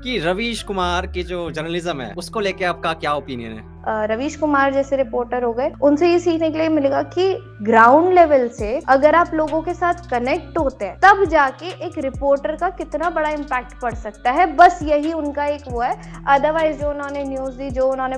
कि रवीश कुमार की जो जर्नलिज्म है उसको लेके आपका क्या ओपिनियन है? रवीश कुमार जैसे रिपोर्टर हो गए, उनसे ये सीखने के लिए मिलेगा कि ग्राउंड लेवल से अगर आप लोगों के साथ कनेक्ट होते हैं तब जाके एक रिपोर्टर का कितना बड़ा इम्पैक्ट पड़ सकता है। बस यही उनका एक वो है। अदरवाइज जो उन्होंने न्यूज दी, जो उन्होंने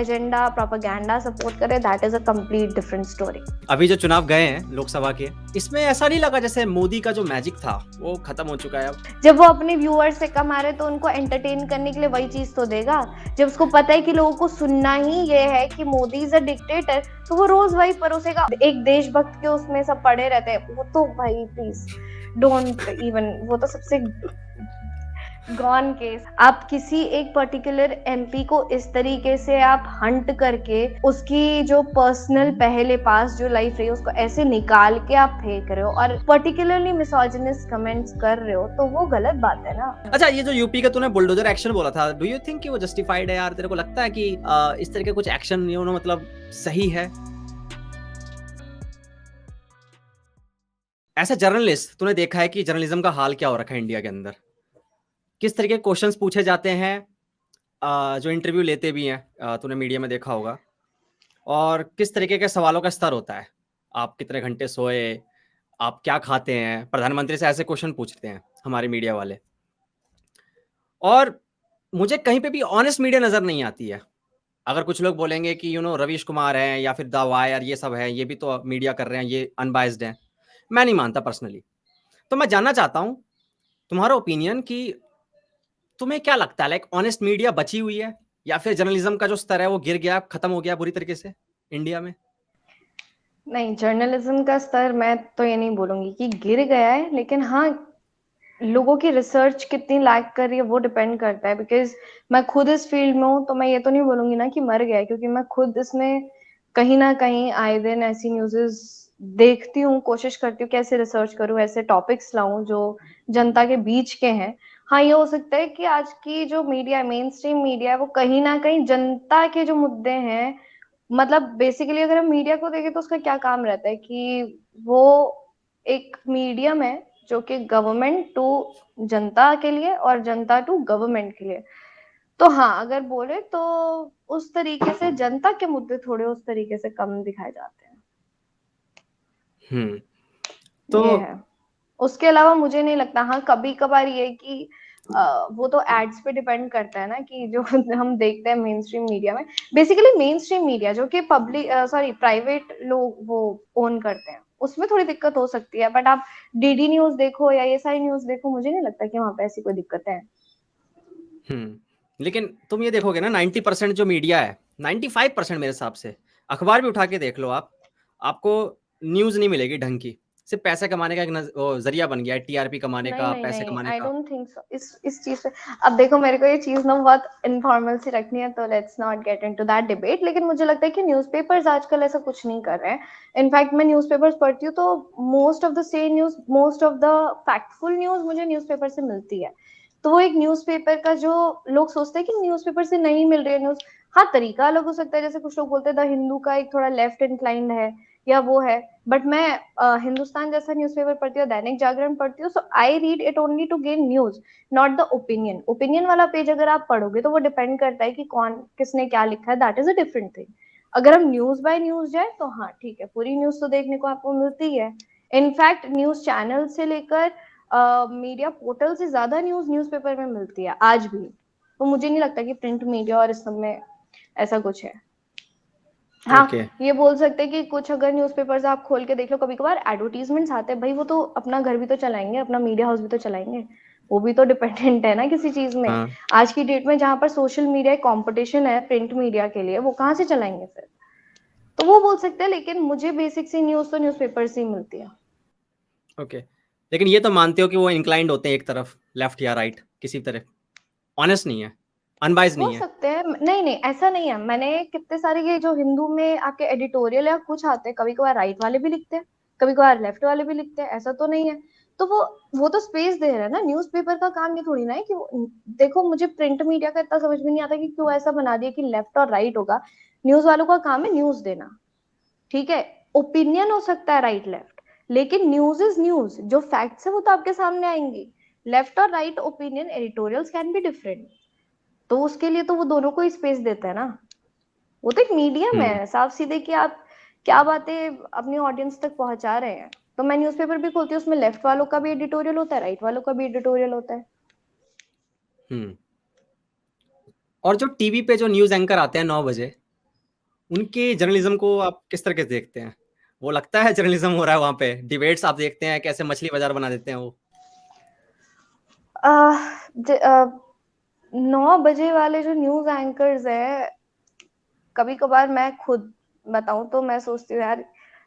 एजेंडा प्रोपेगेंडा सपोर्ट करे, that is a complete different story. अभी जो चुनाव गए हैं लोकसभा के, इसमें ऐसा नहीं लगा जैसे मोदी का जो मैजिक था वो खत्म हो चुका है अब? जब वो अपने व्यूअर्स से कमा रहे तो उनको एंटरटेन करने के लिए वही चीज तो देगा। जब उसको पता है कि लोगों को सुनना ही ये है कि मोदी इज अ डिक्टेटर, तो वो रोज वही परोसेगा। एक देशभक्त के उसमें सब पड़े रहते हैं, वो तो भाई प्लीज डोंट इवन, वो तो सबसे गॉन केस। आप किसी एक पर्टिकुलर एमपी को इस तरीके से आप हंट करके उसकी जो पर्सनल पहले पास जो लाइफ रही है उसको ऐसे निकाल के आप फेंक रहे हो और पर्टिकुलरली मिसोजिनिस्ट कमेंट्स कर रहे हो, तो वो गलत बात है ना। अच्छा, ये जो यूपी का तूने बुलडोजर एक्शन बोला था, डू यू थिंक कि वो जस्टिफाइड है यार? तेरे को लगता है कि इस तरह के कुछ एक्शन मतलब सही है? ऐसा जर्नलिस्ट तूने देखा है कि जर्नलिज्म का हाल क्या हो रखा है इंडिया के अंदर? किस तरह के क्वेश्चंस पूछे जाते हैं, जो इंटरव्यू लेते भी हैं, तूने मीडिया में देखा होगा, और किस तरीके के सवालों का स्तर होता है। आप कितने घंटे सोए, आप क्या खाते हैं, प्रधानमंत्री से ऐसे क्वेश्चन पूछते हैं हमारे मीडिया वाले। और मुझे कहीं पे भी ऑनेस्ट मीडिया नजर नहीं आती है। अगर कुछ लोग बोलेंगे कि रवीश कुमार है या फिर द वायर, ये सब है, ये भी तो मीडिया कर रहे हैं, ये अनबायस्ड है। मैं नहीं मानता पर्सनली। तो मैं जानना चाहता हूं तुम्हारा ओपिनियन कि तुम्हें क्या लगता है, लाइक ऑनेस्ट मीडिया बची हुई है या फिर जर्नलिज्म का जो स्तर है वो गिर गया, खत्म हो गया बुरी तरीके से इंडिया में? नहीं, जर्नलिज्म का स्तर मैं तो ये नहीं बोलूंगी कि गिर गया है, लेकिन हाँ, लोगों की रिसर्च कितनी लैक कर रही है वो डिपेंड करता है। बिकॉज मैं खुद इस फील्ड में हूँ, तो मैं ये तो नहीं बोलूंगी ना कि मर गया है, क्योंकि मैं खुद इसमें कहीं ना कहीं आए दिन ऐसी न्यूज़ेस देखती हूँ, कोशिश करती हूँ कैसे रिसर्च करूँ, ऐसे टॉपिक्स लाऊं जो जनता के बीच के हैं। हाँ, ये हो सकता है कि आज की जो मीडिया, मेन स्ट्रीम मीडिया है, वो कहीं ना कहीं जनता के जो मुद्दे हैं, मतलब बेसिकली अगर हम मीडिया को देखें तो उसका क्या काम रहता है कि वो एक मीडियम है जो कि गवर्नमेंट टू जनता के लिए और जनता टू गवर्नमेंट के लिए। तो हाँ, अगर बोले तो उस तरीके से जनता के मुद्दे थोड़े उस तरीके से कम दिखाए जाते हैं। तो ये है। उसके अलावा मुझे नहीं लगता। हाँ, कभी कभार ये कि वो तो एड्स पे डिपेंड करता है ना, कि जो हम देखते हैं मेन स्ट्रीम मीडिया में, बेसिकली मेन स्ट्रीम मीडिया जो कि पब्लिक सॉरी प्राइवेट लोग वो ओन करते हैं, उसमें थोड़ी दिक्कत हो सकती है। बट आप डीडी न्यूज देखो या ये सारी न्यूज देखो, मुझे नहीं लगता कि वहां पे ऐसी कोई दिक्कत है। लेकिन तुम ये देखोगे ना, 90% जो मीडिया है, 95% मेरे हिसाब से, अखबार भी उठा के देख लो आप, आपको न्यूज नहीं मिलेगी ढंग की। सिर्फ पैसे कमाने का एक जरिया बन गया है, टीआरपी कमाने नहीं का, नहीं पैसे नहीं, कमाने आई का। Don't think so. इस चीज पे अब देखो, मेरे को ये चीज ना बहुत इनफॉर्मल सी रखनी है, तो let's not get into that debate. लेकिन मुझे लगता है कि न्यूज़पेपर्स आजकल ऐसा कुछ नहीं कर रहे हैं। इनफैक्ट मैं न्यूज़पेपर्स पढ़ती हूँ तो most of the same news, most of the factful news मुझे न्यूज़पेपर से मिलती है। तो वो एक न्यूज़पेपर का, जो लोग सोचते हैं कि न्यूज़पेपर से नहीं मिल रही है न्यूज, हाँ, तरीका अलग हो सकता है। जैसे कुछ लोग बोलते हैं द हिंदू का एक थोड़ा लेफ्ट इंक्लाइंड है या वो है, बट मैं हिंदुस्तान जैसा न्यूज़पेपर पढ़ती हूँ, दैनिक जागरण पढ़ती हूँ, so I read it only to gain news, not the opinion. Opinion वाला पेज अगर आप पढ़ोगे तो वो डिपेंड करता है कि कौन किसने क्या लिखा है, that is a different thing. अगर हम न्यूज बाय न्यूज जाए तो हाँ ठीक है, पूरी न्यूज तो देखने को आपको मिलती है। इनफैक्ट न्यूज चैनल से लेकर मीडिया पोर्टल से ज्यादा न्यूज न्यूज़पेपर में मिलती है आज भी। तो मुझे नहीं लगता कि प्रिंट मीडिया और इस सब में ऐसा कुछ है। ओके। हाँ, ये बोल सकते हैं कि कुछ अगर न्यूज़पेपर्स आप खोल के देख लो, कभी कभार एडवर्टीजमेंट्स आते हैं, भाई वो तो अपना घर भी तो चलाएंगे, अपना मीडिया हाउस भी तो चलाएंगे, वो भी तो डिपेंडेंट है ना किसी चीज में। हाँ। आज की डेट में जहां पर सोशल मीडिया कंपटीशन है प्रिंट मीडिया के लिए, वो कहाँ से चलाएंगे फिर? तो वो बोल सकते हैं, लेकिन मुझे बेसिक सी न्यूज तो न्यूज़पेपर से ही मिलती है। ओके। लेकिन ये तो मानते हो कि वो इंक्लाइंड होते हैं एक तरफ, लेफ्ट या राइट, किसी तरफ ऑनेस्ट नहीं है, अनबाइज हो नहीं है? सकते हैं, नहीं नहीं, ऐसा नहीं है। मैंने कितने सारे ये जो हिंदू में आपके एडिटोरियल या कुछ आते हैं, कभी कभार राइट वाले भी लिखते हैं, कभी कभार लेफ्ट वाले भी लिखते हैं, ऐसा तो नहीं है। तो वो तो स्पेस दे रहे हैं ना। न्यूज़पेपर का काम ये थोड़ी ना है कि देखो, मुझे प्रिंट मीडिया का इतना समझ में नहीं आता कि क्यों ऐसा बना दिया कि लेफ्ट और राइट होगा। न्यूज वालों का काम है न्यूज देना, ठीक है। ओपिनियन हो सकता है राइट लेफ्ट, लेकिन न्यूज इज न्यूज, जो फैक्ट्स है वो तो आपके सामने आएंगी। लेफ्ट और right opinion editorials can be different, तो उसके लिए तो वो दोनों को ही स्पेस देता है ना। वो तो एक मीडियम है साफ सीधे कि आप क्या बातें अपनी ऑडियंस तक पहुंचा रहे हैं। तो मैं न्यूज़पेपर भी खोलती हूँ, उसमें लेफ्ट वालों का भी एडिटोरियल होता है, राइट वालों का भी एडिटोरियल होता है। और जो टीवी पे जो न्यूज़ एंकर आते हैं 9 बजे, उनके जर्नलिज्म को आप किस तरह के देखते हैं? वो लगता है जर्नलिज्म हो रहा है वहाँ पे? डिबेट्स आप देखते हैं, कैसे मछली बाज़ार बना देते हैं वो? 9 बजे वाले जो न्यूज़ एंकर्स है, कभी-कभार मैं खुद बताऊँ तो मैं सोचती हूँ यार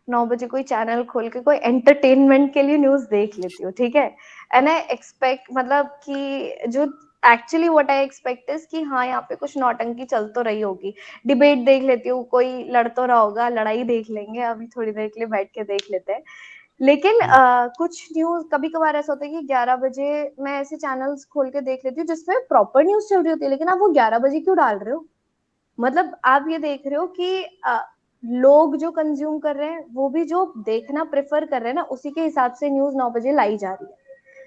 9 बजे कोई चैनल खोल के कोई एंटरटेनमेंट के लिए न्यूज़ देख लेती हूँ, ठीक है? एंड आई एक्सपेक्ट मतलब कि जो actually what I expect is कि हाँ, यहाँ पे कुछ नौटंकी चल तो रही होगी। डिबेट देख लेती हूँ, कोई लड़ तो रहा होगा, लड़ाई देख लेंगे, अभी थोड़ी देर के लिए बैठ के देख लेते हैं। लेकिन कुछ न्यूज़ कभी-कभार ऐसा होता है कि 11 बजे मैं ऐसे चैनल्स खोल के देख लेती हूँ जिसमें प्रॉपर न्यूज़ चल रही होती है, लेकिन आप वो 11 बजे क्यों डाल रहे हो? मतलब आप ये देख रहे हो कि लोग जो कंज्यूम कर रहे हैं वो भी जो देखना प्रेफर कर रहे हैं ना, उसी के हिसाब से न्यूज़ 9 बजे लाई जा रही है।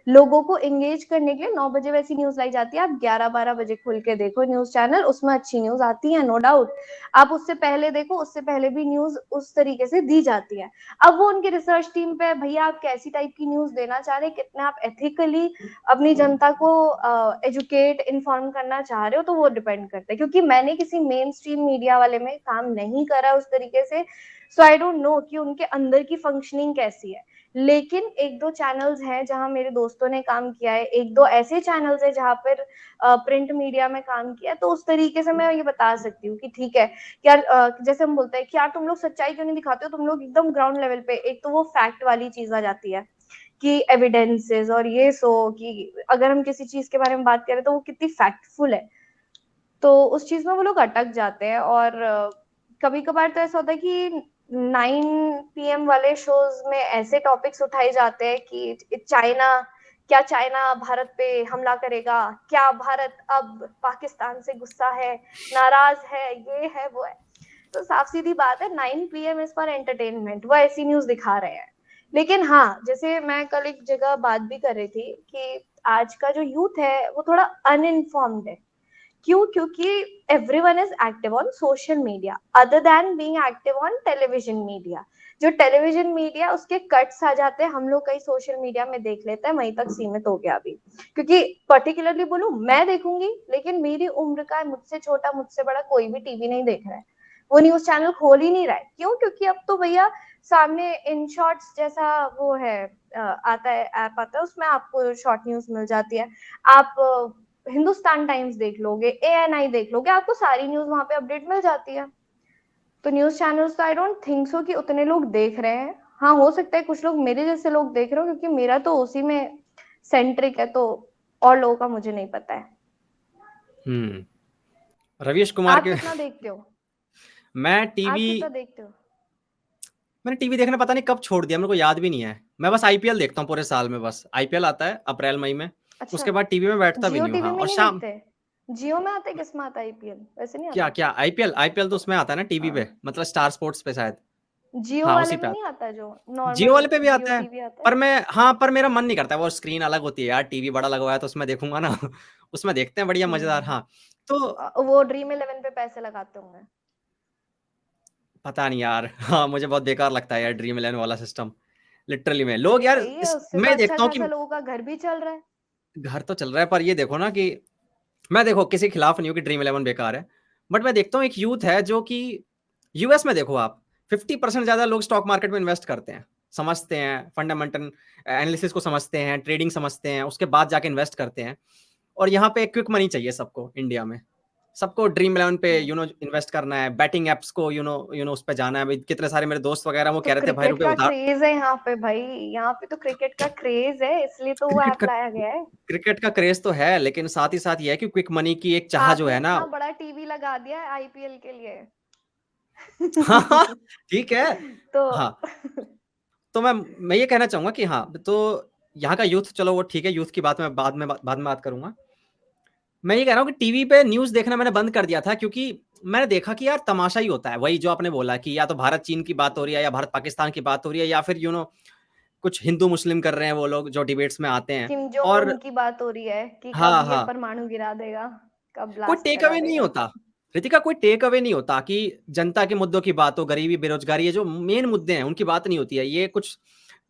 लोगों को एंगेज करने के लिए 9 बजे वैसी न्यूज़ लाई जाती है। आप 11-12 बजे खुल के देखो न्यूज़ चैनल, उसमें अच्छी न्यूज़ आती है नो डाउट। आप उससे पहले देखो, उससे पहले भी न्यूज़ उस तरीके से दी जाती है। अब वो उनकी रिसर्च टीम पे है, भैया आप कैसी टाइप की न्यूज़ देना चाह रहे हैं, कितना आप एथिकली अपनी जनता को एजुकेट इन्फॉर्म करना चाह रहे हो, तो वो डिपेंड करता है। क्योंकि मैंने किसी मेन स्ट्रीम मीडिया वाले में काम नहीं करा उस तरीके से, सो आई डोंट नो कि उनके अंदर की फंक्शनिंग कैसी है। लेकिन 1-2 चैनल्स हैं जहाँ मेरे दोस्तों ने काम किया है, 1-2 ऐसे चैनल्स हैं जहाँ पर प्रिंट मीडिया में काम किया है, तो उस तरीके से मैं ये बता सकती हूँ कि ठीक है, यार जैसे हम बोलते हैं कि यार तुम लोग सच्चाई क्यों नहीं दिखाते हो, तुम लोग एकदम ग्राउंड लेवल पे, एक तो वो फैक्ट वाली चीज़ आ जाती है कि एविडेंसेस और ये सो कि अगर हम किसी चीज़ के बारे में बात करें तो वो कितनी फैक्टफुल है। तो उस चीज़ में वो लोग अटक जाते हैं और कभी-कभार तो ऐसा होता है कि 9 पीएम वाले शोज़ में ऐसे टॉपिक्स उठाए जाते हैं कि क्या चाइना भारत पे हमला करेगा? क्या भारत अब पाकिस्तान से गुस्सा है, नाराज़ है, ये है, वो है। तो साफ-सीधी बात है 9 पीएम इज़ फॉर एंटरटेनमेंट, वो ऐसी न्यूज़ दिखा रहे हैं। लेकिन हाँ, जैसे मैं कल एक जगह बात भी कर रही थी कि आज का जो यूथ है, वो थोड़ा अनइन्फॉर्म्ड है। क्यों? क्योंकि everyone is active on social media other than being active on television media. जो टेलीविजन मीडिया उसके कट्स आ जाते हैं, हम लोग कहीं सोशल मीडिया में देख लेते हैं, वहीं तक सीमित हो गया अभी। क्योंकि पर्टिकुलरली बोलूं मैं देखूंगी, लेकिन मेरी उम्र का मुझसे छोटा मुझसे बड़ा कोई भी टीवी नहीं देख रहा है, वो न्यूज चैनल खोल ही नहीं रहा है। क्यों? क्योंकि अब तो भैया सामने इन शॉर्ट्स जैसा वो है, आता है ऐप आता है, उसमें आपको शॉर्ट न्यूज मिल जाती है। आप हिंदुस्तान टाइम्स देख लोगे, एएनआई देख लोगे, आपको सारी न्यूज वहां पे अपडेट मिल जाती है। तो न्यूज चैनल्स तो आई डोंट थिंक सो कि उतने लोग देख रहे हैं। हाँ, हो सकता है कुछ लोग मेरे जैसे लोग देख रहे हो, क्योंकि मेरा तो उसी में सेंट्रिक है, तो और लोगों का मुझे नहीं पता है। रवीश कुमार आप के कितना देखते हो? मैं टीवी आप कितना देखते हो? मैंने टीवी देखना पता नहीं कब छोड़ दिया, मेरे को याद भी नहीं है। मैं बस आईपीएल देखता हूँ पूरे साल में, बस आईपीएल आता है अप्रैल मई में, अच्छा, उसके बाद टीवी में बैठता भी जियो नहीं हूँ। टीवी हाँ, में और नहीं शाम देखते? जियो में आता है, किस में आता है आईपीएल? वैसे नहीं क्या आता? क्या आईपीएल आईपीएल तो उसमें आता है ना टीवी पे, हाँ, मतलब स्टार स्पोर्ट्स पे शायद। जियो हाँ, वाले उसी पे में आता नहीं आता, जो है। जियो नॉर्मल वाले पे भी जियो आता है, टीवी आता पर है। मैं हाँ, पर मेरा मन नहीं करता, वो स्क्रीन अलग होती है यार, टीवी बड़ा लगा हुआ है तो उसमें देखूंगा ना उसमें देखते हैं बढ़िया मजेदार। हाँ, तो वो ड्रीम इलेवन पे पैसे लगाते होंगे। पता नहीं यार हाँ, मुझे बहुत बेकार लगता है यार ड्रीम इलेवन वाला सिस्टम। लिटरली में लोग अरे यार सही है, इस उससे तो मैं अच्छा देखता हूँ कि खासा लोगों का घर भी चल रहा है। घर तो चल रहा है, पर ये देखो ना कि मैं देखो किसी के खिलाफ नहीं हूँ कि ड्रीम इलेवन बेकार है, बट मैं देखता हूँ एक यूथ है जो कि यूएस में देखो आप 50% ज्यादा लोग स्टॉक मार्केट में इन्वेस्ट करते हैं, समझते हैं फंडामेंटल एनालिसिस को, समझते हैं ट्रेडिंग समझते हैं, उसके बाद जाके इन्वेस्ट करते हैं। और यहाँ पे क्विक मनी चाहिए सबको, इंडिया में सबको ड्रीम इलेवन पे इन्वेस्ट करना है, बैटिंग एप्स को उस पे जाना है। कितने सारे मेरे दोस्त वगैरह वो तो कह रहे थे भाई क्रिकेट रुपए का उधार। क्रेज है यहाँ पे भाई, यहाँ पे तो क्रिकेट का क्रेज है, इसलिए तो वो क्रिकेट ऐप का लाया गया है। क्रिकेट का क्रेज तो है, लेकिन साथ ही साथ ये है कि क्विक मनी की एक चाह जो आपने है ना। इतना बड़ा टीवी लगा दिया है आईपीएल के लिए। हाँ हाँ, ठीक है। तो हाँ, तो मैं ये कहना चाहूंगा कि हाँ, तो यहाँ का यूथ, चलो वो ठीक है, यूथ की बात मैं बाद में बात करूंगा। मैं ये कह रहा हूँ कि टीवी पे न्यूज देखना मैंने बंद कर दिया था, क्योंकि मैंने देखा कि यार तमाशा ही होता है, वही जो आपने बोला कि या तो भारत चीन की बात हो रही है, या भारत पाकिस्तान की बात हो रही है, या फिर कुछ हिंदू मुस्लिम कर रहे हैं वो लोग जो डिबेट्स में आते हैं। किम जोंग और उन की बात हो रही है कि कब हाँ, ये हाँ। परमाणु गिरा देगा, कब कोई ब्लास्ट टेक करा अवे नहीं देगा। होता, रितिका, कोई टेक अवे नहीं होता कि जनता के मुद्दों की बात हो, गरीबी, बेरोजगारी, ये जो मेन मुद्दे हैं उनकी बात नहीं होती है। ये कुछ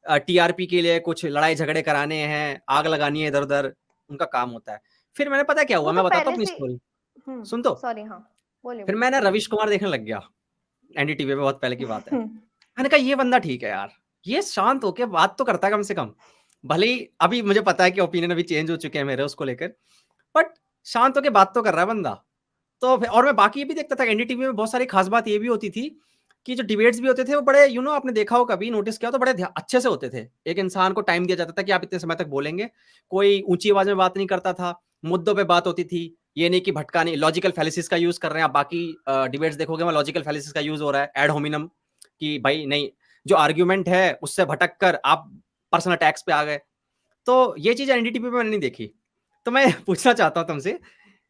टीआरपी के लिए कुछ लड़ाई झगड़े कराने हैं, आग लगानी है इधर-उधर, उनका काम होता है। फिर मैंने पता है क्या हुआ, वो तो मैं बताता हूँ पहले अपनी से। स्टोरी, सुन तो। सॉरी, हाँ, बोलिए फिर बोलिए। मैं ना रवीश कुमार देखने लग गया, एनडीटीवी पे, बहुत पहले की बात है। हम्म, मैंने कहा ये बंदा ठीक है यार, ये शांत होके बात तो करता है कम से कम। भले ही अभी मुझे पता है कि ओपिनियन अभी चेंज हो चुके हैं मेरे उसको लेकर, बट शांत होके बात तो कर रहा है बंदा। तो और मैं बाकी ये भी देखता था, एनडीटीवी में बहुत सारी खास बात ये भी होती थी कि जो डिबेट्स भी होते थे वो बड़े आपने देखा हो, कभी नोटिस किया हो तो बड़े अच्छे से होते थे। एक इंसान को टाइम दिया जाता था कि आप इतने समय तक बोलेंगे, कोई ऊंची आवाज में बात नहीं करता था, मुद्दों पे बात होती थी। ये नहीं कि भटकाने, लॉजिकल फैलिसिस का यूज कर रहे हैं आप, बाकी डिबेट्स देखोगे वहाँ लॉजिकल फैलिसिस का यूज हो रहा है, एड होमिनम, कि भाई नहीं, जो आर्ग्यूमेंट है उससे भटक कर आप पर्सनल अटैक्स पे आ गए। तो ये चीज एनडीटीवी पे मैंने नहीं देखी। तो मैं पूछना चाहता हूँ तुमसे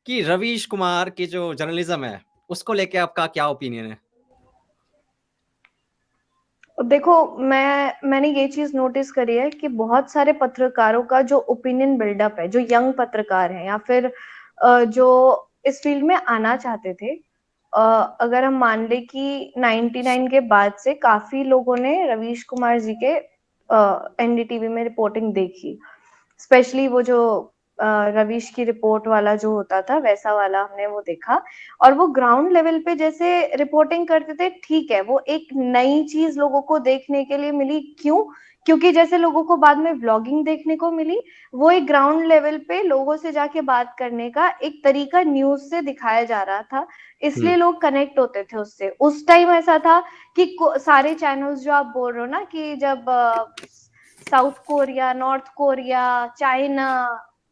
कि रवीश कुमार की जो जर्नलिज्म है उसको लेके आपका क्या ओपिनियन है? देखो, मैंने ये चीज नोटिस करी है कि बहुत सारे पत्रकारों का जो ओपिनियन बिल्डअप है, जो यंग पत्रकार हैं या फिर जो इस फील्ड में आना चाहते थे, अगर हम मान ले कि 99 के बाद से काफी लोगों ने रवीश कुमार जी के एनडीटीवी में रिपोर्टिंग देखी। स्पेशली वो जो रवीश की रिपोर्ट वाला जो होता था, वैसा वाला हमने वो देखा। और वो ग्राउंड लेवल पे जैसे रिपोर्टिंग करते थे, ठीक है, वो एक नई चीज लोगों को देखने के लिए मिली। क्यों? क्योंकि जैसे लोगों को बाद में व्लॉगिंग देखने को मिली, वो एक ग्राउंड लेवल पे लोगों से जाके बात करने का एक तरीका न्यूज से दिखाया जा रहा था, इसलिए हम्म, लोग कनेक्ट होते थे उससे। उस टाइम ऐसा था कि सारे चैनल्स जो आप बोल रहे हो ना, कि जब South Korea, North Korea, China,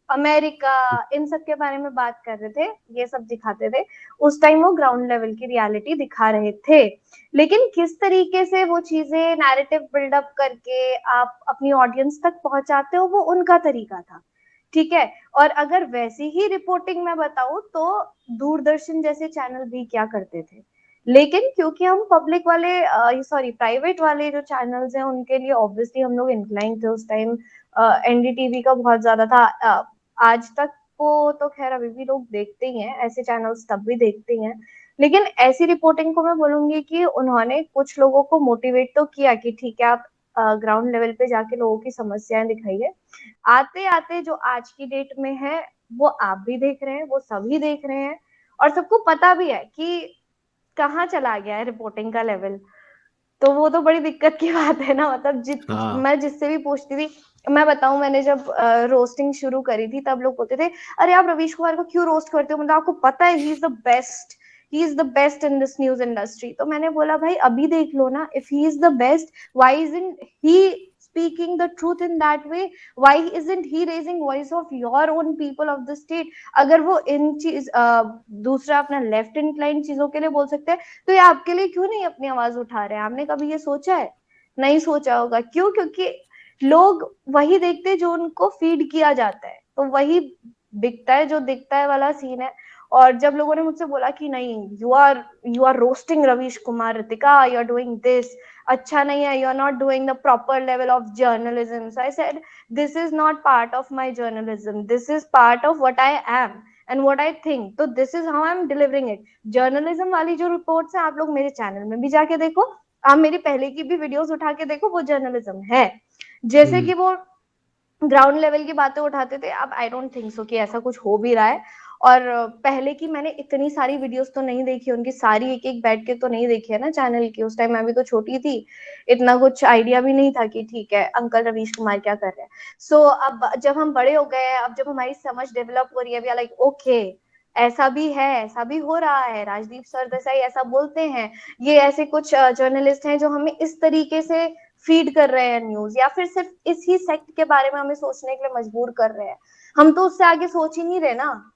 America, इन सब के बारे में बात कर रहे थे, ये सब दिखाते थे, उस टाइम वो ग्राउंड लेवल की रियलिटी दिखा रहे थे। लेकिन किस तरीके से वो चीजें नैरेटिव बिल्डअप करके आप अपनी ऑडियंस तक पहुंचाते हो, वो उनका तरीका था, ठीक है। और अगर वैसी ही रिपोर्टिंग मैं बताऊं तो दूरदर्शन जैसे चैनल भी क्या करते थे। लेकिन क्योंकि हम पब्लिक वाले, सॉरी, प्राइवेट वाले जो चैनल्स हैं, उनके लिए ऑब्वियसली हम लोग इंक्लाइन थे उस टाइम। एनडीटीवी का बहुत ज्यादा था। आज तक को तो खैर अभी भी लोग देखते ही हैं, ऐसे चैनल्स तब भी देखते ही हैं। लेकिन ऐसी रिपोर्टिंग को मैं बोलूंगी कि उन्होंने कुछ लोगों को मोटिवेट तो किया कि ठीक है, आप ग्राउंड लेवल पे जाके लोगों की समस्याएं दिखाइए। आते आते जो आज की डेट में है, वो आप भी देख रहे हैं, वो सभी देख रहे हैं, और सबको पता भी है कि कहाँ चला गया है रिपोर्टिंग का लेवल। तो वो तो बड़ी दिक्कत की बात है ना। मतलब हाँ, मैं जिससे भी पूछती थी, मैं बताऊं, मैंने जब रोस्टिंग शुरू करी थी, तब लोग बोलते थे, अरे आप रवीश कुमार को क्यों रोस्ट करते हो, मतलब आपको पता है he is the best, he is the best in this news industry. तो मैंने बोला, भाई अभी देख लो ना, if he is the best, why isn't he speaking the truth in that way? Why isn't he raising voice of your own people of the state? अगर वो इन चीज दूसरा अपना लेफ्ट इंक्लाइन चीजों के लिए बोल सकते हैं, तो ये आपके लिए क्यों नहीं अपनी आवाज उठा रहे हैं? आपने कभी ये सोचा है? नहीं सोचा होगा। क्यों? क्योंकि लोग वही देखते हैं जो उनको फीड किया जाता है, तो वही बिकता है, जो दिखता है वाला सीन है। और जब लोगों ने मुझसे बोला कि नहीं, you are roasting Ravish Kumar, Ritika, you are doing this, अच्छा नहीं है, you are not doing the proper level of journalism, so I said, this is not part of my journalism, this is part of what I am and what I think, तो this is how I am delivering it. Journalism वाली जो reports हैं, आप लोग मेरे channel में भी जाके देखो, आप मेरी पहले की भी वीडियोस उठा के देखो, वो जर्नलिज्म है। जैसे हम्म, कि वो ग्राउंड लेवल की बातें उठाते थे, अब आई डोंट थिंक सो कि ऐसा कुछ हो भी रहा है। और पहले की मैंने इतनी सारी वीडियोस तो नहीं देखी, उनकी सारी एक एक बैठ के तो नहीं देखी है ना चैनल की। उस टाइम मैं भी तो छोटी थी, इतना कुछ आइडिया भी नहीं था कि ठीक है अंकल रवीश कुमार क्या कर रहे हैं। सो अब जब हम बड़े हो गए, अब जब हमारी समझ डेवलप हो रही है, वी आर लाइक ओके, ऐसा भी है, ऐसा भी हो रहा है, राजदीप सर देसाई ऐसा बोलते हैं, ये ऐसे कुछ जर्नलिस्ट हैं जो हमें इस तरीके से फीड कर रहे हैं न्यूज, या फिर सिर्फ इस ही सेक्ट के बारे में हमें सोचने के लिए मजबूर कर रहे हैं। हम तो उससे आगे सोच ही नहीं रहे ना।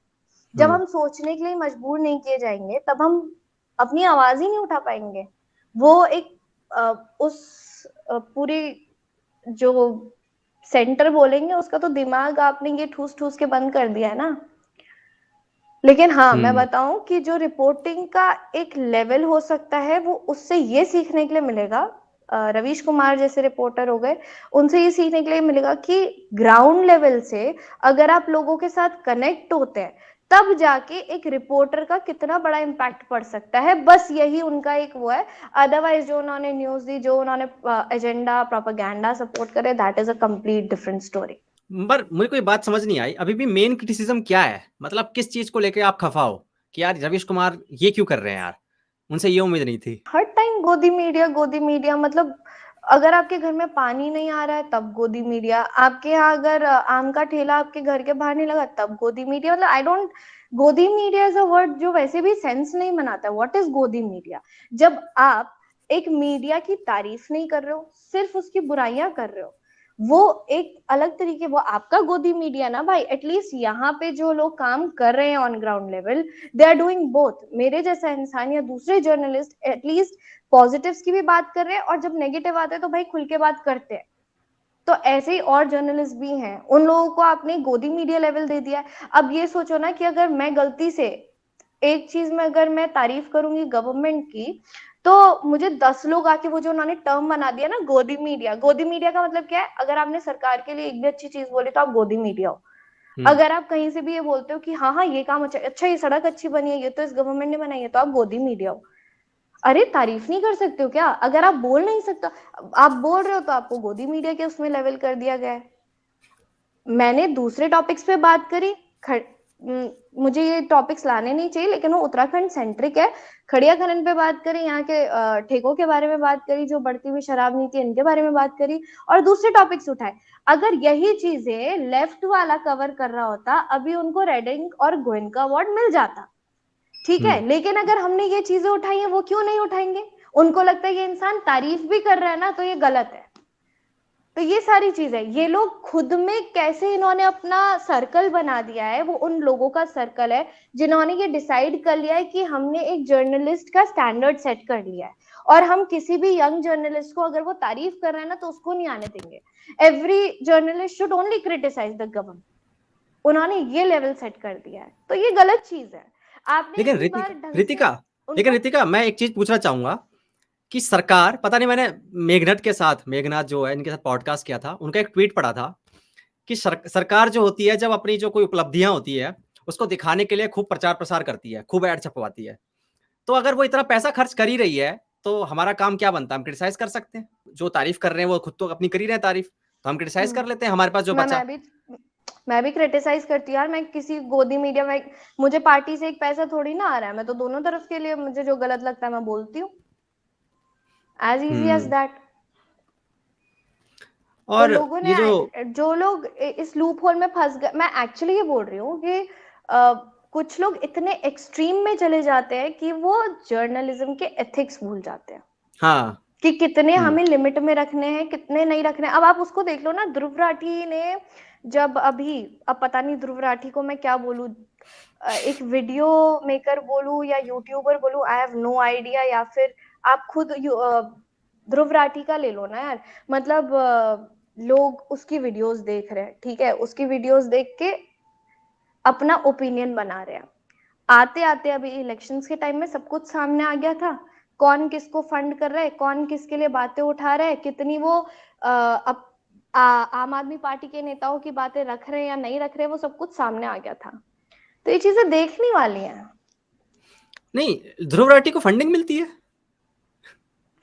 जब हम्म, हम सोचने के लिए मजबूर नहीं किए जाएंगे, तब हम अपनी आवाज ही नहीं उठा पाएंगे। वो एक उस पूरी जो सेंटर बोलेंगे, उसका तो दिमाग आपने ये ठूस ठूस के बंद कर दिया है ना। लेकिन हाँ, मैं हम्म, बताऊं कि जो रिपोर्टिंग का एक लेवल हो सकता है, वो उससे ये सीखने के लिए मिलेगा रवीश कुमार जैसे रिपोर्टर हो गए, उनसे ये सीखने के लिए मिलेगा कि ग्राउंड लेवल से अगर आप लोगों के साथ कनेक्ट होते हैं तब जाके एक रिपोर्टर का कितना बड़ा इम्पैक्ट पड़ सकता है। बस यही उनका एक वो है। अदरवाइज जो उन्होंने न्यूज दी, जो उन्होंने एजेंडा प्रोपेगेंडा सपोर्ट करे, that is a complete different story. पर मुझे कोई बात समझ नहीं आई अभी भी, मेन क्रिटिसिज्म क्या है? मतलब किस चीज को लेके आप खफा हो कि यार रवीश कुमार ये क्यों कर रहे हैं यार? उनसे ये उम्मीद नहीं थी। हर टाइम गोदी मीडिया मतलब अगर आपके घर में पानी नहीं आ रहा है तब गोदी मीडिया, आपके यहाँ अगर आम का ठेला आपके घर के बाहर नहीं लगा तब गोदी मीडिया। मतलब आई डोंट, गोदी मीडिया इज अ वर्ड जो वैसे भी सेंस नहीं बनाता। व्हाट इज गोदी मीडिया? जब आप एक मीडिया की तारीफ नहीं कर रहे हो, सिर्फ उसकी बुराइयां कर रहे हो, वो एक अलग तरीके, वो आपका गोदी मीडिया ना भाई। एटलीस्ट यहाँ पे जो लोग काम कर रहे हैं on ground level, they are doing both. मेरे जैसा इंसान या दूसरे जर्नलिस्ट एटलीस्ट पॉजिटिव्स की भी बात कर रहे हैं, और जब नेगेटिव आते हैं तो भाई खुल के बात करते हैं। तो ऐसे ही और जर्नलिस्ट भी हैं, उन लोगों को आपने गोदी मीडिया लेवल दे दिया है। अब ये सोचो ना कि अगर मैं गलती से एक चीज में अगर मैं तारीफ करूंगी गवर्नमेंट की, तो मुझे 10 लोग आके वो जो उन्होंने टर्म बना दिया ना गोदी मीडिया, गोदी मीडिया का मतलब क्या है? अगर आपने सरकार के लिए एक भी अच्छी चीज बोली तो आप गोदी मीडिया हो। अगर आप कहीं से भी ये बोलते हो कि हाँ हाँ ये काम अच्छा, अच्छा ये सड़क अच्छी बनी है, ये तो इस गवर्नमेंट ने बनाई है, तो आप गोदी मीडिया हो। अरे तारीफ नहीं कर सकते हो क्या? अगर आप बोल नहीं सकते, आप बोल रहे हो तो आपको गोदी मीडिया के उसमें लेवल कर दिया गया है। मैंने दूसरे टॉपिक्स पे बात करी, मुझे ये टॉपिक्स लाने नहीं चाहिए लेकिन वो उत्तराखंड सेंट्रिक है। खड़िया खनन पे बात करी, यहाँ के ठेकों के बारे में बात करी, जो बढ़ती हुई शराब नीति इनके बारे में बात करी, और दूसरे टॉपिक्स उठाए। अगर यही चीजें लेफ्ट वाला कवर कर रहा होता, अभी उनको रेड इंक और गोयनका अवार्ड मिल जाता। ठीक है, लेकिन अगर हमने ये चीजें उठाई है, वो क्यों नहीं उठाएंगे? उनको लगता है ये इंसान तारीफ भी कर रहा है ना, तो ये गलत है। तो ये सारी चीजें, ये लोग खुद में कैसे इन्होंने अपना सर्कल बना दिया है, वो उन लोगों का सर्कल है जिन्होंने ये डिसाइड कर लिया है कि हमने एक जर्नलिस्ट का स्टैंडर्ड सेट कर लिया है, और हम किसी भी यंग जर्नलिस्ट को अगर वो तारीफ कर रहे हैं ना तो उसको नहीं आने देंगे। Every journalist should only criticise the government. उन्होंने ये लेवल सेट कर दिया है, तो ये गलत चीज है। आपने लेकिन इतनी बार ढंग से ऋतिका लेकिन उनको, ऋतिका मैं एक चीज पूछना चाहूंगा कि सरकार, पता नहीं, मैंने मेघनाथ के साथ, मेघनाथ जो है इनके साथ पॉडकास्ट किया था, उनका एक ट्वीट पढ़ा था कि सरकार जो होती है जब अपनी जो कोई उपलब्धियां होती है उसको दिखाने के लिए खूब प्रचार प्रसार करती है, खूब ऐड छपवाती है। तो अगर वो इतना पैसा खर्च कर ही रही है तो हमारा काम क्या बनता है? हम क्रिटिसाइज कर सकते हैं। जो तारीफ कर रहे हैं वो खुद तो अपनी कर ही रहे हैं तारीफ, तो हम क्रिटिसाइज कर लेते हैं हमारे पास जो मैं बचा। मैं भी क्रिटिसाइज करती हूँ यार। मैं किसी गोदी मीडिया में, मुझे पार्टी से एक पैसा थोड़ी ना आ रहा है, मैं तो दोनों तरफ के लिए मुझे जो गलत लगता है मैं बोलती हूँ। As easy as hmm. That. तो और लोगों ये जो ने, जो लोग इस लूप होल में फंस गए, मैं एक्चुअली ये बोल रही हूँ कि कुछ लोग इतने एक्सट्रीम में चले जाते हैं कि वो जर्नलिज्म के एथिक्स भूल जाते हैं हाँ। कि कितने हमें लिमिट में रखने हैं, कितने नहीं रखने। अब आप उसको देख लो ना, ध्रुव राठी ने जब अभी, अब पता नहीं ध्रुव राठी को मैं क्या बोलूं, एक वीडियो मेकर बोलूं या यूट्यूबर बोलूं, आई हैव नो आइडिया। या फिर आप खुद ध्रुव राठी का ले लो ना यार। मतलब लोग उसकी वीडियोस देख रहे हैं, ठीक है, उसकी वीडियोस देख के अपना ओपिनियन बना रहे हैं। आते आते अभी इलेक्शंस के टाइम में सब कुछ सामने आ गया था। कौन किसको फंड कर रहा है, कौन किसके लिए बातें उठा रहा है, कितनी वो आम आदमी पार्टी के नेताओं की बातें रख रहे हैं या नहीं रख रहे हैं, वो सब कुछ सामने आ गया था। तो ये चीजें देखने वाली हैं। नहीं, ध्रुव राठी को फंडिंग मिलती है?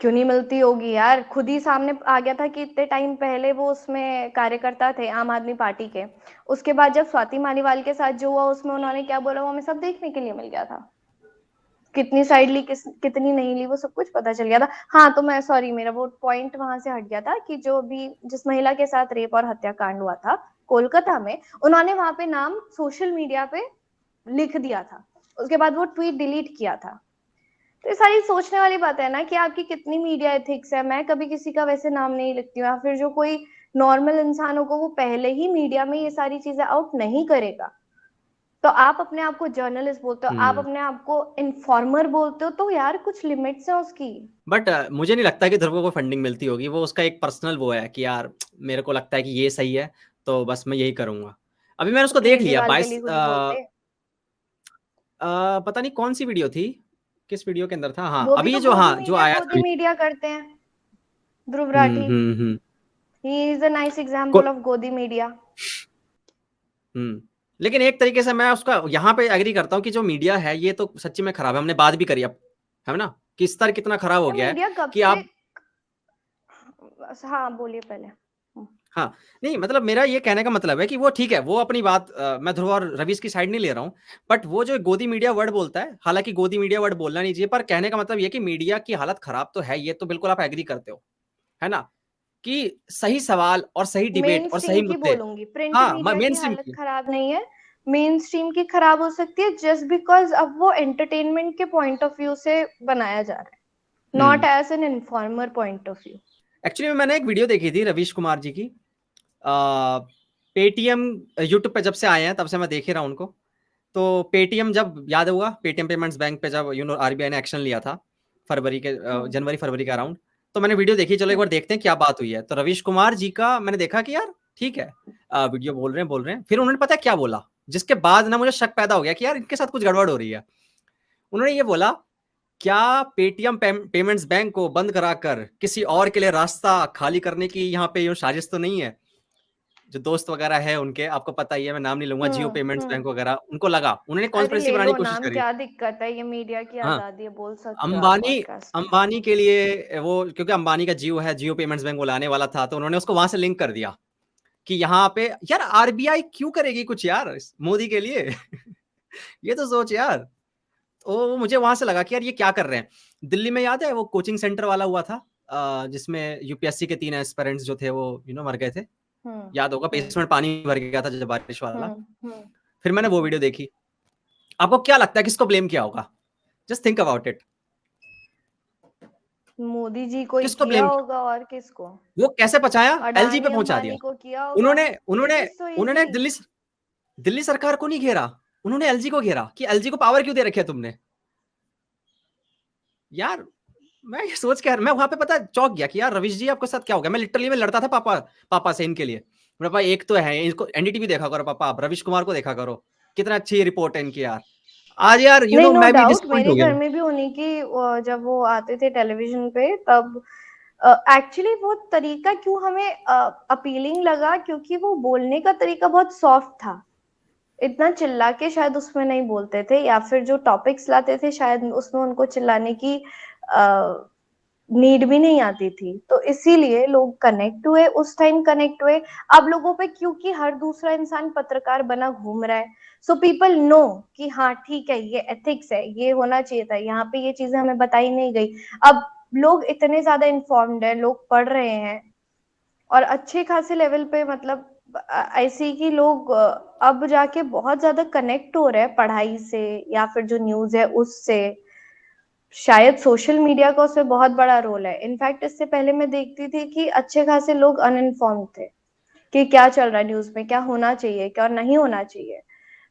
क्यों नहीं मिलती होगी यार? खुद ही सामने आ गया था कि इतने टाइम पहले वो उसमें कार्यकर्ता थे आम आदमी पार्टी के। उसके बाद जब स्वाति मालीवाल के साथ जो हुआ, उसमें उन्होंने क्या बोला वो हमें सब देखने के लिए मिल गया था। कितनी साइड ली, कितनी नहीं ली, वो सब कुछ पता चल गया था। हाँ, तो मैं सॉरी, मेरा वो पॉइंट वहां से हट गया था कि जो भी जिस महिला के साथ रेप और हत्याकांड हुआ था कोलकाता में, उन्होंने वहां पे नाम सोशल मीडिया पे लिख दिया था, उसके बाद वो ट्वीट डिलीट किया था। तो ये सारी सोचने वाली बात है ना कि आपकी कितनी मीडिया एथिक्स है। मैं कभी किसी का वैसे नाम नहीं लिखती हूँ, या फिर जो कोई नॉर्मल इंसान होगा वो पहले ही मीडिया में ये सारी चीजें आउट नहीं करेगा। तो आप अपने आप को जर्नलिस्ट बोलते हो, आप अपने आप को इन्फॉर्मर बोलते हो, तो यार कुछ लिमिट्स है उसकी। बट मुझे नहीं लगता कि ध्रुव को फंडिंग मिलती होगी। वो उसका एक पर्सनल वो है कि यार मेरे को लगता है कि ये सही है तो बस मैं यही करूंगा। अभी मैंने उसको देख लिया केजरीवाल के 22, लिए कुछ बोलते, पता नहीं कौन सी वीडियो थी, किस वीडियो के अंदर था। हाँ वो भी अभी तो ये जो, गोदी हाँ जो मीडिया आया गोदी था। मीडिया करते हैं। Dhruv Rathee, hmm. He is a nice example of Godi media. लेकिन एक तरीके से मैं उसका यहाँ पे एग्री करता हूँ कि जो मीडिया है ये तो सच्ची में खराब है। हमने बात भी करी अब, है ना, कि स्तर कितना खराब हो गया है मीडिया कब कि से, आप हाँ बोलिए पहले। हाँ, नहीं मतलब मेरा ये कहने का मतलब है कि वो ठीक है, वो अपनी बात मैं ध्रुव और रवीश की साइड नहीं ले रहा हूँ, बट वो जो गोदी मीडिया वर्ड बोलता है, हालांकि गोदी मीडिया वर्ड बोलना नहीं चाहिए, पर कहने का मतलब ये कि मीडिया की हालत खराब तो है, ये तो बिल्कुल आप एग्री करते हो, है ना, कि सही सवाल और सही डिबेट मेन और स्ट्रीम सही की मुद्दे। बोलूंगी, प्रिंट हाँ, मीडिया मेन की स्ट्रीम हालत की। खराब नहीं है, मेन स्ट्रीम की खराब हो सकती है जस्ट बिकॉज अब वो एंटरटेनमेंट के पॉइंट ऑफ व्यू से बनाया जा रहा है, not as an informer point of view. Actually मैंने एक वीडियो देखी थी रवीश कुमार जी की, पेटीएम यूट्यूब पे जब से आए हैं तब से मैं देख ही रहा हूँ उनको। तो पेटीएम जब याद होगा, पेटीएम पेमेंट्स बैंक पे जब आरबीआई ने एक्शन लिया था फरवरी के जनवरी फरवरी के अराउंड, तो मैंने वीडियो देखी, चलो एक बार देखते हैं क्या बात हुई है। तो रवीश कुमार जी का मैंने देखा कि यार ठीक है, वीडियो बोल रहे हैं, फिर उन्होंने पता है क्या बोला, जिसके बाद ना मुझे शक पैदा हो गया कि यार इनके साथ कुछ गड़बड़ हो रही है। उन्होंने ये बोला, क्या पेटीएम पेमेंट्स बैंक को बंद कराकर किसी और के लिए रास्ता खाली करने की यहाँ पे यूं साजिश तो नहीं है? जो दोस्त वगैरह है उनके, आपको पता ही है, मैं नाम नहीं लूंगा, जियो पेमेंट्स बैंक वगैरह, उनको लगा, उन्होंने अरे कॉन्स्पिरेसी ले बनाने लो की कोशिश नाम, करी। क्या दिक्कत है, ये मीडिया की हाँ, आजादी है, बोल सकते हो आप अंबानी पॉडकास्ट पे। अंबानी के लिए वो, क्योंकि अंबानी का जियो है, जियो पेमेंट्स बैंक वो लाने वाला था, तो उन्होंने उसको वहां से लिंक कर दिया कि यहाँ पे यार आरबीआई क्यों करेगी कुछ यार मोदी के लिए ये तो सोच यार। तो मुझे वहां से लगा कि यार ये क्या कर रहे हैं। दिल्ली में याद है वो कोचिंग सेंटर वाला हुआ था, जिसमें यूपीएससी के 3 एस्पिरेंट्स जो थे वो मर गए थे, हम्म याद होगा, हम्म बेसमेंट पानी भर गया था जब बारिश वाला। हम्म। फिर मैंने वो वीडियो देखी। आपको क्या लगता है किसको ब्लेम किया होगा? Just think about it. Modi ji को ही किसको किया ब्लेम, होगा, और किसको? वो कैसे पहुंचाया? एलजी पे अडानी पहुंचा दिया। अंबानी को किया होगा। उन्होंने इट उन्होंने इज सो उन्होंने इजी। दिल्ली सरकार को नहीं घेरा, उन्होंने एलजी को घेरा कि एलजी को पावर क्यों दे रखे है तुमने यार। मैं ये सोच के मैं वहां पे पता चौंक गया कि यार रवीश जी आपके साथ क्या हो गया। मैं लिटरली में लड़ता था पापा से इनके लिए। मेरे पापा एक तो है, इसको एनडीटीवी देखा करो पापा, आप रवीश कुमार को देखा करो, कितना अच्छी रिपोर्ट है इनकी यार। आज यार नहीं, नो मैं भी डाउट, डिसअपॉइंट मेरे हो गया घर हूँ। में भी उन्हीं की जब वो आते थे टेलीविजन पे तब एक्चुअली वो तरीका क्यों हमें अपीलिंग लगा, क्योंकि वो बोलने का तरीका बहुत सॉफ्ट था, इतना चिल्ला के शायद उसमें नहीं बोलते थे, या फिर जो टॉपिक्स लाते थे शायद उसमें उनको चिल्लाने की नीड भी नहीं आती थी, तो इसीलिए लोग कनेक्ट हुए, उस टाइम कनेक्ट हुए। अब लोगों पे क्योंकि हर दूसरा इंसान पत्रकार बना घूम रहा है, सो पीपल नो कि हाँ ठीक है, ये एथिक्स है, ये होना चाहिए था, यहाँ पे ये चीजें हमें बताई नहीं गई। अब लोग इतने ज्यादा इन्फॉर्म्ड है, लोग पढ़ रहे हैं और अच्छे खासे लेवल पे, मतलब ऐसे कि लोग अब जाके बहुत ज्यादा कनेक्ट हो रहे हैं पढ़ाई से या फिर जो न्यूज है उससे। शायद सोशल मीडिया का उसमें बहुत बड़ा रोल है। इनफैक्ट इससे पहले मैं देखती थी कि अच्छे खासे लोग अनइन्फॉर्म्ड थे कि क्या चल रहा है न्यूज में, क्या होना चाहिए, क्या नहीं होना चाहिए।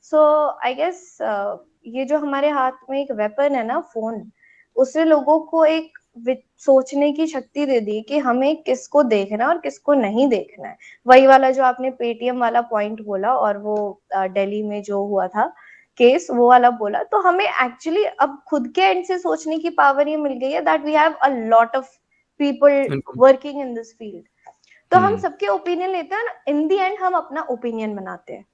सो आई गेस ये जो हमारे हाथ में एक वेपन है ना, फोन, उसने लोगों को एक सोचने की शक्ति दे दी कि हमें किसको देखना है और किसको नहीं देखना है। वही वाला जो आपने पेटीएम वाला पॉइंट बोला, और वो दिल्ली में जो हुआ था केस, वो वाला बोला, तो हमें एक्चुअली अब खुद के एंड से सोचने की पावर ये मिल गई है that we have a lot of people इनको। Working in this field. तो हम हम्म सबके ओपिनियन लेते हैं, इन दी एंड हम अपना ओपिनियन बनाते हैं,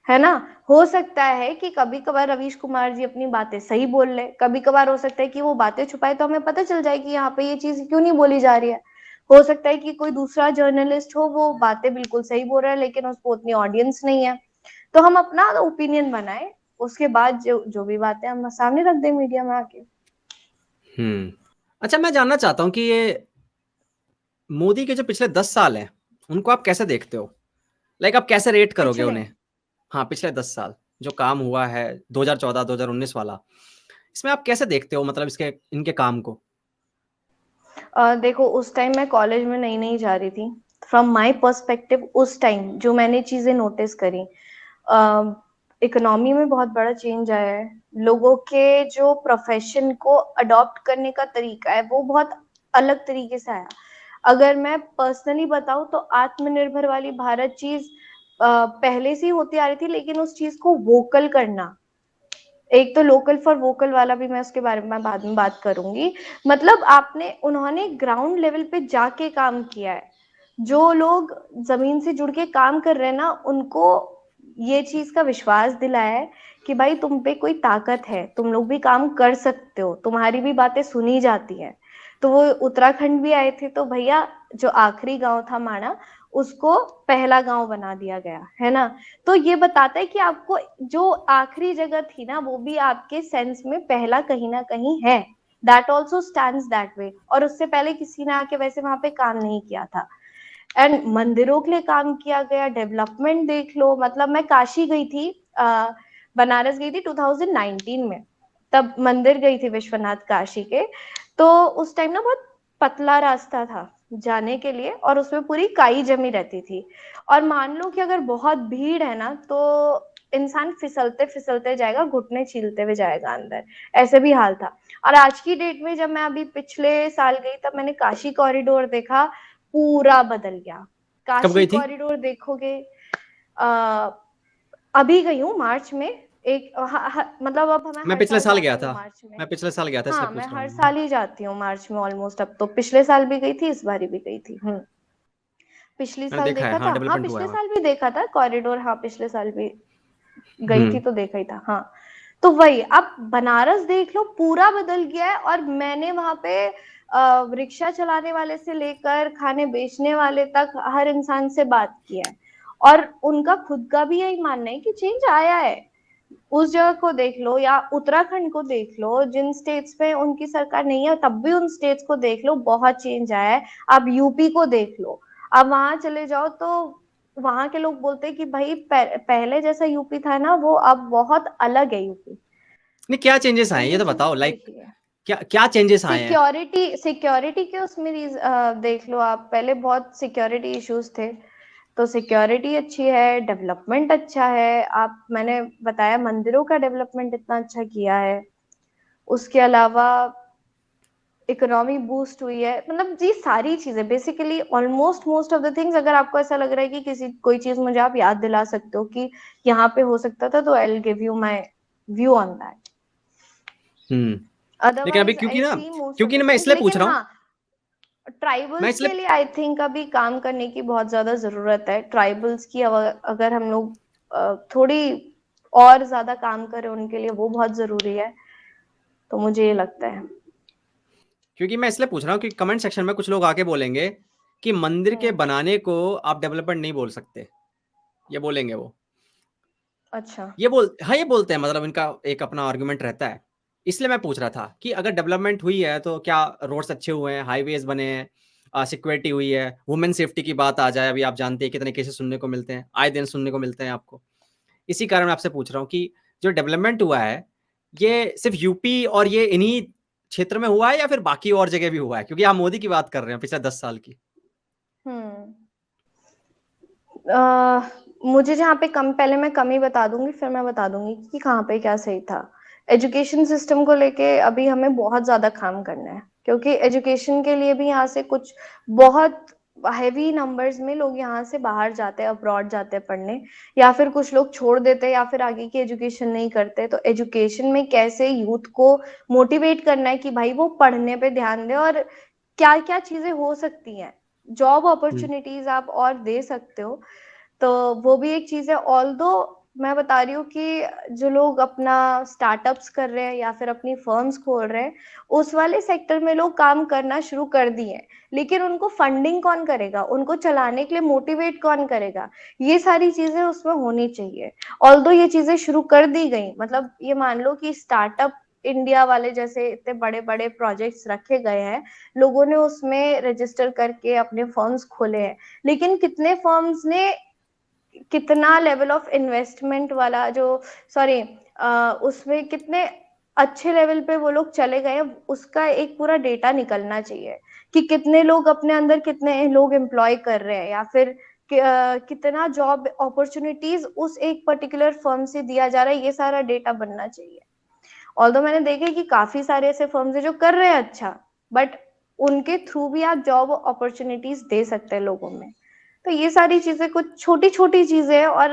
है ना। हो सकता है कि कभी कभार रवीश कुमार जी अपनी बातें सही बोल ले, कभी कभार हो सकता है कि वो बातें छुपाए, तो हमें पता चल जाए कि यहाँ पे ये चीज क्यों नहीं बोली जा रही है। हो सकता है कि कोई दूसरा जर्नलिस्ट हो, वो बातें बिल्कुल सही बोल रहा है लेकिन उसको उतनी ऑडियंस नहीं है, तो हम अपना ओपिनियन बनाए, उसके बाद जो जो भी बातें हम सामने रख दें मीडिया में आके। अच्छा, मैं जानना चाहता हूँ कि ये मोदी के जो पिछले 10 साल हैं, उनको आप कैसे देखते हो? लाइक आप कैसे रेट करोगे पिछले उन्हें? हाँ, पिछले 10 साल जो काम हुआ है, 2014 2019 वाला, इसमें आप कैसे देखते हो, मतलब इसके इनके काम को? देखो, उस टाइम मैं कॉलेज में नई नई जा रही थी। फ्रॉम माय पर्सपेक्टिव उस टाइम जो मैंने चीजें नोटिस करी, इकोनॉमी में बहुत बड़ा चेंज आया है, लोगों के जो प्रोफेशन को अडॉप्ट करने का तरीका है वो बहुत अलग तरीके से आया। अगर मैं पर्सनली बताऊं तो आत्मनिर्भर वाली भारत चीज पहले से ही होती आ रही थी, लेकिन उस चीज को वोकल करना, एक तो लोकल फॉर वोकल वाला भी मैं उसके बारे में बाद में बात करूंगी। मतलब उन्होंने ग्राउंड लेवल पे जाके काम किया है। जो लोग जमीन से जुड़ के काम कर रहे हैं ना, उनको ये चीज का विश्वास दिलाया है कि भाई तुम पे कोई ताकत है, तुम लोग भी काम कर सकते हो, तुम्हारी भी बातें सुनी जाती हैं। तो वो उत्तराखंड भी आए थे, तो भैया जो आखिरी गांव था माणा, उसको पहला गांव बना दिया गया है ना। तो ये बताता है कि आपको जो आखिरी जगह थी ना, वो भी आपके सेंस में पहला कहीं ना कहीं है। That also stands that way. और उससे पहले किसी ने आके वैसे वहां पे काम नहीं किया था। एंड मंदिरों के लिए काम किया गया, डेवलपमेंट देख लो। मतलब मैं काशी गई थी, बनारस गई थी 2019 में, तब मंदिर गई थी विश्वनाथ काशी के। तो उस टाइम ना बहुत पतला रास्ता था जाने के लिए, और उसमें पूरी काई जमी रहती थी। और मान लो कि अगर बहुत भीड़ है ना, तो इंसान फिसलते फिसलते जाएगा, घुटने छीलते हुए जाएगा अंदर, ऐसे भी हाल था। और आज की डेट में जब मैं अभी पिछले साल गई, तब मैंने काशी कॉरिडोर देखा, पूरा बदल गया। कब काशी गई थी? कॉरिडोर देखोगे, आ, अभी गई हूँ मार्च में। एक मतलब अब मैं मैं हर पिछले साल साल गया जाती हूँ था। मार्च में। मैं पिछले साल गया था, इसलिए हाँ, मैं पूछ रहा हर हूँ मैं। साल ही जाती हूँ मार्च में ऑलमोस्ट। अब तो पिछले साल भी गई थी, इस बार भी गई थी। पिछली मैंने साल देखा है, देखा हाँ था, हाँ डेवलपमेंट हुआ है पिछले वहाँ। साल भी देखा था कॉरिडोर, हाँ पिछले साल भी गई थी हम्म। तो देखा ही था। हाँ, तो वही अब बनारस देख लो, पूरा बदल गया है। और मैंने वहां पे रिक्शा चलाने वाले से लेकर खाने बेचने वाले तक हर इंसान से बात किया है, और उनका खुद का भी यही मानना है कि चेंज आया है। उस जगह को देख लो या उत्तराखंड को देख लो, जिन स्टेट्स में उनकी सरकार नहीं है, तब भी उन स्टेट्स को देख लो, बहुत चेंज आया है। आप यूपी को देख लो, अब वहां चले जाओ तो वहां के लोग बोलते हैं कि भाई पहले जैसा यूपी था ना, वो अब बहुत अलग है यूपी। नहीं, क्या चेंजेस तो आए हैं ये ये तो चीजें बताओ, लाइक देखी है। क्या क्या चेंजेस आए हैं? सिक्योरिटी के उसमें देख लो आप, पहले बहुत सिक्योरिटी इश्यूज थे, तो सिक्योरिटी अच्छी है, डेवलपमेंट अच्छा है। आप मैंने बताया मंदिरों का डेवलपमेंट इतना अच्छा किया है। उसके अलावा इकोनॉमी बूस्ट हुई है। मतलब ये सारी चीजें basically almost most of the things, अगर आपको ऐसा लग रहा है कि किसी कोई चीज मुझे आप याद दिला सकते हो कि यहाँ पे हो सकता था, तो I will give you my view on that. Hmm. लेकिन अभी otherwise I see most of क्योंकि ना द मैं थिंग्स। इसलिए पूछ लेकिन रहा हूँ। हाँ, मैं ट्राइबल्स के इसलिए लिए आई थिंक अभी काम करने की बहुत ज्यादा जरूरत है। ट्राइबल्स की अगर हम लोग थोड़ी और ज्यादा काम करें उनके लिए, वो बहुत जरूरी है। तो मुझे ये लगता है। क्योंकि मैं इसलिए पूछ रहा हूँ कि कमेंट सेक्शन में कुछ लोग आके बोलेंगे कि मंदिर के हम्म। बनाने को आप डेवलपमेंट नहीं बोल सकते। ये बोलेंगे वो। अच्छा। हाँ, ये बोलते हैं, मतलब इनका एक अपना आर्गुमेंट रहता है। इसलिए मैं पूछ रहा था कि अगर डेवलपमेंट हुई है तो क्या रोड्स अच्छे हुए हैं, हाईवेज बने हैं, सिक्योरिटी हुई है, वुमेन सेफ्टी की बात आ जाए, अभी आप जानते हैं कितने केसेस सुनने को मिलते हैं, आए दिन सुनने को मिलते हैं आपको। इसी कारण मैं आपसे पूछ रहा हूँ कि जो डेवलपमेंट हुआ है, ये सिर्फ यूपी और ये इन्हीं क्षेत्र में हुआ है या फिर बाकी और जगह भी हुआ है? क्योंकि आप मोदी की बात कर रहे हैं पिछले 10 साल की। हम्म। मुझे जहाँ पे कम, पहले मैं कमी बता दूंगी, फिर मैं बता दूंगी कि कहाँ पे क्या सही था। एजुकेशन सिस्टम को लेके अभी हमें बहुत ज्यादा काम करना है, क्योंकि एजुकेशन के लिए भी यहाँ से कुछ बहुत हैवी नंबर्स में लोग यहाँ से बाहर जाते हैं, अब्रॉड जाते हैं पढ़ने, या फिर कुछ लोग छोड़ देते हैं, या फिर आगे की एजुकेशन नहीं करते। तो एजुकेशन में कैसे यूथ को मोटिवेट करना है कि भाई वो पढ़ने पे ध्यान दे, और क्या क्या चीजें हो सकती हैं, जॉब हम्म। अपॉर्चुनिटीज आप और दे सकते हो। तो वो भी एक चीज है। ऑल्दो मैं बता रही हूँ कि जो लोग अपना स्टार्टअप्स कर रहे हैं या फिर अपनी फर्म्स खोल रहे हैं, उस वाले सेक्टर में लोग काम करना शुरू कर दिए हैं, लेकिन उनको फंडिंग कौन करेगा, उनको चलाने के लिए मोटिवेट कौन करेगा, ये सारी चीजें उसमें होनी चाहिए। ऑल्दो ये चीजें शुरू कर दी गई, मतलब ये मान लो कि स्टार्टअप इंडिया वाले जैसे इतने बड़े बड़े प्रोजेक्ट्स रखे गए हैं, लोगों ने उसमें रजिस्टर करके अपने फर्म्स खोले हैं, लेकिन कितने फर्म्स ने कितना लेवल ऑफ इन्वेस्टमेंट वाला जो, सॉरी, उसमें कितने अच्छे लेवल पे वो लोग चले गए, उसका एक पूरा डेटा निकलना चाहिए कि कितने लोग अपने अंदर, कितने लोग एम्प्लॉय कर रहे हैं, या फिर कितना जॉब अपॉर्चुनिटीज उस एक पर्टिकुलर फर्म से दिया जा रहा है, ये सारा डेटा बनना चाहिए। ऑल्दो मैंने देखे कि काफी सारे ऐसे फर्म्स है जो कर रहे हैं अच्छा, बट उनके थ्रू भी आप जॉब अपॉर्चुनिटीज दे सकते हैं लोगों में। तो ये सारी चीजें कुछ छोटी छोटी चीजें हैं, और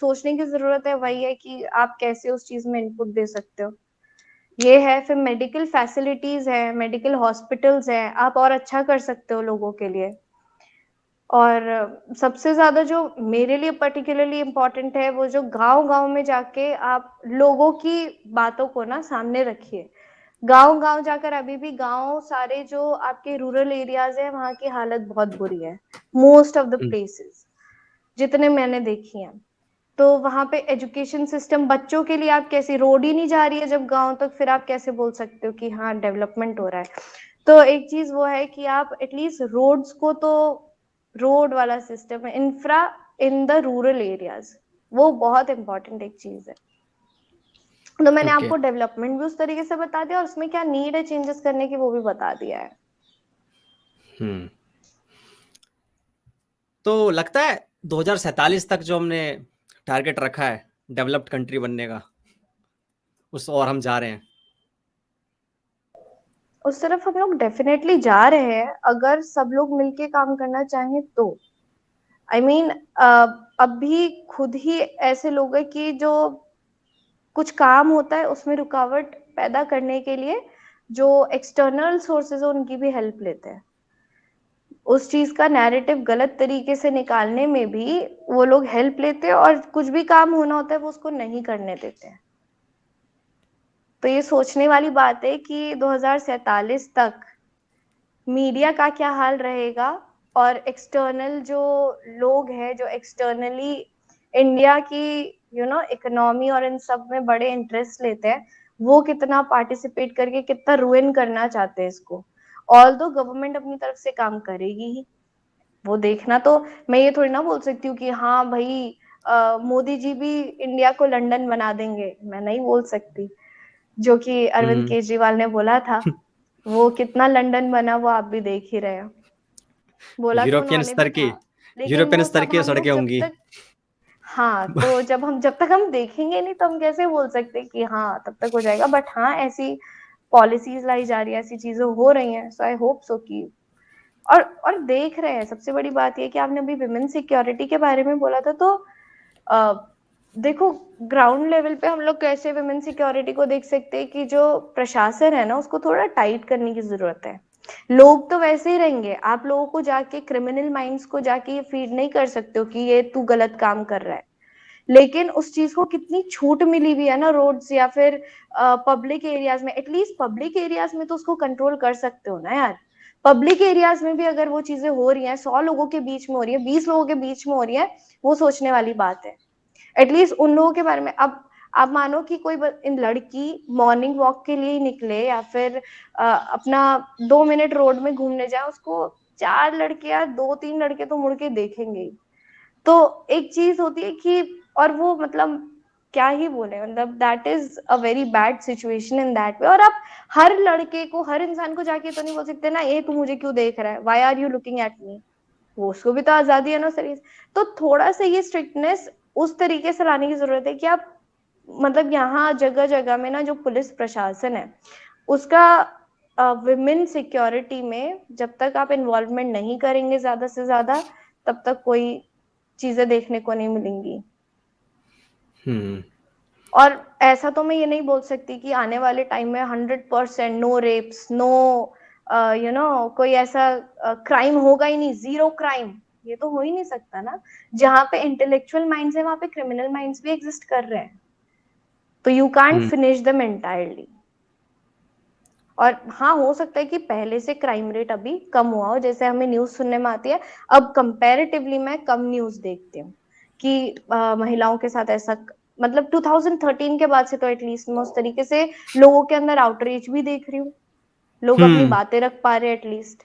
सोचने की जरूरत है वही है कि आप कैसे उस चीज में इनपुट दे सकते हो, ये है। फिर मेडिकल फैसिलिटीज है, मेडिकल हॉस्पिटल्स है, आप और अच्छा कर सकते हो लोगों के लिए। और सबसे ज्यादा जो मेरे लिए पर्टिकुलरली इम्पोर्टेंट है वो जो गांव गांव में जाके आप लोगों की बातों को ना सामने रखिए। गांव गांव जाकर, अभी भी गांव सारे जो आपके रूरल एरियाज है वहां की हालत बहुत बुरी है, most of the hmm, places जितने मैंने देखी हैं। तो वहां पे एजुकेशन सिस्टम बच्चों के लिए, आप कैसी रोड ही नहीं जा रही है जब गांव तक, फिर आप कैसे बोल सकते हो कि हाँ डेवलपमेंट हो रहा है। तो एक चीज वो है कि आप एटलीस्ट रोड्स को तो, रोड वाला सिस्टम है, infra in the rural areas, वो बहुत इंपॉर्टेंट एक चीज है। तो मैंने ओके। आपको डेवलपमेंट भी उस तरीके से बता दिया और उसमें क्या नीड है चेंजेस करने की वो भी बता दिया है। हम्म। तो लगता है 2047 तक जो हमने टारगेट रखा है डेवलप्ड कंट्री बनने का, उस और हम जा रहे हैं? उस तरफ हम लोग डेफिनेटली जा रहे हैं, अगर सब लोग मिलके काम करना चाहें तो। आई मीन अभी खुद ही ऐसे लोग हैं कि जो कुछ काम होता है उसमें रुकावट पैदा करने के लिए जो एक्सटर्नल सोर्सेज है उनकी भी हेल्प लेते हैं। उस चीज का नैरेटिव गलत तरीके से निकालने में भी वो लोग हेल्प लेते हैं, और कुछ भी काम होना होता है वो उसको नहीं करने देते हैं। तो ये सोचने वाली बात है कि 2047 तक मीडिया का क्या हाल रहेगा, और एक्सटर्नल जो लोग हैं जो एक्सटर्नली इंडिया की इकोनॉमी और इन सब में बड़े इंटरेस्ट लेते हैं, वो कितना पार्टिसिपेट करके कितना रुइन करना चाहते हैं इसको। ऑल दो गवर्नमेंट अपनी तरफ से काम करेगी ही, वो देखना। तो मैं ये थोड़ी ना बोल सकती हूँ कि हाँ भाई मोदी जी भी इंडिया को लंदन बना देंगे, मैं नहीं बोल सकती। जो कि अरविंद हम्म। केजरीवाल ने बोला था, वो कितना लंदन बना वो आप भी देख ही रहे हो। बोला तो यूरोपियन उन्होंने स्तर भी की था, लेकिन यूरोपियन वो स्तर सब की हम सड़कें लोग जब होंगी। तक, हाँ तो जब तक हम देखेंगे नहीं तो हम कैसे बोल सकते कि हाँ तब तक हो जाएगा। बट हाँ ऐसी पॉलिसीज लाई जा रही है, ऐसी चीजें हो रही हैं, सो आई होप सो कि और देख रहे हैं। सबसे बड़ी बात ये कि आपने अभी विमेन सिक्योरिटी के बारे में बोला था, तो आ, देखो ग्राउंड लेवल पे हम लोग कैसे विमेन सिक्योरिटी को देख सकते हैं कि जो प्रशासन है ना उसको थोड़ा टाइट करने की जरूरत है। लोग तो वैसे ही रहेंगे, आप लोगों को जाके क्रिमिनल माइंड्स को जाके ये फीड नहीं कर सकते हो कि ये तू गलत काम कर रहा है। लेकिन उस चीज को कितनी छूट मिली हुई है ना रोड्स या फिर पब्लिक एरियाज में, एटलीस्ट पब्लिक एरियाज में तो उसको कंट्रोल कर सकते हो ना यार। पब्लिक एरियाज में भी अगर वो चीजें हो रही हैं, 100 लोगों के बीच में हो रही है, 20 लोगों के बीच में हो रही है, वो सोचने वाली बात है। एटलीस्ट उन लोगों के बारे में। अब आप मानो कि कोई इन लड़की मॉर्निंग वॉक के लिए ही निकले या फिर अपना 2 मिनट रोड में घूमने जाए, उसको 4 लड़के या 2-3 लड़के तो मुड़ के देखेंगे ही। तो एक चीज होती है कि, और वो मतलब क्या ही बोले, मतलब that is a very bad situation in that वे। और आप हर लड़के को, हर इंसान को जाके तो नहीं बोल सकते ना, ये तू मुझे क्यों देख रहा है, why are you looking at me. वो उसको भी तो आजादी है ना सर। तो थोड़ा सा ये स्ट्रिक्टनेस उस तरीके से लाने की जरूरत है कि आप मतलब यहाँ जगह जगह में ना जो पुलिस प्रशासन है उसका विमेन सिक्योरिटी में जब तक आप इन्वॉल्वमेंट नहीं करेंगे ज्यादा से ज्यादा, तब तक कोई चीजें देखने को नहीं मिलेंगी। हम्म। और ऐसा तो मैं ये नहीं बोल सकती कि आने वाले टाइम में 100% नो रेप्स, नो कोई ऐसा क्राइम होगा ही नहीं, जीरो क्राइम। ये तो हो ही नहीं सकता ना। जहाँ पे इंटेलेक्चुअल माइंड्स है वहां पे क्रिमिनल माइंड्स भी एग्जिस्ट कर रहे हैं। तो you can't hmm. Finish them entirely. और हाँ हो सकता है कि पहले से क्राइम रेट अभी कम हुआ हो, जैसे हमें न्यूज सुनने में आती है। अब कंपैरेटिवली मैं कम न्यूज देखती हूँ कि महिलाओं के साथ ऐसा, मतलब 2013 के बाद से तो एटलीस्ट मैं उस तरीके से लोगों के अंदर आउटरीच भी देख रही हूँ। लोग अपनी हम्म। बातें रख पा रहे हैं एटलीस्ट।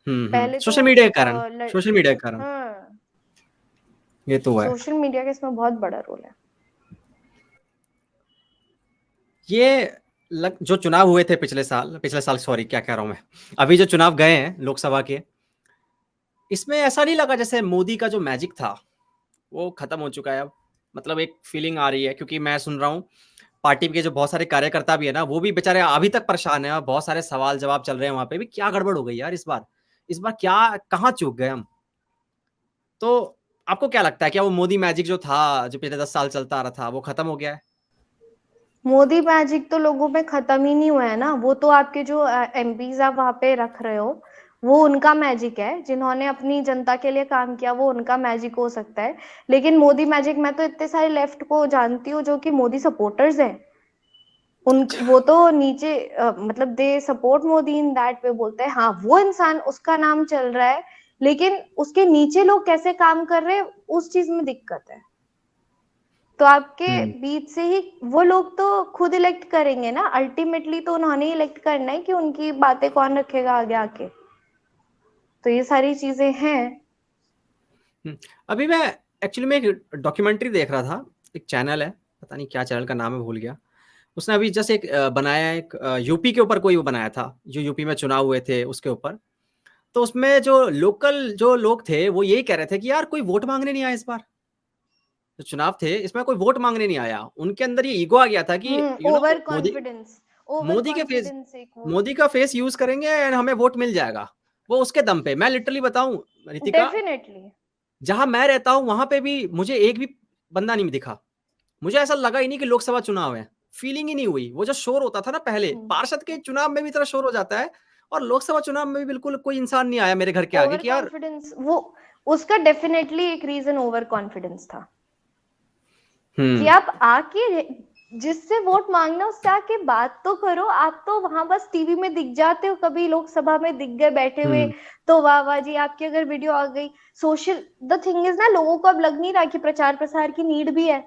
हम्म। पहले तो सोशल मीडिया के कारण, सोशल मीडिया के कारण हाँ, ये तो है। सोशल मीडिया का इसमें बहुत बड़ा रोल है। ये जो चुनाव हुए थे पिछले साल सॉरी क्या कह रहा हूँ मैं, अभी जो चुनाव गए हैं लोकसभा के, इसमें ऐसा नहीं लगा जैसे मोदी का जो मैजिक था वो खत्म हो चुका है अब? मतलब एक फीलिंग आ रही है क्योंकि मैं सुन रहा हूँ पार्टी के जो बहुत सारे कार्यकर्ता भी है ना, वो भी बेचारे अभी तक परेशान है और बहुत सारे सवाल जवाब चल रहे हैं वहां पे भी, क्या गड़बड़ हो गई यार इस बार क्या कहाँ चूक गए हम? तो आपको क्या लगता है, क्या वो मोदी मैजिक जो था, जो पिछले 10 साल चलता आ रहा था, वो खत्म हो गया है? मोदी मैजिक तो लोगों में खत्म ही नहीं हुआ है ना। वो तो आपके जो एमपीज आप वहां पे रख रहे हो, वो उनका मैजिक है। जिन्होंने अपनी जनता के लिए काम किया वो उनका मैजिक हो सकता है। लेकिन मोदी मैजिक, मैं तो इतने सारे लेफ्ट को जानती हूँ जो कि मोदी सपोर्टर्स हैं। उन वो तो नीचे मतलब they support Modi in that way, बोलते हैं हाँ वो इंसान, उसका नाम चल रहा है। लेकिन उसके नीचे लोग कैसे काम कर रहे हैं, उस चीज में दिक्कत है। तो आपके हम्म बीच से ही वो लोग तो खुद इलेक्ट करेंगे ना, अल्टीमेटली तो उन्होंने ही इलेक्ट करना है कि उनकी बातें कौन रखेगा आगे आके। तो ये सारी चीजें हैं। अभी मैं एक्चुअली में एक डॉक्यूमेंट्री देख रहा था, एक चैनल है, पता नहीं क्या चैनल का नाम है, भूल गया। उसने अभी जस्ट एक बनाया, एक यूपी के ऊपर कोई वो बनाया था, जो यूपी में चुनाव हुए थे उसके ऊपर। तो उसमें जो लोकल जो लोग थे वो यही कह रहे थे कि यार कोई वोट मांगने नहीं आया इस बार, जो चुनाव थे इसमें कोई वोट मांगने नहीं आया। उनके अंदर ये ईगो आ गया था कि over Modi confidence, over Modi के फेस कॉन्फिडेंस एक वो। मोदी का फेस यूज करेंगे एंड हमें वोट मिल जाएगा, वो उसके दम पे। मैं लिटरली बताऊं रितिका, डेफिनेटली। जहां मैं रहता हूं वहां पे भी मुझे एक भी बंदा नहीं दिखा। मुझे ऐसा लगा ही नहीं कि लोकसभा चुनाव है, फीलिंग ही नहीं हुई। वो जो शोर होता था ना पहले, पार्षद के चुनाव में भी इतना शोर हो जाता है, और लोकसभा चुनाव में भी बिल्कुल कोई इंसान नहीं आया मेरे घर के आगे ओवर कि यार। कॉन्फिडेंस वो, उसका डेफिनेटली एक रीजन ओवर कॉन्फिडेंस था कि हम्म आप आके जिससे वोट मांगना उससे आके बात तो करो। आप तो वहां बस टीवी में दिख जाते हो, कभी लोकसभा में दिख गए बैठे हुए हम्म तो वाह वाह जी, आपकी अगर वीडियो आ गई। सोशल द थिंग इज ना, लोगों को अब लग नहीं रहा कि प्रचार प्रसार की नीड भी है।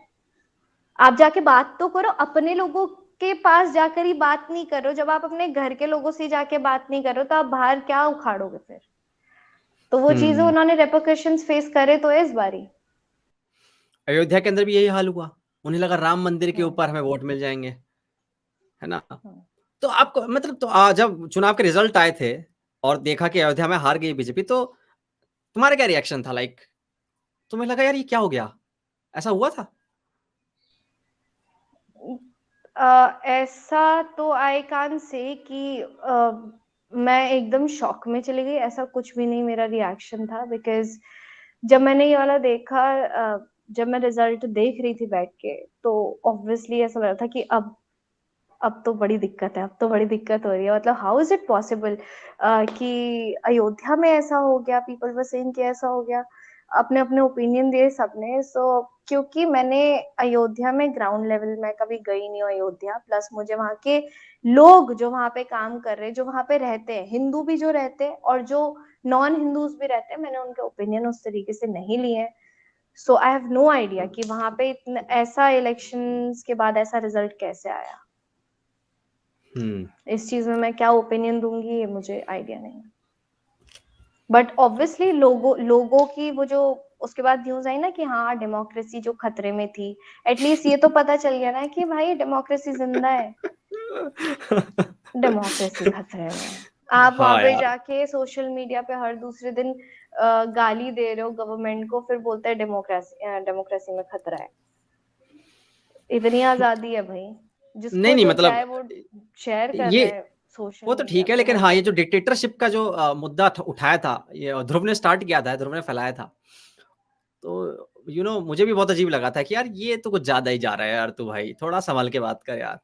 आप जाके बात तो करो, अपने लोगों के पास जाकर ही बात नहीं करो। जब आप अपने घर के लोगों से जाके बात नहीं करो तो आप बाहर क्या उखाड़ोगे फिर। तो वो चीजें हम्म उन्होंने रेपोकेशंस फेस करे तो है इस बारी। अयोध्या के अंदर भी यही हाल हुआ। उन्हें लगा राम मंदिर के हम्म ऊपर हमें वोट मिल जाएंगे, है ना। हम्म। तो आपको मतलब, तो जब चुनाव के रिजल्ट आए थे और देखा कि अयोध्या में हार गई बीजेपी, तो तुम्हारा क्या रिएक्शन था? लाइक तुम्हें लगा यार ये क्या हो गया, ऐसा हुआ था? ऐसा तो आई कान से कि मैं एकदम शॉक में चली गई, ऐसा कुछ भी नहीं मेरा रिएक्शन था। बिकॉज जब मैंने ये वाला देखा, जब मैं रिजल्ट देख रही थी बैठ के, तो ऑब्वियसली ऐसा लग रहा था कि अब तो बड़ी दिक्कत है, अब तो बड़ी दिक्कत हो रही है। मतलब हाउ इज इट पॉसिबल कि अयोध्या में ऐसा हो गया, पीपल वर सेइंग कि ऐसा हो गया। अपने अपने ओपिनियन दिए सबने। सो क्योंकि मैंने अयोध्या में ग्राउंड लेवल में कभी गई नहीं हूँ अयोध्या, प्लस मुझे वहाँ के लोग जो वहाँ पे काम कर रहे हैं, जो वहाँ पे रहते हैं, हिंदू भी जो रहते हैं और जो नॉन हिंदूज भी रहते हैं, मैंने उनके ओपिनियन उस तरीके से नहीं लिए हैं। सो आई हैव नो आइडिया कि वहां पे इतना ऐसा इलेक्शंस के बाद ऐसा रिजल्ट कैसे आया। हम्म इस चीज में मैं क्या ओपिनियन दूंगी ये मुझे आइडिया नहीं है। बट ऑब्वियसली लोगों की वो जो उसके बाद न्यूज आई ना कि हाँ डेमोक्रेसी जो खतरे में थी, एटलीस्ट ये तो पता चल गया ना कि भाई डेमोक्रेसी जिंदा है। डेमोक्रेसी खतरे में है। आप वहां हाँ पे यार। जाके सोशल मीडिया पे हर दूसरे दिन गाली दे रहे हो गवर्नमेंट को, फिर बोलते हैं डेमोक्रेसी डेमोक्रेसी में खतरा है। इतनी आजादी है भाई, नहीं जिसको नहीं जो मतलब, चाहे वो शेयर कर ये रहे हैं सोशल वो तो मीडिया ठीक है, पे लेकिन हर हाँ ये जगह। जो डिक्टेटरशिप का जो मुद्दा उठाया था, ये ध्रुव ने स्टार्ट किया था, ध्रुव ने फैलाया था। तो मुझे भी बहुत अजीब लगा था कि यार ये तो कुछ ज्यादा ही जा रहा है यार, तू भाई थोड़ा संभल के बात कर यार,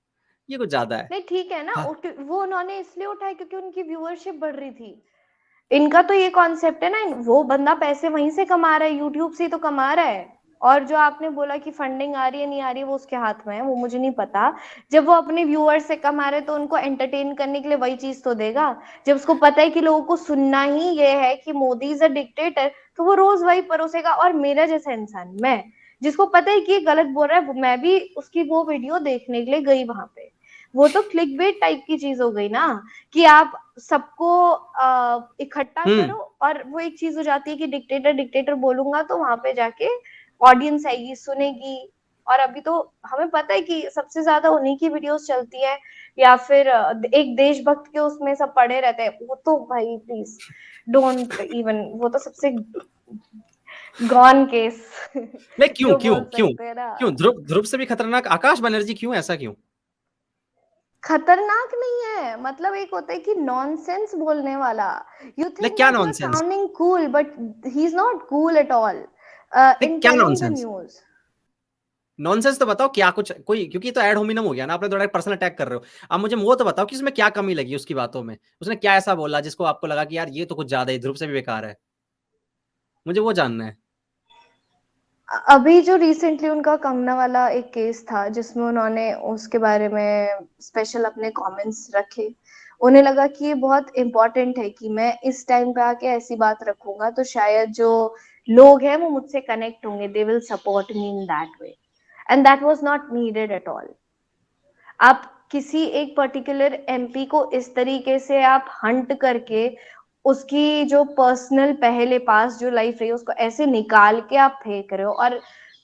ये कुछ ज्यादा है। नहीं ठीक है ना, हाँ। वो उन्होंने इसलिए उठाया क्योंकि उनकी व्यूअरशिप बढ़ रही थी। इनका तो ये कॉन्सेप्ट है ना, वो बंदा पैसे वहीं से कमा रहा है, यूट्यूब से ही तो कमा रहा है। और जो आपने बोला कि फंडिंग आ रही है नहीं आ रही है, वो उसके हाथ में है, वो मुझे नहीं पता। जब वो अपने व्यूअर्स से कमा रहे तो उनको एंटरटेन करने के लिए वही चीज तो देगा। जब उसको पता है कि लोगों को सुनना ही ये है कि मोदी इज अ डिक्टेटर, तो वो रोज वही परोसेगा। और मेरा जैसा इंसान, मैं जिसको पता है कि ये गलत बोल रहा है, मैं भी उसकी वो वीडियो देखने के लिए गई वहां पे। वो तो क्लिक बेट टाइप की चीज हो गई ना, कि आप सबको इकट्ठा हम्म करो। और वो एक चीज हो जाती है कि डिक्टेटर डिक्टेटर बोलूंगा तो वहां पे जाके ऑडियंस आएगी सुनेगी। और अभी तो हमें पता है कि सबसे ज्यादा उन्हीं की वीडियोस चलती है, या फिर एक देशभक्त के उसमें सब पड़े रहते हैं। वो तो भाई प्लीज डोंट इवन, वो तो सबसे गॉन केस नहीं, क्यों जो क्यों बोल क्यों सकते हैं ना। क्यों ध्रुव ध्रुव से भी खतरनाक आकाश बनर्जी क्यों, ऐसा क्यों? खतरनाक नहीं है, मतलब एक होता है कि नॉनसेंस बोलने वाला। यू लाइक थिंक क्या that you are nonsense? Sounding cool but he is not cool at all. नहीं, इन क्या telling the nonsense? News. Nonsense तो बताओ, क्या कुछ कोई, क्योंकि ये तो एड होमिनम हो गया ना, आपने थोड़ा पर्सनल अटैक कर रहे हो। अब मुझे वो तो बताओ कि उसमें क्या कमी लगी उसकी बातों में? उसने क्या ऐसा बोला जिसको आपको लगा कि यार ये तो कुछ ज़्यादा ही ध्रुव से भी बेकार है? मुझे वो जानना है। अभी जो रिसेंटली उनका कंगना वाला एक केस था जिसमें उन्होंने उसके बारे में स्पेशल अपने कमेंट्स रखे, उन्हें लगा कि ये बहुत इम्पोर्टेंट है कि मैं इस टाइम पे आके ऐसी बात रखूंगा तो शायद जो लोग हैं वो मुझसे कनेक्ट होंगे, they will support me in that way, and that was not needed at all. आप किसी एक पर्टिकुलर एमपी को इस तरीके से आप हंट करके उसकी जो पर्सनल पहले पास जो लाइफ रही है उसको ऐसे निकाल के आप फेंक रहे हो और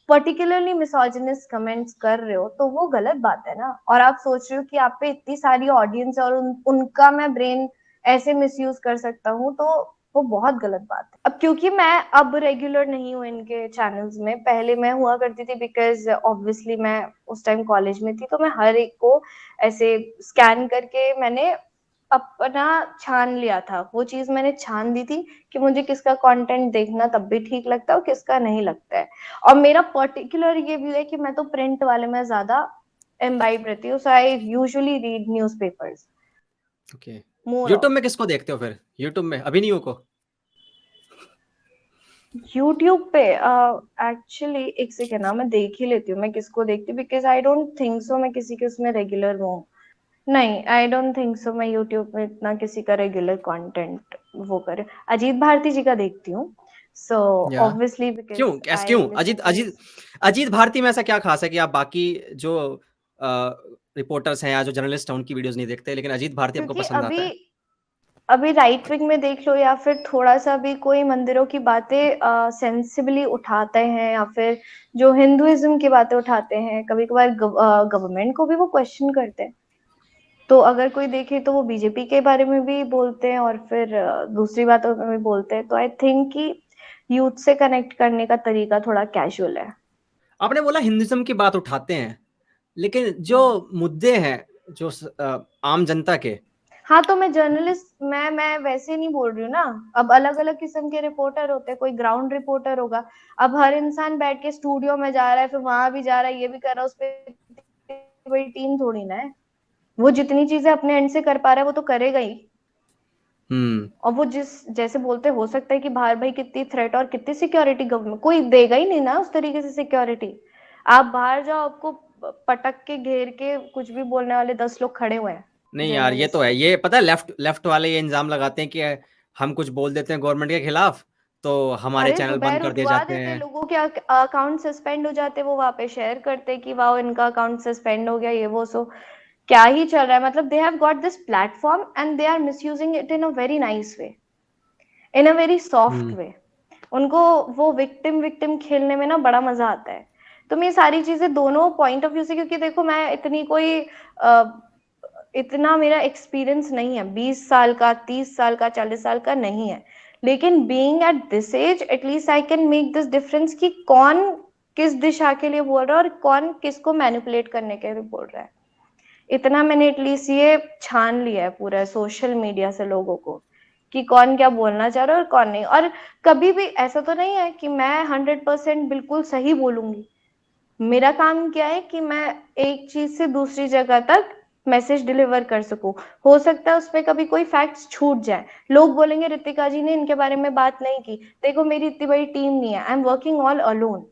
पर्टिकुलरली मिसोजिनिस्ट कमेंट्स कर रहे हो, तो वो गलत बात है ना। और आप सोच रहे हो कि आप पे इतनी सारी ऑडियंस है और उनका मैं ब्रेन ऐसे मिसयूज कर सकता हूँ, तो वो बहुत गलत बात है। अब क्योंकि मैं अब रेगुलर नहीं हूँ इनके चैनल्स में, पहले मैं हुआ करती थी बिकॉज ऑब्वियसली मैं उस टाइम कॉलेज में थी, तो मैं हर एक को ऐसे स्कैन करके मैंने अपना छान लिया था, वो चीज मैंने छान दी थी कि मुझे किसका कंटेंट देखना तब भी ठीक लगता है और किसका नहीं लगता है। और मेरा पर्टिकुलर ये व्यू है कि मैं तो प्रिंट वाले में ज्यादा एम्बाइब रहती हूँ, so I usually read newspapers okay. More YouTube of. में किसको देखते हो फिर? यूट्यूब में अभिनयों को? यूट्यूब पे एक्चुअली एक सेकेंड ना, मैं देख ही लेती हूँ मैं किसको देखती हूँ, because I don't think so मैं किसी के उसमें रेगुलर हूँ। नहीं, आई डोंट थिंक सो मैं यूट्यूब में इतना किसी का रेगुलर कंटेंट वो करे। अजीत भारती जी का देखती हूँ, सो या ऑब्वियसली क्यों, बिकॉज ऐस आई क्यों? Listen Ajit to Ajit his. Ajit Bharti में ऐसा क्या खास है कि आप बाकी जो रिपोर्टर्स हैं या जो जर्नलिस्ट हैं उनकी वीडियोस नहीं देखते, लेकिन अजीत भारती आपको क्योंकि पसंद आता अभी है? अभी राइट विंग में देख लो या फिर थोड़ा सा भी कोई मंदिरों की बातें सेंसिबली उठाते हैं या फिर जो हिंदुइज्म की बातें उठाते हैं, कभी कभार गवर्नमेंट को भी वो क्वेश्चन करते हैं। तो अगर कोई देखे तो वो बीजेपी के बारे में भी बोलते हैं और फिर दूसरी बातों में भी बोलते हैं, तो आई थिंक कि यूथ से कनेक्ट करने का तरीका थोड़ा कैजुअल है। आपने बोला हिंदुइज्म की बात उठाते हैं, लेकिन जो हम्म। मुद्दे हैं जो आम जनता के। हाँ, तो मैं जर्नलिस्ट, मैं वैसे नहीं बोल रही हूँ ना। अब अलग अलग किस्म के रिपोर्टर होते हैं, कोई ग्राउंड रिपोर्टर होगा। अब हर इंसान बैठ के स्टूडियो में जा रहा है, फिर वहां भी जा रहा है, ये भी कर रहा है, उस पर बड़ी टीम थोड़ी ना है। वो जितनी चीजें अपने एंड से कर पा रहा है वो तो करेगा ही। हम्म। और वो जिस जैसे बोलते हो सकता है कि बाहर भाई कितनी थ्रेट और कितनी सिक्योरिटी गवर्नमेंट कोई देगा ही नहीं ना उस तरीके से सिक्योरिटी। आप बाहर जाओ, आपको पटक के घेर के कुछ भी बोलने वाले 10 लोग खड़े हुए हैं नहीं यार, ये तो जर्नलिस्ट है, के। ये पता है, लेफ्ट लेफ्ट वाले ये इल्जाम लगाते हैं कि हम कुछ बोल देते हैं गवर्नमेंट के खिलाफ तो हमारे अरे चैनल बंद दुबैर कर दिए उठवा जाते देते, हैं। लोगों के अकाउंट सस्पेंड हो जाते, वो वहां पे शेयर करते कि वाओ इनका अकाउंट सस्पेंड हो गया, ये वो। सो क्या ही चल रहा है, मतलब they have got this platform and they are misusing it in a very nice way, in a very soft hmm. Way. उनको वो विक्टिम विक्टिम खेलने में ना बड़ा मजा आता है। तो मैं ये सारी चीजें दोनों पॉइंट ऑफ व्यू से, क्योंकि देखो मैं इतनी कोई इतना मेरा एक्सपीरियंस नहीं है, 20 साल का, 30 साल का, 40 साल का नहीं है, लेकिन being at this age at least I can make this difference कि कौन किस दिशा के लिए बोल रहा है और कौन किसको मैनिपुलेट करने के लिए बोल रहा है। इतना मैंने एटलीस्ट ये छान लिया है पूरा सोशल मीडिया से लोगों को कि कौन क्या बोलना चाह रहा है और कौन नहीं। और कभी भी ऐसा तो नहीं है कि मैं 100% बिल्कुल सही बोलूंगी। मेरा काम क्या है कि मैं एक चीज से दूसरी जगह तक मैसेज डिलीवर कर सकूं। हो सकता है उसपे कभी कोई फैक्ट्स छूट जाए, लोग बोलेंगे रितिका जी ने इनके बारे में बात नहीं की। देखो मेरी इतनी बड़ी टीम नहीं है, I am working all alone.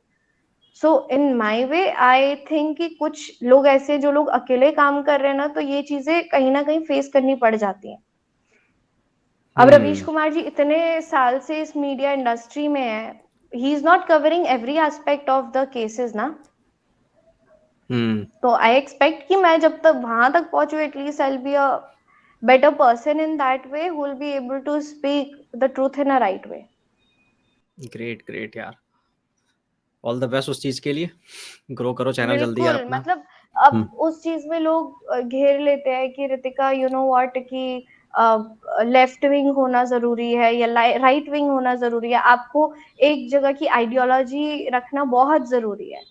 So in my way I think कि कुछ लोग ऐसे जो लोग अकेले काम कर रहे हैं ना, तो ये चीजें कहीं ना कहीं फेस करनी पड़ जाती हैं। अब रवीश हम्म। कुमार जी इतने साल से इस मीडिया इंडस्ट्री में है, ही is not covering every aspect of the cases ना। हम्म। तो आई एक्सपेक्ट कि मैं जब तक वहां तक पहुंचू at least I will be a better person in that way who will be able to speak the truth in a right way. Great great यार, ऑल द बेस्ट उस चीज के लिए। ग्रो करो चैनल जल्दी यार बिल्कुल, अपना। मतलब हम्म। अब उस चीज में लोग घेर लेते हैं कि रितिका यू नो व्हाट कि लेफ्ट विंग होना जरूरी है या राइट विंग होना जरूरी है, आपको एक जगह की आइडियोलॉजी रखना बहुत जरूरी है,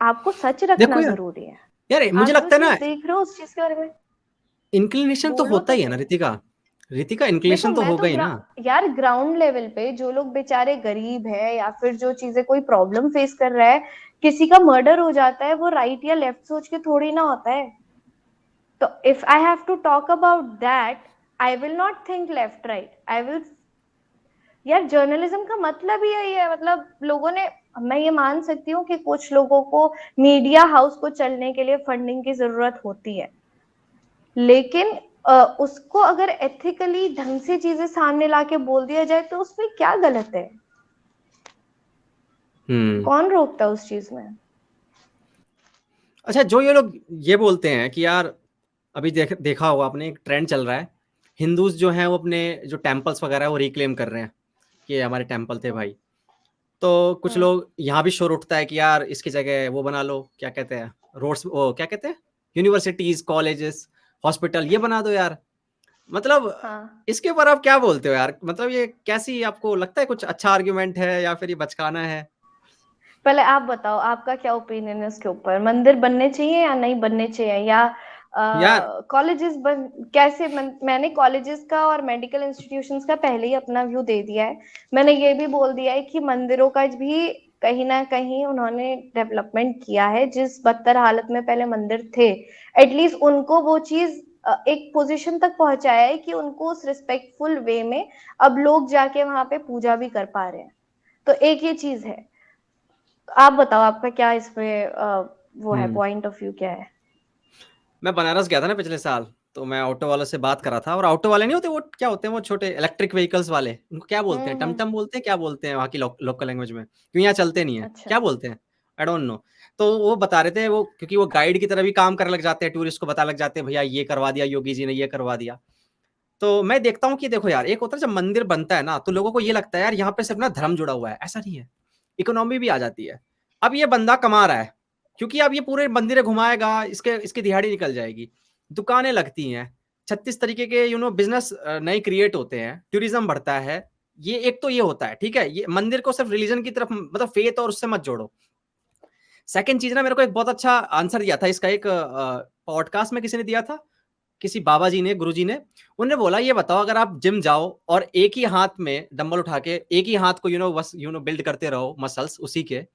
आपको सच देखो रखना यार, जरूरी है। यार मुझे आप जो लगता है चीज ना, देख रहे हो उस चीज के बारे में इंक्लिनेशन तो बोलो होता तो ही है ना सही। रितिका। रितिका देखो इंक्लेशन तो मैं हो तो गई ना। यार ग्राउंड लेवल पे जो लोग बेचारे गरीब है या फिर जो चीजें कोई प्रॉब्लम फेस कर रहा है, किसी का मर्डर हो जाता है, वो राइट या लेफ्ट सोच के थोड़ी ना होता है। तो if I have to talk about that, I will not think left right, I will, यार जर्नलिज्म का मतलब ही यही है। मतलब लोगों ने, मैं ये मान सकती हूँ कि कुछ लोगों को मीडिया हाउस को चलने के लिए फंडिंग की जरूरत होती है, लेकिन उसको अगर एथिकली ढंग से चीजें सामने लाके बोल दिया जाए तो उसमें क्या गलत है? कौन रोकता है उस चीज में? अच्छा, जो ये लोग ये बोलते हैं कि यार अभी देखा होगा आपने, एक ट्रेंड चल रहा है, हिंदूज जो हैं वो अपने जो टेम्पल्स वगैरह है वो रिक्लेम कर रहे हैं कि ये हमारे टेम्पल थे भाई। तो कुछ लोग यहाँ भी शोर उठता है कि यार इसकी जगह वो बना लो, क्या कहते हैं, रोड्स, वो क्या कहते हैं, यूनिवर्सिटीज, कॉलेजेस, हॉस्पिटल, ये बना दो यार। मतलब हाँ, इसके ऊपर आप क्या बोलते हो यार? मतलब ये कैसी, आपको लगता है कुछ अच्छा आर्ग्यूमेंट है या फिर ये बचकाना है? पहले आप बताओ आपका क्या ओपिनियन है इसके ऊपर, मंदिर बनने चाहिए या नहीं बनने चाहिए, या यार कॉलेजेस बन कैसे मैंने कॉलेजेस का और मेडिकल इंस्टीट्यूशंस का पहले ही अपना व्यू दे दिया है। मैंने ये भी बोल दिया है कि मंदिरों का भी कहीं ना कहीं उन्होंने डेवलपमेंट किया है, जिस बदतर हालत में पहले मंदिर थे, एटलीस्ट उनको वो चीज एक पोजीशन तक पहुंचाया है कि उनको उस रिस्पेक्टफुल वे में अब लोग जाके वहां पे पूजा भी कर पा रहे हैं। तो एक ये चीज है। आप बताओ आपका क्या इसमें वो है, हम्म पॉइंट ऑफ व्यू क्या है? मैं बनारस गया था ना पिछले साल, तो मैं ऑटो वालों से बात कर रहा था, और ऑटो वाले नहीं होते, वो क्या होते हैं, वो छोटे इलेक्ट्रिक व्हीकल्स वाले, उनको क्या बोलते हैं, हम्म। टमटम बोलते हैं, क्या बोलते हैं वहाँ की लोकल लैंग्वेज में, क्यों यहाँ चलते नहीं है, अच्छा। क्या बोलते हैं, आई डोंट नो। तो वो बता रहे थे, वो क्योंकि वो गाइड की तरह भी काम करने लग जाते हैं, टूरिस्ट को बता लग जाते हैं भैया ये करवा दिया योगी जी ने, ये करवा दिया। तो मैं देखता हूँ कि देखो यार, एक होता है जब मंदिर बनता है ना, तो लोगों को ये लगता है यार यहाँ पे सिर्फ ना धर्म जुड़ा हुआ है, ऐसा नहीं है, इकोनॉमी भी आ जाती है। अब ये बंदा कमा रहा है, क्योंकि अब ये पूरे मंदिर घुमाएगा, इसके इसकी दिहाड़ी निकल जाएगी, दुकानें लगती हैं, 36 तरीके के बिजनेस नए क्रिएट होते हैं, टूरिज्म बढ़ता है। ये एक तो ये होता है, ठीक है, ये मंदिर को सिर्फ रिलीजन की तरफ, मतलब फेथ और उससे मत जोड़ो। सेकंड चीज ना, मेरे को एक बहुत अच्छा आंसर दिया था इसका, एक पॉडकास्ट में किसी ने दिया था, किसी बाबा जी ने, गुरु जी ने, उन्होंने बोला ये बताओ, अगर आप जिम जाओ और एक ही हाथ में डंबल उठा के एक ही हाथ को बिल्ड करते रहो मसल्स उसी के,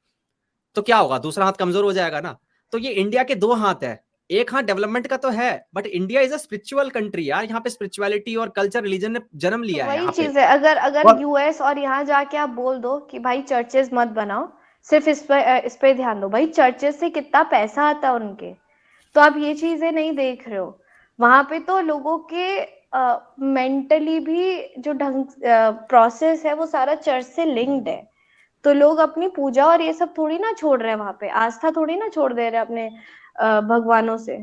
तो क्या होगा, दूसरा हाथ कमजोर हो जाएगा ना। तो ये इंडिया के दो हाथ है, एक हाथ डेवलपमेंट का तो है, but India is a spiritual country यार, यहाँ पे स्पिरिचुअलिटी और कल्चर, रिलीजन ने जन्म तो लिया है वही यहाँ पे। चीज है, अगर अगर और यूएस और यहाँ जाके आप बोल दो कि भाई चर्चेज मत बनाओ, सिर्फ इस पे ध्यान दो, भाई चर्चेज से कितना पैसा आता है उनके। तो आप ये चीजें नहीं देख रहे हो। वहां पे तो लोगों के मेंटली भी जो ढंग प्रोसेस है वो सारा चर्च से लिंक्ड है। तो लोग अपनी पूजा और ये सब थोड़ी ना छोड़ रहे हैं, वहां पे आस्था थोड़ी ना छोड़ दे रहे हैं अपने भगवानों से।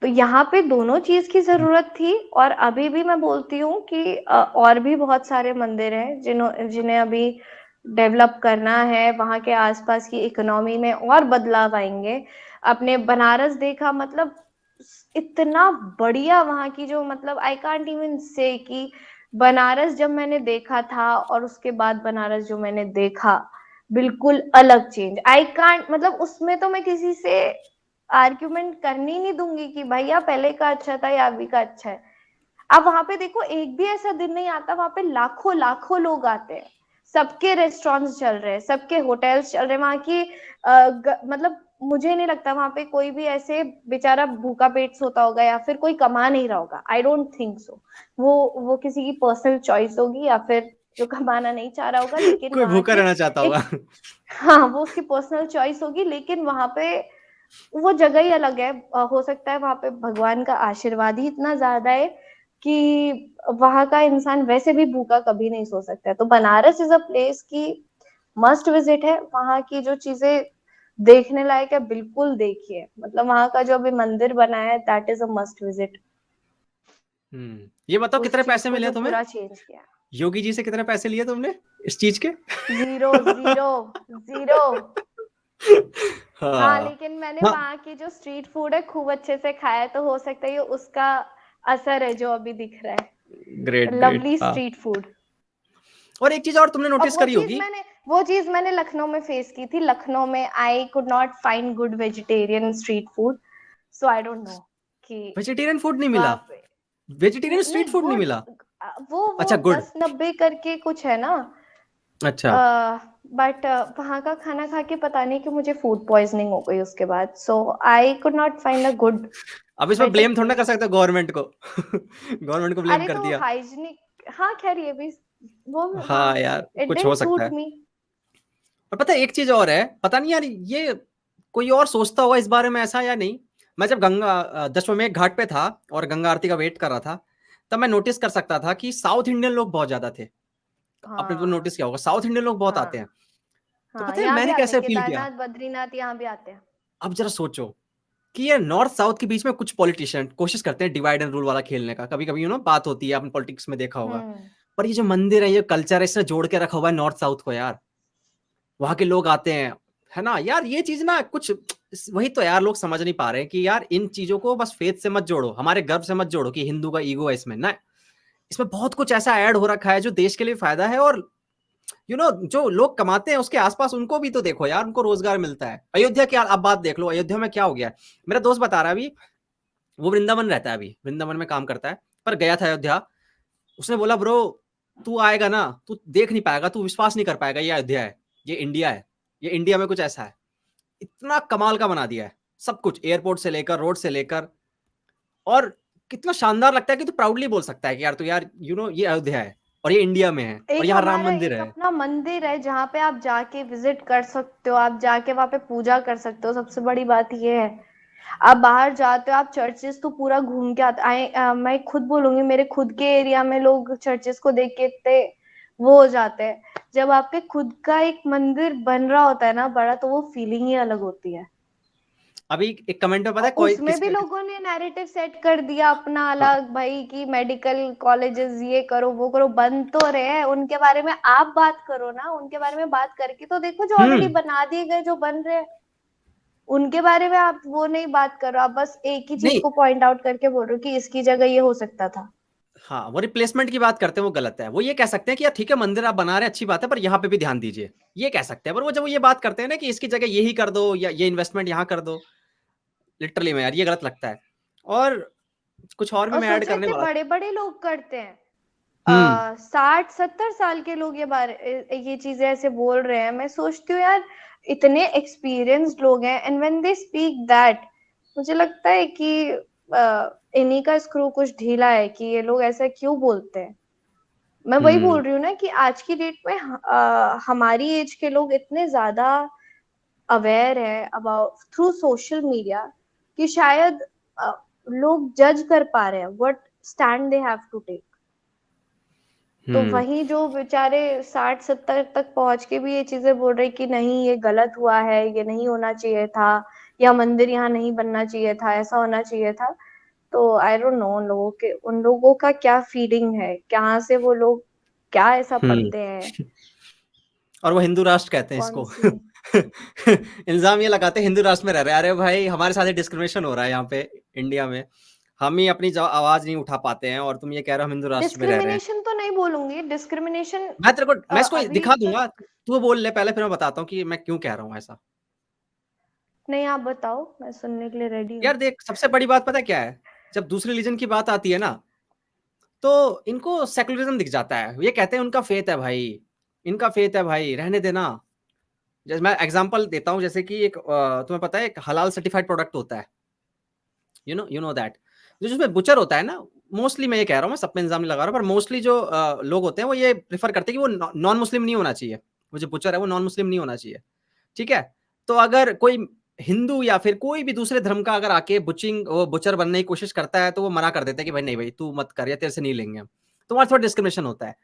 तो यहाँ पे दोनों चीज की जरूरत थी, और अभी भी मैं बोलती हूँ कि और भी बहुत सारे मंदिर हैं जिन्हें अभी डेवलप करना है, वहां के आसपास की इकोनॉमी में और बदलाव आएंगे। अपने बनारस देखा, मतलब इतना बढ़िया वहां की जो, मतलब आई कांट इवन से कि बनारस जब मैंने देखा था और उसके बाद बनारस जो मैंने देखा, बिल्कुल अलग चेंज। आई कांट, मतलब उसमें तो मैं किसी से आर्ग्यूमेंट करनी नहीं दूंगी कि भैया पहले का अच्छा था या अभी का अच्छा है। अब वहां पे देखो, एक भी ऐसा दिन नहीं आता, वहां पे लाखों लाखों लोग आते हैं, सबके रेस्टोरेंट्स चल रहे हैं, सबके होटल्स चल रहे हैं, वहां की मतलब मुझे नहीं लगता वहां पे कोई भी ऐसे बेचारा भूखा पेट सोता होगा या फिर कोई कमा नहीं रहा होगा। I don't think so. वो किसी की पर्सनल चॉइस होगी, या फिर जो कमाना नहीं चाह रहा होगा, लेकिन कोई वहां भूखा के रहना चाहता होगा। एक, हाँ वो उसकी पर्सनल चॉइस होगी, लेकिन वहां पे वो जगह ही अलग है। हो सकता है वहां पे भगवान का आशीर्वाद ही इतना ज्यादा है कि वहां का इंसान वैसे भी भूखा कभी नहीं सो सकता है। तो बनारस इज अ प्लेस की मस्ट विजिट है। वहां की जो चीजें देखने लायक है, बिल्कुल देखिए। मतलब वहां का जो अभी मंदिर बना है, that is a must visit. ये बताओ उस कितने चीज पैसे को मिले जो तुम्हें, पूरा चेंज किया। योगी जी से कितने पैसे लिए तुमने इस चीज के? Zero, zero, zero. हाँ, हाँ लेकिन मैंने हाँ, वहां की जो स्ट्रीट फूड है खूब अच्छे से खाया है, तो हो सकता है ये उसका असर है जो अभी दिख रहा ग्रेट है। ग्रेट, लवली हाँ। Street food. और एक चीज और तुमने और नोटिस करी होगी, वो चीज मैंने लखनऊ में फेस की थी। लखनऊ में आई could not find good vegetarian street food, so I don't know कि वेजिटेरियन फूड नहीं मिला? वहां पे वेजिटेरियन स्ट्रीट नहीं फूड नहीं गुड, मिला? वो अच्छा, गुड। 10-90 करके कुछ है ना। अच्छा। बट वहाँ का खाना खा के पता नहीं कि मुझे फूड पॉइजनिंग हो गई उसके बाद, so I could not find a good अब इसमें बेटर ब्लेम थोड़ा ना कर प्लेस। सकते गवर्नमेंट को। गवर्नमेंट को ब्लेम अरे कर तो दिया। हाइजीनिक, हाँ खैर ये भी, वो हाँ, हाँ यार, इट कुछ हो डिडंट सकता सूट है। मी। और पता है एक चीज और है, पता नहीं यार ये कोई और सोचता होगा इस बारे में ऐसा या नहीं। मैं जब दशवमेध घाट पे था और गंगा आरती का वेट कर रहा था, तब मैं नोटिस कर सकता था कि साउथ इंडियन लोग बहुत ज्यादा थे। आपने तो हाँ नोटिस किया होगा, साउथ इंडियन लोग बहुत आते हैं। हाँ तो हाँ, पता है यहाँ भी मैंने आते हैं, कैसे फील किया, केदारनाथ बद्रीनाथ यहाँ भी आते हैं। अब जरा सोचो कि ये नॉर्थ साउथ के बीच में कुछ पॉलिटिशियन कोशिश करते हैं डिवाइड एंड रूल वाला खेलने का, कभी कभी बात होती है, आपने पॉलिटिक्स में देखा होगा। हम्म। पर ये जो मंदिर है, ये कल्चर है, इसने जोड़ के रखा हुआ है नॉर्थ साउथ को यार। वहां के लोग आते हैं, है ना यार। ये चीज ना कुछ वही तो यार, लोग समझ नहीं पा रहे हैं कि यार इन चीजों को बस फेथ से मत जोड़ो, हमारे गर्व से मत जोड़ो कि हिंदू का ईगो है इसमें ना। इसमें बहुत कुछ ऐसा ऐड हो रखा है जो देश के लिए फायदा है। और जो लोग कमाते हैं उसके आसपास उनको भी तो देखो यार, उनको रोजगार मिलता है। अयोध्या की आप बात देख लो, अयोध्या में क्या हो गया है। मेरा दोस्त बता रहा है अभी, वो वृंदावन रहता है, अभी वृंदावन में काम करता है, पर गया था अयोध्या। उसने बोला ब्रो, तू आएगा ना, तू देख नहीं पाएगा, तू विश्वास नहीं कर पाएगा, ये अयोध्या है, ये इंडिया है, ये इंडिया में कुछ ऐसा है। इतना कमाल का बना दिया है सब कुछ, एयरपोर्ट से लेकर, रोड से लेकर। और कितना शानदार लगता है कि तू प्राउडली बोल सकता है कि यार, तू यार ये अयोध्या है और ये इंडिया में है और एक यहाँ राम हमारा मंदिर एक है। अपना मंदिर है जहाँ पे आप जाके विजिट कर सकते हो, आप जाके वहां पे पूजा कर सकते हो, सबसे बड़ी बात ये है। आप बाहर जाते हो, आप चर्चेस तो पूरा घूम के आते मैं खुद बोलूंगी, मेरे खुद के एरिया में लोग चर्चेस को देख के इतने वो हो जाते हैं। जब आपके खुद का एक मंदिर बन रहा होता है ना बड़ा, तो वो फीलिंग ही अलग होती है। अभी एक कमेंट में पता और है कोई उसमें भी किसके, लोगों ने नैरेटिव सेट कर दिया अपना हाँ, अलग भाई, कि मेडिकल कॉलेजेस ये करो वो करो, बन तो रहे हैं, उनके बारे में आप बात करो ना, उनके बारे में बात करके तो देखो जो ऑलरेडी हम्म, बना दिए गए, जो बन रहे हैं उनके बारे में आप वो नहीं बात करो, आप बस एक ही चीज नहीं, को पॉइंट आउट करके बोल रहे हो कि इसकी जगह ये हो सकता था। हाँ, वो रिप्लेसमेंट की बात करते हैं, वो गलत है। वो ये कह सकते हैं कि यार ठीक है, मंदिर आप बना रहे हैं अच्छी बात है, पर यहाँ पे भी ध्यान दीजिए, ये कह सकते हैं। पर वो जब वो ये बात करते हैं ना कि इसकी जगह यही कर दो या ये इन्वेस्टमेंट यहाँ कर दो, लिटरली में यार ये गलत लगता है। और कुछ और भी और मैं ऐड सोचो करने इतने वाला था। बड़े बड़े लोग करते हैं, हम्म, 60-70 साल के लोग ये चीजें ऐसे बोल रहे हैं। मैं सोचती हूँ यार, इतने एक्सपीरियंस्ड लोग हैं, and when they speak that, मुझे लगता है कि इन्हीं का स्क्रू कुछ ढीला है कि ये लोग ऐसा क्यों बोलते हैं। मैं वही हम्म, बोल रही हूँ ना कि आज की डेट में हमारी एज के लोग इतने ज्यादा अवेयर है अबाउट थ्रू सोशल मीडिया, कि शायद लोग जज कर पा रहे हैं what stand they have to take. तो हम्म, वही जो बेचारे 60-70 तक पहुंच के भी ये चीजें बोल रहे कि नहीं ये गलत हुआ है, ये नहीं होना चाहिए था, या मंदिर यहाँ नहीं बनना चाहिए था, ऐसा होना चाहिए था। तो आई डोंट नो उन लोगों का क्या फीलिंग है, कहाँ से वो लोग क्या ऐसा हम्म। पढ़ते हैं, और वो हिंदू राष्ट्र कहते हैं कौन इसको। सी। इल्जाम ये लगाते हैं हिंदू राष्ट्र में रह रहे हैं। अरे भाई, हमारे साथ डिस्क्रिमिनेशन हो रहा है यहाँ पे इंडिया में, हम ही अपनी आवाज नहीं उठा पाते हैं और तुम ये कह रहे हो हम हिंदू राष्ट्र में रह रहे हैं। डिस्क्रिमिनेशन तो नहीं बोलूंगी, डिस्क्रिमिनेशन मैं इसको अभी दिखा तक। दूंगा, तू बोल ले पहले, फिर मैं बताता हूँ कि मैं क्यों कह रहा हूँ ऐसा। नहीं आप बताओ, मैं सुनने के लिए रेडी हूँ। यार देख, सबसे बड़ी बात पता है क्या है, जब दूसरे रिलीजन की बात आती है ना, तो इनको सेकुलरिज्म दिख जाता है। ये कहते हैं उनका फेथ है भाई, इनका फेथ है भाई, रहने देना। जैसे मैं एग्जांपल देता हूँ, जैसे कि एक तुम्हें पता है एक हलाल सर्टिफाइड प्रोडक्ट होता है, यू नो दैट, जो जिसमें बुचर होता है ना, मोस्टली मैं ये कह रहा हूँ, मैं सब पे इल्जाम नहीं लगा रहा, पर मोस्टली जो लोग होते हैं वो ये प्रेफर करते हैं कि वो नॉन मुस्लिम नहीं होना चाहिए, वो जो बुचर है वो नॉन मुस्लिम नहीं होना चाहिए। ठीक है, तो अगर कोई हिंदू या फिर कोई भी दूसरे धर्म का अगर आके बुचर बनने की कोशिश करता है, तो वो मना कर देता है कि भाई नहीं भाई, तू मत कर, या तेरे से नहीं लेंगे हम। तो वहां थोड़ा डिस्क्रिमिनेशन होता है।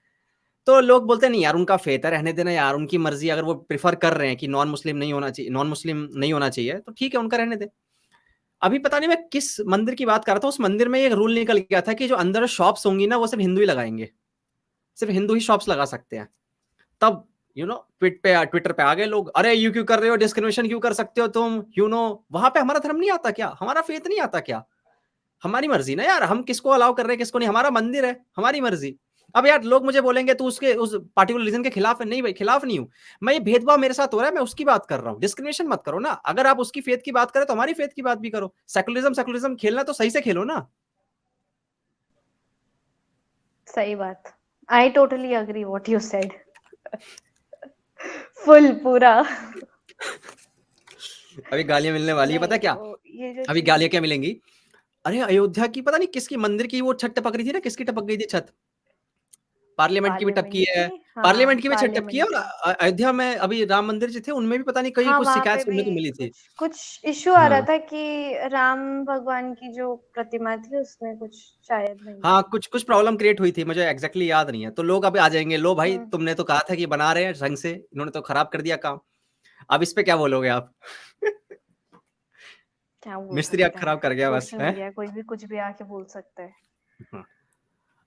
तो लोग बोलते हैं नहीं यार, उनका फेथ है, रहने देना यार, उनकी मर्जी, अगर वो प्रेफर कर रहे हैं कि नॉन मुस्लिम नहीं होना चाहिए, नॉन मुस्लिम नहीं होना चाहिए, तो ठीक है, उनका रहने दे। अभी पता नहीं मैं किस मंदिर की बात कर रहा था, उस मंदिर में एक रूल निकल गया था कि जो अंदर शॉप्स होंगी ना, वो सिर्फ हिंदू ही लगाएंगे, सिर्फ हिंदू ही शॉप्स लगा सकते हैं। तब ट्विटर पे आ गए लोग, अरे यू क्यों कर रहे हो, डिस्क्रिमिनेशन क्यों कर सकते हो तुम, वहां पे हमारा धर्म नहीं आता क्या, हमारा फेथ नहीं आता क्या? हमारी मर्जी ना यार, हम किसको अलाउ कर रहे हैं किसको नहीं, हमारा मंदिर है, हमारी मर्जी। अब यार लोग मुझे बोलेंगे तू उसके उस पार्टिकुलर रीजन के खिलाफ है, नहीं भाई, खिलाफ नहीं हूं मैं। ये भेदभाव मेरे साथ हो रहा है, मैं उसकी बात कर रहा हूँ, डिस्क्रिमिनेशन मत करो ना। अगर आप उसकी फेथ की बात करें तो हमारी फेथ की बात भी करो। सेकुलरिज्म सेकुलरिज्म खेलना तो सही से खेलो ना। सही बात। I totally agree what you said. Full पूरा। अभी गालियां मिलने वाली है, पता है नहीं क्या? वो ये जो अभी चीज गालियां क्या मिलेंगी? अरे अयोध्या की पता नहीं किसकी मंदिर की वो छत टपक रही थी ना, किसकी टपक गई थी छत? पार्लियामेंट की भी टपकी पार्लियामेंट है, की, हाँ पार्लियामेंट की भी छत टपकी है, पार्लियामेंट और की। अयोध्या में अभी राम मंदिर जो थे उनमें भी पता नहीं कहीं हाँ कुछ वहां शिकायत पे भी सुनने को मिली थी। कुछ कुछ इश्यू आ रहा हाँ था कि राम भगवान की जो प्रतिमा थी उसमें कुछ शायद नहीं हाँ, थी। कुछ कुछ प्रॉब्लम क्रिएट हुई थी, मुझे एग्जैक्टली याद नहीं है। तो लोग अभी आ जाएंगे, लो भाई हम्म। तुमने तो कहा था कि बना रहे हैं ढंग से, इन्होंने तो खराब कर दिया काम। अब इस पे क्या बोलोगे आप? क्या बोल मिस्त्री आग सकते खराब हैं, कर गया बस सोशल है। मीडिया कोई भी कुछ भी आके बोल सकता है। हाँ।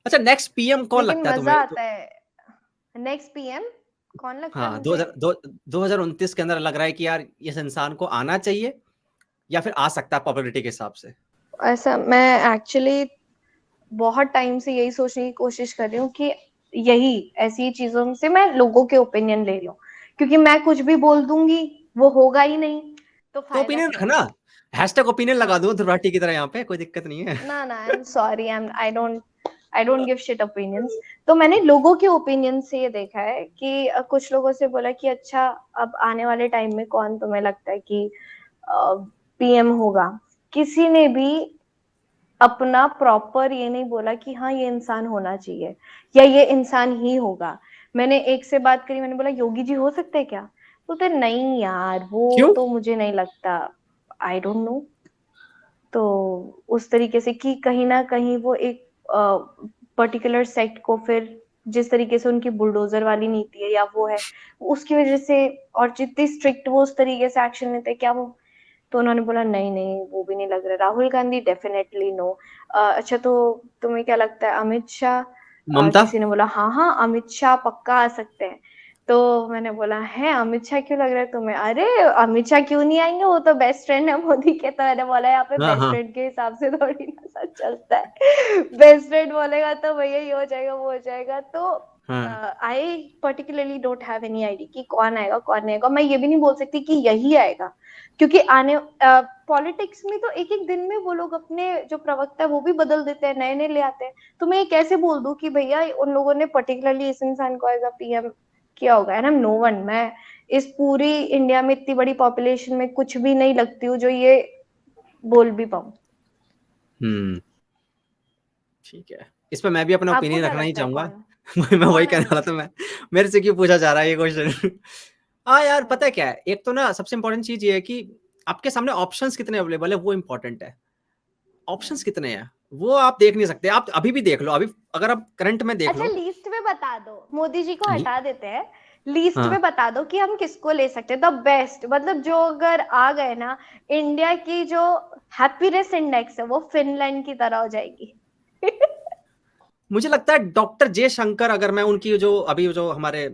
अच्छा, नेक्स्ट पीएम कौन लेकिन लगता है मजा तुम्हें आता है। नेक्स्ट पीएम कौन लगता है हाँ, मुझे? 2029 के अंदर लग रहा है कि यार इस इंसान को आना चाहिए, या फिर आ सकता है पॉपुलैरिटी के हिसाब से? ऐसा मैं एक्चुअली बहुत टाइम से यही सोचने की कोशिश कर रही हूँ कि यही ऐसी चीजों से मैं लोगों के ओपिनियन ले रही हूँ, क्योंकि मैं कुछ भी बोल दूंगी वो होगा ही नहीं, तो तो फायदा ओपिनियन क्या है? रखना, हैशटैग ओपिनियन लगा हाँ। दूं ध्रुवाटी की तरह, यहाँ पे कोई दिक्कत नहीं है। ना ना I am sorry, I don't give shit opinions. तो मैंने लोगों के ओपिनियन से ये देखा है कि कुछ लोगों से बोला कि अच्छा अब आने वाले टाइम में कौन तुम्हें लगता है कि पीएम होगा। किसी ने भी अपना प्रॉपर ये नहीं बोला कि हाँ ये इंसान होना चाहिए या ये इंसान ही होगा। मैंने एक से बात करी, मैंने बोला योगी जी हो सकते हैं क्या? बोलते नहीं यार वो क्यों? तो मुझे नहीं लगता। I don't know. तो उस तरीके से कि कहीं ना कहीं वो एक पर्टिकुलर सेक्ट को फिर जिस तरीके से उनकी बुलडोजर वाली नीति है या वो है उसकी वजह से, और जितनी स्ट्रिक्ट वो उस तरीके से एक्शन लेते हैं क्या वो। तो उन्होंने बोला नहीं नहीं वो भी नहीं लग रहा। Rahul Gandhi definitely no. अच्छा तो तुम्हें क्या लगता है अमित शाह? ममता? किसी ने बोला हाँ हाँ अमित शाह पक्का आ सकते हैं। तो मैंने बोला है अमित शाह क्यों लग रहा है तुम्हें? अरे अमित शाह क्यों नहीं आएंगे, वो तो बेस्ट फ्रेंड है मोदी के। तो मैंने बोला यहाँ पे हाँ बेस्ट हाँ फ्रेंड के हिसाब से थोड़ी ना सब चलता है। बेस्ट फ्रेंड बोलेगा तो भैया ये हो जाएगा वो हो जाएगा। तो हाँ। I particularly don't have any idea कि कौन आएगा कौन नहीं आएगा। मैं ये भी नहीं बोल सकती कि यही आएगा, क्योंकि आने पॉलिटिक्स में तो एक एक दिन में वो लोग अपने जो प्रवक्ता है वो भी बदल देते हैं, नए नए ले आते हैं। तो मैं ये कैसे बोल दूं कि भैया उन लोगों ने पर्टिकुलरली इस इंसान को एज अ पीएम किया होगा? And I am no one. मैं इस पूरी इंडिया में इतनी बड़ी पॉपुलेशन में कुछ भी नहीं लगती हूँ जो ये बोल भी पाऊं। ठीक है, इस पे मैं भी अपना आपको ओपिनियन क्या रखना ही लगता है चाहूंगा। कौन मैं वही कौन कहने आना वाला था, मैं चाहिए? मेरे से क्यों पूछा जा रहा है ये क्वेश्चन? हाँ यार, पता है हम्म। क्या है, एक तो ना सबसे इंपॉर्टेंट चीज ये है कि आपके सामने ऑप्शंस कितने अवेलेबल है, वो इंपॉर्टेंट है। ऑप्शंस कितने हैं वो आप देख नहीं सकते। आप अभी भी देख लो, अभी अगर आप करंट में देख अच्छा लो। लिस्ट में बता दो, मोदी जी को नहीं। हटा देते हैं। लिस्ट हाँ। में बता दो कि हम किसको ले सकते हैं द बेस्ट, मतलब जो अगर आ गए ना, इंडिया की जो हैप्पीनेस इंडेक्स है वो फिनलैंड की तरह हो जाएगी। मुझे लगता है डॉक्टर जयशंकर, अगर मैं उनकी जो अभी जो हमारे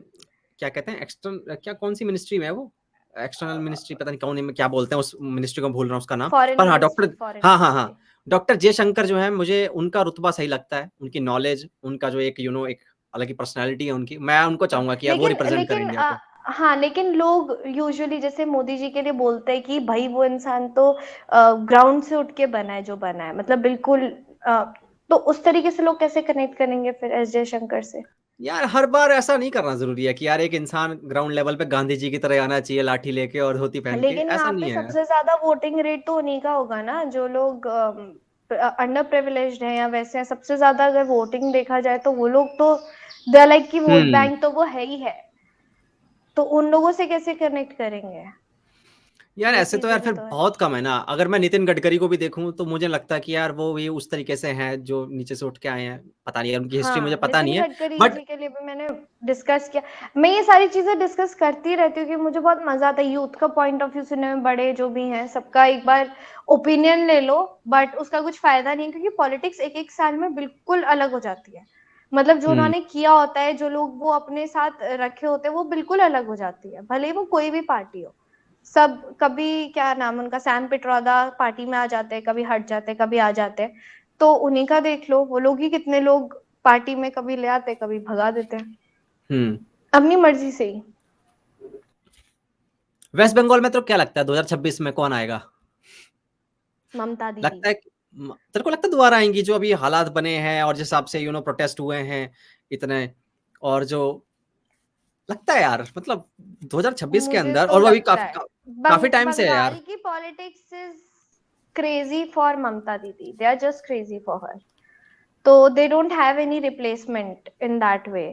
क्या कहते हैं एक्सटर्नल, क्या कौन सी मिनिस्ट्री में है वो, एक्सटर्नल मिनिस्ट्री, पता नहीं कौन में क्या बोलते हैं उस मिनिस्ट्री को, भूल रहा हूँ उसका नाम। फॉरेन पर हाँ मिनिस्ट्री, डॉक्टर, फॉरेन हाँ हाँ हाँ, मिनिस्ट्री। डॉक्टर जयशंकर जो है, मुझे उनका रुतबा सही लगता है, उनकी नॉलेज, उनका जो एक एक अलग ही पर्सनैलिटी है उनकी। मैं उनको हाँ चाहूंगा कि यार वो लेकिन रिप्रेजेंट करें लेकिन इंडिया को। हाँ लेकिन लोग यूजुअली जैसे मोदी जी के लिए बोलते हैं कि भाई वो इंसान तो ग्राउंड से उठ के बना है जो बना है, मतलब बिल्कुल तो उस तरीके से लोग कैसे कनेक्ट करेंगे फिर एस जयशंकर से? यार हर बार ऐसा नहीं करना जरूरी है कि यार एक इंसान ग्राउंड लेवल पे गांधी जी की तरह आना चाहिए, लाठी लेके और धोती पहन के, लेकिन ऐसा यहाँ पे नहीं है। सबसे ज्यादा वोटिंग रेट तो उन्हीं का होगा ना, जो लोग अंडर प्रिविलेज्ड हैं या वैसे हैं। सबसे ज्यादा अगर वोटिंग देखा जाए तो वो लोग तो दे लाइक की वोट हम्म। बैंक तो वो है ही है। तो उन लोगों से कैसे कनेक्ट करेंगे? यार ये ऐसे तो यार चीजें भी फिर तो है। बहुत कम है ना। अगर मैं नितिन गडकरी को भी देखूं तो मुझे लगता है कि यार वो भी उस तरीके से हैं जो नीचे से उठ के आए हैं। पता नहीं यार उनकी हिस्ट्री मुझे हाँ पता नहीं नितिन है, गडकरी बट जी के लिए भी मैंने डिस्कस किया। मैं ये सारी चीजें डिस्कस करती रहती हूँ कि मुझे बहुत मजा आता है यूथ का पॉइंट ऑफ व्यू सुनने में। बड़े जो भी हैं सबका एक बार ओपिनियन ले लो, बट उसका कुछ फायदा नहीं, क्योंकि पॉलिटिक्स एक एक साल में बिल्कुल अलग हो जाती है। मतलब जो हम्म उन्होंने किया होता है, जो लोग वो अपने साथ रखे होते हैं, वो बिल्कुल अलग हो जाती है, भले ही वो कोई भी पार्टी हो। सब कभी क्या नाम उनका सैम पिट्रोदा पार्टी में आ जाते हैं, कभी हट जाते हैं, कभी आ जाते हैं। तो उन्हीं का देख लो, वो लोग ही कितने लोग पार्टी में कभी ले आते कभी भगा देते हैं हम्म। अपनी मर्जी से ही। वेस्ट बंगाल में तो क्या लगता है 2026 में कौन आएगा? ममता दीदी। लगता है तेरे को लगता है दोबारा आएंगी जो अभी हालात बने हैं और जिस हिसाब से प्रोटेस्ट हुए हैं इतने, और जो लगता है यार मतलब 2026 के मुझे अंदर, तो और वो अभी लगता है काफी टाइम से है बंगाल यार। की politics is crazy for Mamata Didi, they are just crazy for her, तो they don't have any replacement in that way.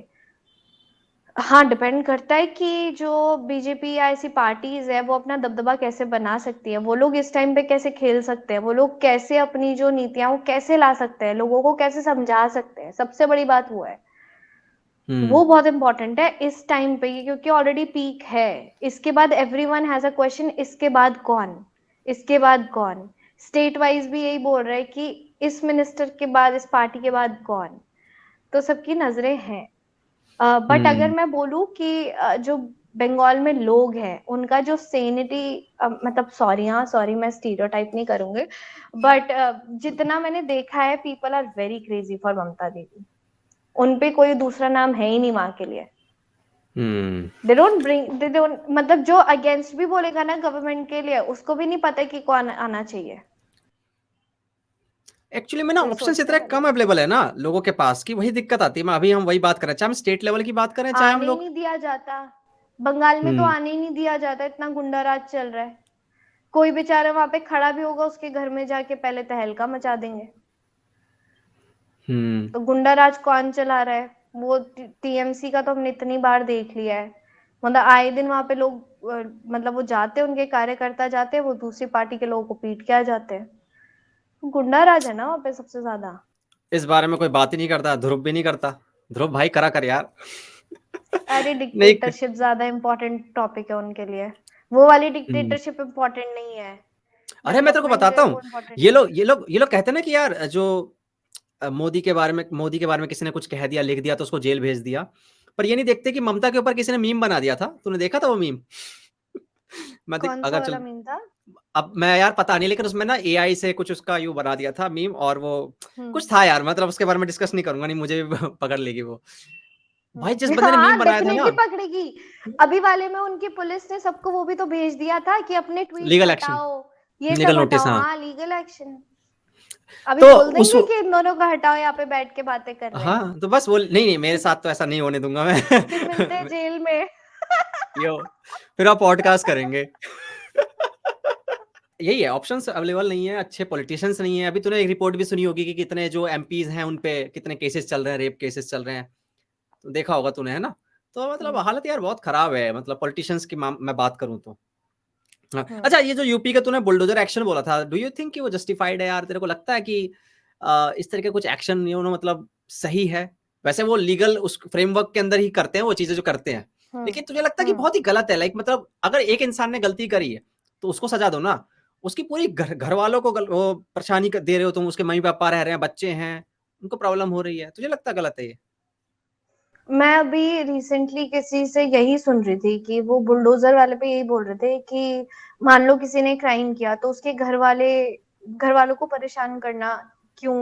हाँ, डिपेंड करता है कि जो बीजेपी या ऐसी पार्टीज है वो अपना दबदबा कैसे बना सकती है, वो लोग इस टाइम पे कैसे खेल सकते हैं, वो लोग कैसे अपनी जो नीतियां वो कैसे ला सकते हैं, लोगों को कैसे समझा सकते हैं, सबसे बड़ी बात वो है। वो बहुत इंपॉर्टेंट है इस टाइम पे, क्योंकि ऑलरेडी पीक है। इसके बाद एवरीवन हैज अ क्वेश्चन, इसके बाद कौन, इसके बाद कौन। स्टेट वाइज भी यही बोल रहे हैं कि इस मिनिस्टर के बाद, इस पार्टी के बाद कौन। तो सबकी नजरें हैं। बट अगर मैं बोलूं कि जो बंगाल में लोग हैं उनका जो सेनिटी, मतलब सॉरी, हाँ सॉरी, मैं स्टीरियोटाइप नहीं करूंगी, बट जितना मैंने देखा है, people are very crazy for Mamata Didi. उनपे कोई दूसरा नाम है ही नहीं वहां के लिए। दे डोंट, मतलब जो अगेंस्ट भी बोलेगा ना गवर्नमेंट के लिए, उसको भी नहीं पता कि कौन आना चाहिए। एक्चुअली में ना ये ऑप्शन सोचने इतने वाली कम बात है। अवेलेबल है ना लोगों के पास की वही दिक्कत आती है। मैं अभी हम वही बात कर रहे हैं, चाहे हम स्टेट लेवल की बात करें चाहे हम आने ही लोग। नहीं दिया जाता। बंगाल में तो हम्म आने ही नहीं दिया जाता, इतना गुंडा राज चल रहा है। कोई बेचारा वहां पे खड़ा भी होगा, उसके घर में जाके पहले तहलका मचा देंगे। हम्म तो गुंडा राज कौन चला रहा है? वो टीएमसी का तो हमने इतनी बार देख लिया है। मतलब आए दिन वहां पे लोग, मतलब वो जाते हैं, उनके कार्यकर्ता जाते हैं, वो दूसरी पार्टी के लोगों को पीट के आ जाते हैं। गुंडा राज है ना वहां पे सबसे ज्यादा। इस बारे में कोई बात ही नहीं करता, ध्रुव भी नहीं करता। ध्रुव भाई करा कर यार। अरे नहीं डिक्टेटरशिप ज्यादा इम्पोर्टेंट टॉपिक है उनके लिए। वो वाली हम्म। डिक्टेटरशिप इम्पोर्टेंट नहीं है। अरे मैं तेरे को डेवलपमेंट जो बताता है हूँ, वो इम्पोर्टेंट ये है। लोग ये लोग ये लोग कहते हैं ना कि यार जो मोदी के बारे में किसी ने कुछ कह दिया, लिख दिया तो उसको जेल भेज दिया। पर ये नहीं देखते कि ममता के ऊपर किसी ने मीम बना दिया था। तूने देखा था वो मीम? मैं देख कौन सा अगर वाला चल, मीम था? अब मैं यार पता नहीं, लेकिन उसमें ना एआई से कुछ उसका यू बना दिया था मीम, और वो हम्म। कुछ था यार, मतलब उसके बारे में डिस्कस नहीं करूंगा, नहीं मुझे भी पकड़ लेगी वो। भाई जिस बंदे ने मीम हाँ, बनाया था ना, डेफिनेटली पकड़ेगी। अभी वाले में उनकी पुलिस ने सबको वो भी तो भेज दिया था कि अपने ट्वीट्स लीगल एक्शन, हटाओ, ये लीगल सब नोटिस, हटाओ। हाँ। हाँ, लीगल एक्शन। अभी तो बोल उस, देंगे कि इन दोनों को हटाओ, यहाँ पे बैठ के बातें कर रहे हैं। हाँ तो बस वो नहीं नहीं, मेरे साथ तो ऐसा नहीं होने दूंगा फिर मिलते हैं मैं। जेल में। यो, फिर आप पॉडकास्ट करेंगे। यही है, ऑप्शंस अवेलेबल नहीं है, अच्छे पॉलिटिशियंस नहीं है। अभी तूने एक रिपोर्ट भी सुनी होगी कि कितने जो एमपीज हैं उन पे कितने केसेस चल रहे हैं, रेप केसेस चल रहे हैं। तो देखा होगा तूने, है ना? तो मतलब हम्म। हालत यार बहुत खराब है, मतलब पॉलिटिशियंस की मैं बात करूं तो। हाँ। हम्म। अच्छा, ये जो यूपी का तूने बुलडोजर एक्शन बोला था, डू यू थिंक कि वो जस्टिफाइड है यार? तेरे को लगता है कि इस तरह के कुछ एक्शन मतलब सही है? वैसे वो लीगल उस फ्रेमवर्क के अंदर ही करते हैं वो चीजें जो करते हैं, हम्म। लेकिन तुझे लगता है कि हम्म। बहुत ही गलत है? लाइक मतलब अगर एक इंसान ने गलती करी है तो उसको सजा दो ना। उसकी पूरी घर वालों को वो परेशानी दे रहे हो तुम, उसके मम्मी पापा रह रहे हैं, बच्चे हैं, उनको प्रॉब्लम हो रही है। तुझे लगता है गलत है ये? मैं अभी रिसेंटली किसी से यही सुन रही थी कि वो बुलडोजर वाले पे यही बोल रहे थे कि मान लो किसी ने क्राइम किया तो उसके घर वालों को परेशान करना क्यों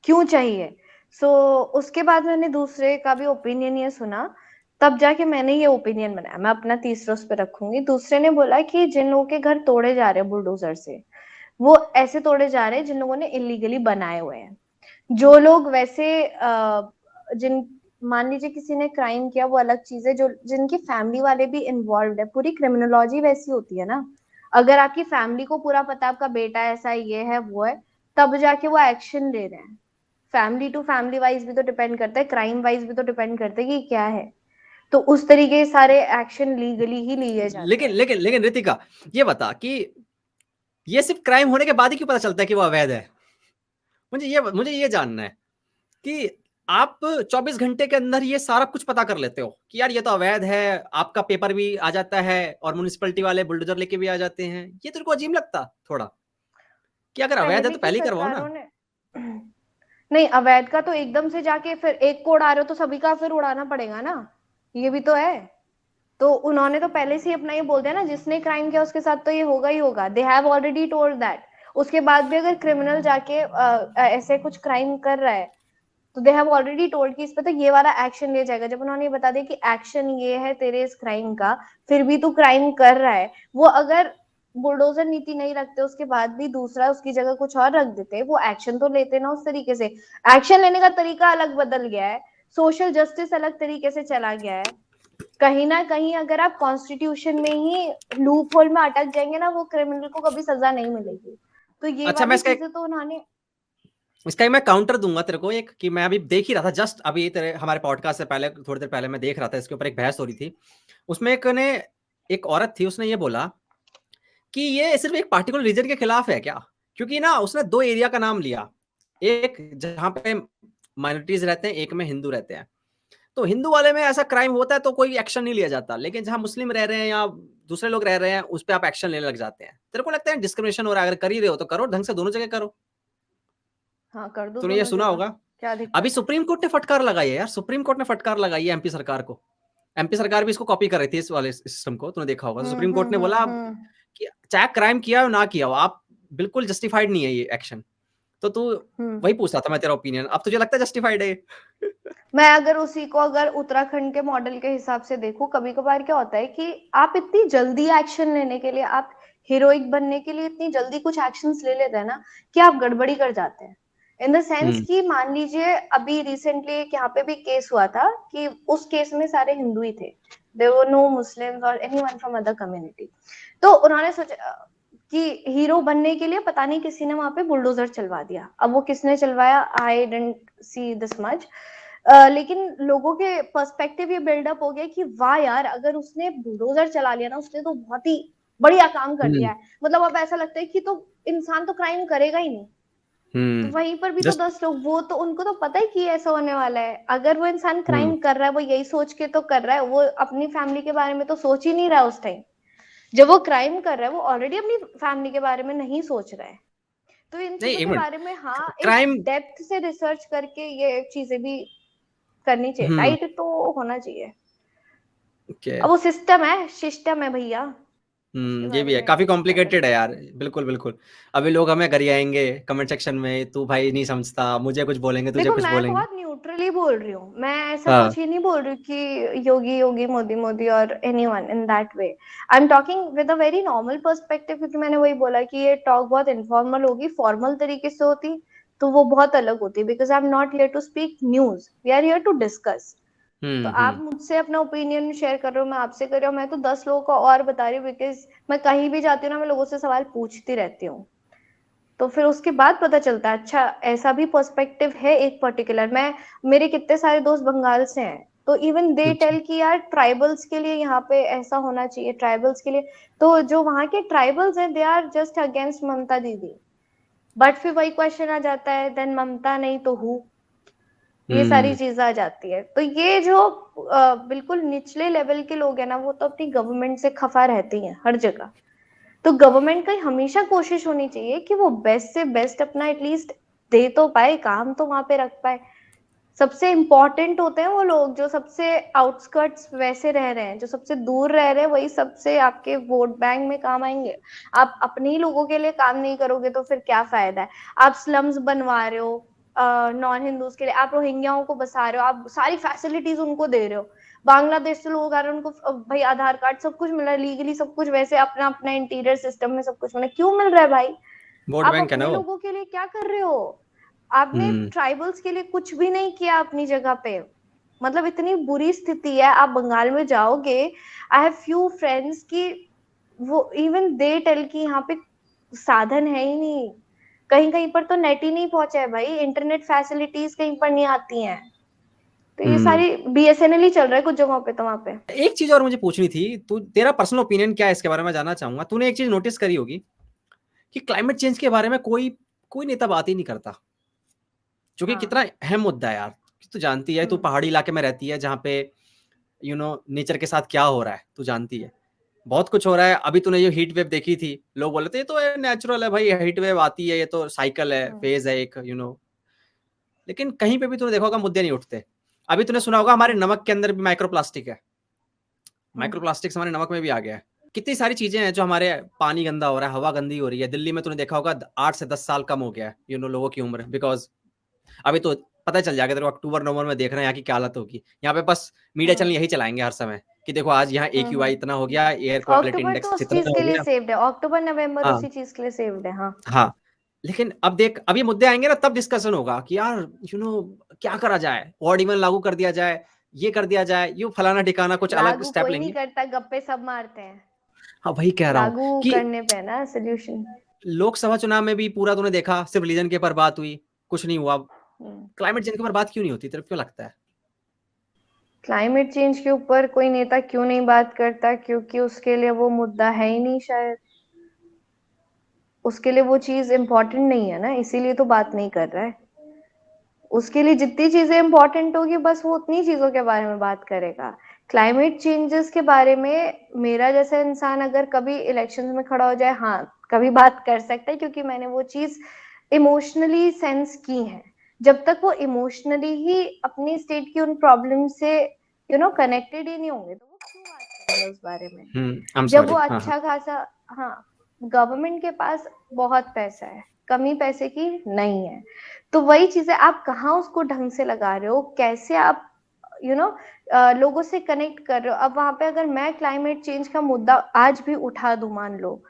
क्यों चाहिए। सो उसके बाद मैंने दूसरे का भी ओपिनियन ये सुना, तब जाके मैंने ये ओपिनियन बनाया। मैं अपना तीसरा उस पर रखूंगी। दूसरे ने बोला कि जिन लोगों के घर तोड़े जा रहे हैं बुलडोजर से, वो ऐसे तोड़े जा रहे हैं जिन लोगों ने इलीगली बनाए हुए हैं। जो लोग वैसे जिन मान लीजिए किसी ने क्राइम किया, वो अलग चीज है, जो जिनकी फैमिली वाले भी इन्वॉल्व है, पूरी क्रिमिनोलॉजी वैसी होती है ना। अगर आपकी फैमिली को पूरा पता है आपका बेटा ऐसा ये है वो है, तब जाके वो एक्शन ले रहे हैं। फैमिली टू फैमिली वाइज भी तो डिपेंड करता है, क्राइम वाइज भी तो डिपेंड करता है कि क्या है। तो उस तरीके के सारे एक्शन लीगली ही लिए जाते लेकिन हैं। लेकिन लेकिन रितिका, ये बता कि ये सिर्फ क्राइम होने के बाद ही क्यों पता चलता है कि वो अवैध है? मुझे ये जानना है कि आप 24 घंटे के अंदर ये सारा कुछ पता कर लेते हो कि यार ये तो अवैध है, आपका पेपर भी आ जाता है और म्युनिसिपैलिटी वाले बुलडोजर लेके भी आ जाते हैं। ये तेरे को अजीब लगता थोड़ा कि अगर अवैध है पहले तो की पहले ही करवाओ ना? सरकारों ने नहीं, अवैध का तो एकदम से जाके फिर एक को उड़ा रहे हो तो सभी का फिर उड़ाना पड़ेगा ना। ये भी तो है। तो उन्होंने तो पहले से ही अपना ये बोल दिया ना, जिसने क्राइम किया उसके साथ तो ये होगा ही होगा। They have already told that. उसके बाद भी अगर क्रिमिनल जाके ऐसे कुछ क्राइम कर रहा है, तो दे हैव ऑलरेडी टोल्ड कि इस पे तो ये वाला एक्शन लिया जाएगा। जब उन्होंने ये बता दिया कि एक्शन ये है तेरे इस क्राइम का, फिर भी तू क्राइम कर रहा है, वो अगर बुलडोजर नीति नहीं रखते, उसके बाद भी दूसरा उसकी जगह कुछ और रख देते, वो एक्शन तो लेते ना उस तरीके से। एक्शन लेने का तरीका अलग बदल गया है, सोशल जस्टिस अलग तरीके से चला गया है। कहीं ना कहीं अगर आप कॉन्स्टिट्यूशन में ही लूप होल में अटक जाएंगे ना, वो क्रिमिनल को कभी सजा नहीं मिलेगी। तो ये अच्छा, मैं वाली इसका चीजें तो उन्होंने। इसका मैं काउंटर दूंगा तेरे को एक, कि मैं अभी देख ही रहा था, जस्ट अभी तेरे हमारे पॉडकास्ट से पहले थोड़ी देर पहले मैं देख रहा था, इसके ऊपर एक बहस हो रही थी। उसमें एक औरत थी, उसने ये बोला कि ये सिर्फ एक पार्टिकुलर रीजन के खिलाफ है क्या, क्योंकि ना उसने 2 एरिया का नाम लिया, एक जहां पे माइनॉरिटीज रहते हैं, एक में हिंदू रहते हैं। तो हिंदू वाले में ऐसा क्राइम होता है तो कोई एक्शन नहीं लिया जाता, लेकिन जहां मुस्लिम रह रहे हैं या दूसरे लोग रह रहे हैं उस पर आप एक्शन लेने लग जाते हैं। तेरे को लगता है डिस्क्रिमिनेशन हो रहा है? अगर कर ही रहे हो तो करो ढंग से, दोनों जगह करो। हाँ, कर दो तूने ये दोनों सुना जगह, होगा, क्या अभी दिक्कत है। सुप्रीम कोर्ट ने फटकार लगाई है यार, सुप्रीम कोर्ट ने फटकार लगाई है एमपी सरकार को। एमपी सरकार भी इसको कॉपी कर रही थी, इस वाले सिस्टम को, तूने देखा होगा। तो सुप्रीम कोर्ट ने बोला कि चाहे क्राइम किया हो ना किया हो, आप बिल्कुल जस्टिफाइड नहीं है ये एक्शन। तो तू वही पूछ रहा था मैं तेरा ओपिनियन, अब तुझे लगता है जस्टिफाइड है? मैं अगर उसी को अगर उत्तराखंड के मॉडल के हिसाब से देखूं, कभी कभार क्या होता है कि आप इतनी जल्दी एक्शन लेने के लिए, आप हीरोइक बनने के लिए इतनी जल्दी कुछ एक्शंस ले लेते हैं ना, कि आप गड़बड़ी कर जाते हैं। इन द सेंस कि मान लीजिए अभी रिसेंटली एक यहाँ पे भी केस हुआ था, कि उस केस में सारे हिंदू ही थे, देयर वर नो मुस्लिम्स और एनीवन फ्रॉम अदर कम्युनिटी। तो उन्होंने सोचा कि हीरो बनने के लिए पता नहीं किसी ने वहां पे बुलडोजर चलवा दिया। अब वो किसने चलवाया, आई डेंट सी दिस मच, लेकिन लोगों के पर्सपेक्टिव ये बिल्डअप हो गया कि वाह यार, अगर उसने बुलडोजर चला लिया ना, उसने तो बहुत ही बढ़िया काम कर दिया है। मतलब अब ऐसा लगता है कि तो इंसान तो क्राइम करेगा ही नहीं। तो वहीं पर भी तो जस्ट 10 लोग, वो तो उनको तो पता ही कि ऐसा होने वाला है। अगर वो इंसान क्राइम कर रहा है, वो यही सोच के तो कर रहा है, वो अपनी फैमिली के बारे में तो सोच ही नहीं रहा उस टाइम। जब वो क्राइम कर रहा है, वो ऑलरेडी अपनी फैमिली के बारे में नहीं सोच रहा है। तो इन नहीं, चीजों एक के मिनट, बारे में हाँ, एक क्राइम डेप्थ से रिसर्च करके ये चीजें भी करनी चाहिए, राइट तो होना चाहिए। के अब वो सिस्टम है भैया, उसके ये बारे भी है, में काफी क्या कर कॉम्प्लिकेटेड है सकते यार। हैं। बिल्कुल बिल्कुल। अभी लोग हमें गरियाएंगे कमेंट सेक्शन में, तू भाई नहीं समझता, मुझे कुछ बोलेंगे, तुझे देखो, कुछ मैं बोलेंगे। बहुत न्यूट्रली बोल रही हूँ, मैं ऐसा हाँ। कुछ ही नहीं बोल रही हूँ कि योगी योगी, मोदी मोदी और anyone in that way. I am talking with a very normal perspective, क्योंकि मैंने वही बोला कि ये टॉक बहुत इनफॉर्मल होगी। फॉर्मल तरीके से होती तो वो बहुत अलग होती, because I am not here to speak news, we are here to discuss. तो आप हम्म। मुझसे अपना ओपिनियन शेयर कर रहे हो, मैं आपसे कर रही हूँ, मैं तो 10 लोगों को और बता रही हूँ, बिकॉज मैं कहीं भी जाती हूँ ना, मैं लोगों से सवाल पूछती रहती हूँ। तो फिर उसके बाद पता चलता है अच्छा ऐसा भी पर्सपेक्टिव है एक पर्टिकुलर। मैं, मेरे कितने सारे दोस्त बंगाल से हैं, तो इवन दे अच्छा। टेल कि यार ट्राइबल्स के लिए यहाँ पे ऐसा होना चाहिए, ट्राइबल्स के लिए। तो जो वहाँ के ट्राइबल्स हैं, दे आर जस्ट अगेंस्ट ममता दीदी। बट फिर वही क्वेश्चन आ जाता है, देन ममता नहीं तो हु। ये सारी हम्म। चीजें आ जाती है। तो ये जो बिल्कुल निचले लेवल के लोग हैं ना, वो तो अपनी गवर्नमेंट से खफा रहती हैं हर जगह। तो गवर्नमेंट की हमेशा कोशिश होनी चाहिए कि वो बेस्ट से बेस्ट अपना एटलीस्ट दे तो पाए, काम तो वहां पे रख पाए। सबसे इंपॉर्टेंट होते हैं वो लोग जो सबसे आउटस्कर्ट्स वैसे रह रहे हैं, जो सबसे दूर रह रहे हैं, वही सबसे आपके वोट बैंक में काम आएंगे। आप अपने ही लोगों के लिए काम नहीं करोगे तो फिर क्या फायदा है। आप स्लम्स बनवा रहे हो नॉन हिंदूज के लिए, आप रोहिंग्याओं को बसा रहे हो, आप सारी फैसिलिटीज उनको दे रहे हो। बांग्लादेश से लोग आ रहे हैं, उनको भाई आधार कार्ड सब कुछ मिल रहा है लीगली, सब कुछ वैसे अपना अपना इंटीरियर सिस्टम में सब कुछ मिल रहा है, क्यों मिल रहा है भाई। वोट आप बैंक है ना अपने वो। लोगों के लिए क्या कर रहे हो। आपने हम्म। ट्राइबल्स के लिए कुछ भी नहीं किया अपनी जगह पे। मतलब इतनी बुरी स्थिति है, आप बंगाल में जाओगे, आई हैव फ्यू फ्रेंड्स की, वो इवन दे टेल की यहाँ पे साधन है ही नहीं। कहीं कहीं पर तो नेट ही नहीं पहुंचा है भाई, इंटरनेट फैसिलिटीज कहीं पर नहीं आती हैं। तो ये हम्म। सारी बीएसएनएल ही चल रहा है कुछ जगहों पे, तो वहां पे। एक चीज और मुझे पूछनी थी, तू तेरा पर्सनल ओपिनियन क्या है इसके बारे में जानना चाहूंगा। तूने एक चीज नोटिस करी होगी कि क्लाइमेट चेंज के बारे में कोई कोई नेता बात ही नहीं करता, जो कि हाँ। कितना अहम मुद्दा है यार। तू जानती है, तू पहाड़ी इलाके में रहती है जहाँ पे नेचर के साथ क्या हो रहा है, तू जानती है बहुत कुछ हो रहा है। अभी तूने ये हीट वेव देखी थी, लोग बोले थे ये तो नेचुरल है भाई, हीट वेव आती है, ये तो साइकिल है, फेज है एक लेकिन कहीं पे भी तूने देखा होगा मुद्दे नहीं उठते। अभी तूने सुना होगा हमारे नमक के अंदर भी माइक्रोप्लास्टिक है, माइक्रोप्लास्टिक्स हमारे नमक में भी आ गया है। कितनी सारी चीजें हैं जो हमारे, पानी गंदा हो रहा है, हवा गंदी हो रही है। दिल्ली में तूने देखा होगा 8 से 10 साल कम हो गया है लोगों की उम्र, बिकॉज अभी तो पता चल जाएगा तेरे को, अक्टूबर नवंबर में देख रहे हैं यहाँ की क्या हालत होगी। यहाँ पे बस मीडिया चैनल यही चलाएंगे हर समय कि देखो आज यहाँ AQI इतना हो गया, एयर क्वालिटी अक्टूबर तो इंडेक्स उस इतना चीज हो के लिए गया। सेव्ड है, अक्टूबर नवंबर हाँ उसी चीज के लिए सेव्ड है। हाँ हाँ, लेकिन अब देख, अब ये मुद्दे आएंगे ना, तब डिस्कशन होगा कि यार क्या करा जाए, ऑड इवन लागू कर दिया जाए, ये कर दिया जाए, ये फलाना ठिकाना, कुछ अलग लागू स्टेप कोई नहीं लेंगे। करता, गप्पे सब मारते हैं। हाँ वही कह रहा हूँ लागू कि करने पे है ना सोल्यूशन। लोकसभा चुनाव में भी पूरा तूने देखा, सिर्फ रिलीजन के ऊपर बात हुई, कुछ नहीं हुआ। क्लाइमेट चेंज के ऊपर बात क्यों नहीं होती, तेरे को क्यों लगता है? क्लाइमेट चेंज के ऊपर कोई नेता क्यों नहीं बात करता? क्योंकि उसके लिए वो मुद्दा है ही नहीं शायद, उसके लिए वो चीज इम्पोर्टेंट नहीं है ना, इसीलिए तो बात नहीं कर रहा है। उसके लिए जितनी चीजें इंपॉर्टेंट होगी बस वो उतनी चीजों के बारे में बात करेगा। क्लाइमेट चेंजेस के बारे में मेरा जैसा इंसान अगर कभी इलेक्शंस में खड़ा हो जाए, हाँ कभी बात कर सकता है, क्योंकि मैंने वो चीज इमोशनली सेंस की है। जब तक वो इमोशनली ही अपनी स्टेट की उन प्रॉब्लम से कनेक्टेड ही नहीं होंगे तो वो क्यों बात करेंगे उस बारे में? आई एम जब वो सॉरी। हाँ हाँ। अच्छा खासा, हाँ, गवर्नमेंट के पास बहुत पैसा है, कमी पैसे की नहीं है, तो वही चीजें आप कहाँ उसको ढंग से लगा रहे हो, कैसे आप लोगों से कनेक्ट कर रहे हो। अब वहां पे अगर मैं क्लाइमेट चेंज का मुद्दा आज भी उठा दूं मान लो,